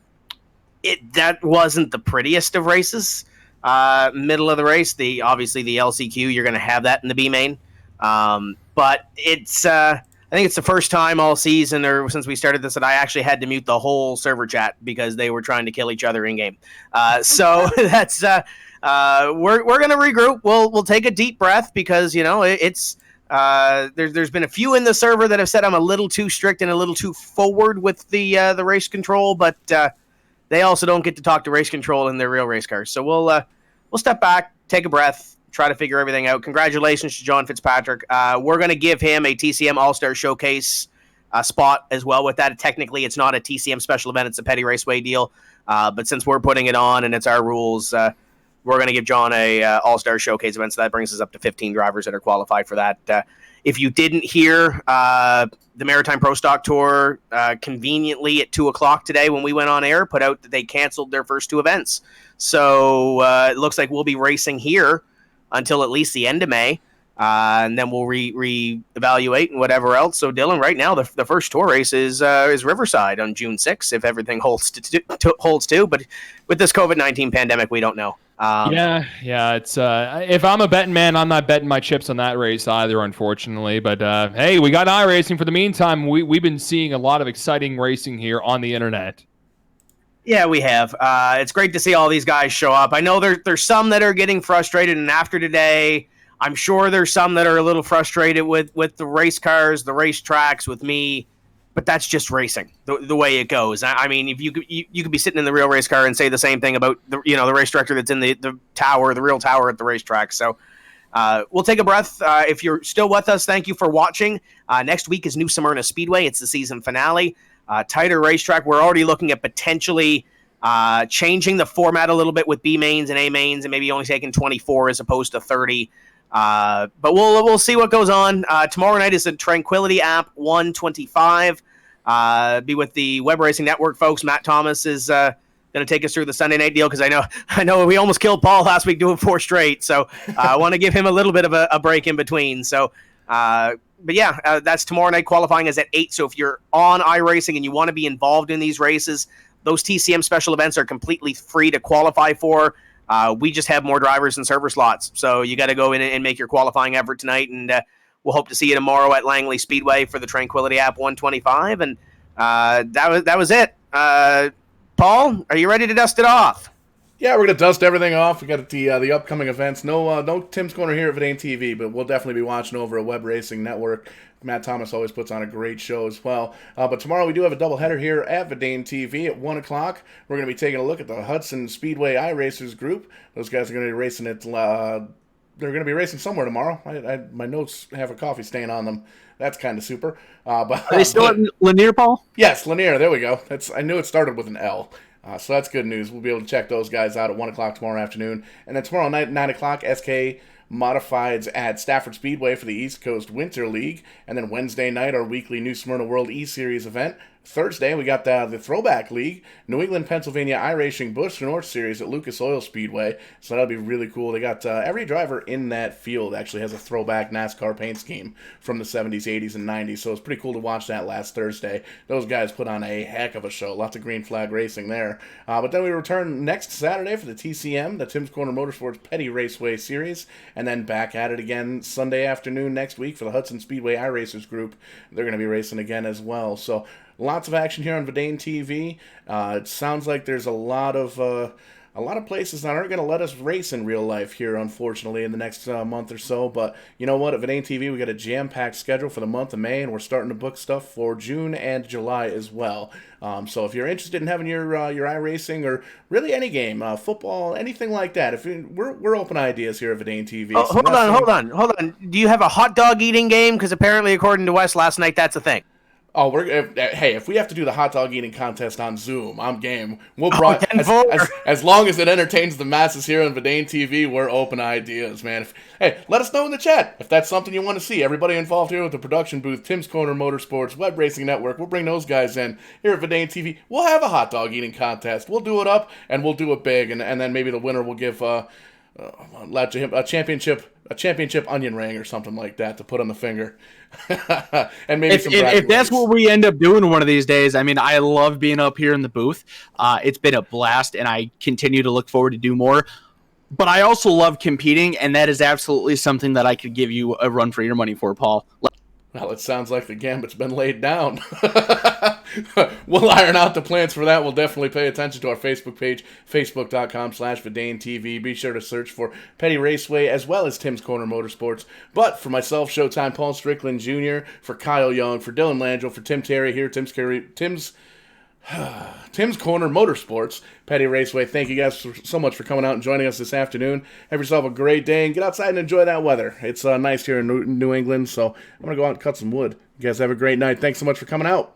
wasn't the prettiest of races. Middle of the race, obviously the LCQ, you're going to have that in the B main. But it's I think it's the first time all season or since we started this that I actually had to mute the whole server chat because they were trying to kill each other in game. So that's we're going to regroup. We'll take a deep breath because it's there's been a few in the server that have said I'm a little too strict and a little too forward with the race control, but they also don't get to talk to race control in their real race cars. So we'll step back, take a breath, try to figure everything out. Congratulations to John Fitzpatrick. We're going to give him a TCM All-Star Showcase spot as well with that. Technically, it's not a TCM special event. It's a Petty Raceway deal. But since we're putting it on and it's our rules, we're going to give John a All-Star Showcase event. So that brings us up to 15 drivers that are qualified for that. If you didn't hear, the Maritime Pro Stock Tour conveniently at 2 o'clock today when we went on air put out that they canceled their first two events. So it looks like we'll be racing here until at least the end of May, and then we'll re-evaluate and whatever else. So, Dylan, right now the first tour race is Riverside on June 6th, if everything holds to. But with this COVID-19 pandemic, we don't know. Yeah. It's if I'm a betting man, I'm not betting my chips on that race either, unfortunately. But hey, we got iRacing for the meantime. We've been seeing a lot of exciting racing here on the internet. Yeah, we have. It's great to see all these guys show up. I know there's some that are getting frustrated, and after today, I'm sure there's some that are a little frustrated with the race cars, the race tracks, with me. But that's just racing, the way it goes. I mean, if you could be sitting in the real race car and say the same thing about the race director that's in the tower, the real tower at the racetrack. So we'll take a breath. If you're still with us, thank you for watching. Next week is New Smyrna Speedway. It's the season finale. Tighter racetrack. We're already looking at potentially changing the format a little bit with B mains and A mains, and maybe only taking 24 as opposed to 30. But we'll see what goes on. Tomorrow night is the Tranquility app 125. Be with the Web Racing Network folks. Matt Thomas is going to take us through the Sunday night deal because I know we almost killed Paul last week doing 4 straight. So I want to give him a little bit of a break in between. So. But yeah, that's tomorrow night. Qualifying is at 8. So if you're on iRacing and you want to be involved in these races, those TCM special events are completely free to qualify for. We just have more drivers and server slots. So you got to go in and make your qualifying effort tonight. And we'll hope to see you tomorrow at Langley Speedway for the Tranquility app 125. And that was it. Paul, are you ready to dust it off? Yeah, we're going to dust everything off. We got the upcoming events. No Tim's Corner here at VidaneTV, but we'll definitely be watching over a Web Racing Network. Matt Thomas always puts on a great show as well. But tomorrow we do have a doubleheader here at VidaneTV at 1 o'clock. We're going to be taking a look at the Hudson Speedway iRacers group. Those guys are going to be racing it. They're going to be racing somewhere tomorrow. My notes have a coffee stain on them. That's kind of super. But are they still at Lanier, Paul? Yes, Lanier. There we go. I knew it started with an L. So that's good news. We'll be able to check those guys out at 1 o'clock tomorrow afternoon. And then tomorrow night, 9 o'clock, SK modifieds at Stafford Speedway for the East Coast Winter League. And then Wednesday night, our weekly New Smyrna World eSeries event. Thursday, we got the Throwback League, New England, Pennsylvania iRacing Busch North Series at Lucas Oil Speedway. So that'll be really cool. They got every driver in that field actually has a throwback NASCAR paint scheme from the 70s, 80s, and 90s. So it's pretty cool to watch that last Thursday. Those guys put on a heck of a show. Lots of green flag racing there. But then we return next Saturday for the TCM, the Tim's Corner Motorsports Petty Raceway Series, and then back at it again Sunday afternoon next week for the Hudson Speedway iRacers group. They're going to be racing again as well. So lots of action here on VidaneTV. It sounds like there's a lot of places that aren't going to let us race in real life here, unfortunately, in the next month or so. But you know what? At VidaneTV, we got a jam-packed schedule for the month of May, and we're starting to book stuff for June and July as well. So if you're interested in having your iRacing or really any game, football, anything like that, we're open ideas here at VidaneTV. Oh, hold on. Do you have a hot dog eating game? Because apparently, according to Wes last night, that's a thing. Oh, if we have to do the hot dog eating contest on Zoom, I'm game. We'll as long as it entertains the masses here on VidaneTV, we're open ideas, man. Let us know in the chat if that's something you want to see. Everybody involved here with the production booth, Tim's Corner Motorsports, Web Racing Network, we'll bring those guys in here at VidaneTV. We'll have a hot dog eating contest. We'll do it up and we'll do it big, and then maybe the winner will give a championship onion ring or something like that to put on the finger. And maybe if that's what we end up doing one of these days, I mean, I love being up here in the booth. It's been a blast, and I continue to look forward to do more. But I also love competing, and that is absolutely something that I could give you a run for your money for, Paul. Well, it sounds like the gambit's been laid down. We'll iron out the plans for that. We'll definitely pay attention to our Facebook page, facebook.com/VidaneTV. Be sure to search for Petty Raceway as well as Tim's Corner Motorsports. But for myself, Showtime Paul Strickland Jr., for Kyle Young, for Dylan Langell, for Tim Terry here, Tim's Corner Motorsports, Petty Raceway. Thank you guys so much for coming out and joining us this afternoon. Have yourself a great day and get outside and enjoy that weather. It's nice here in New England, so I'm going to go out and cut some wood. You guys have a great night. Thanks so much for coming out.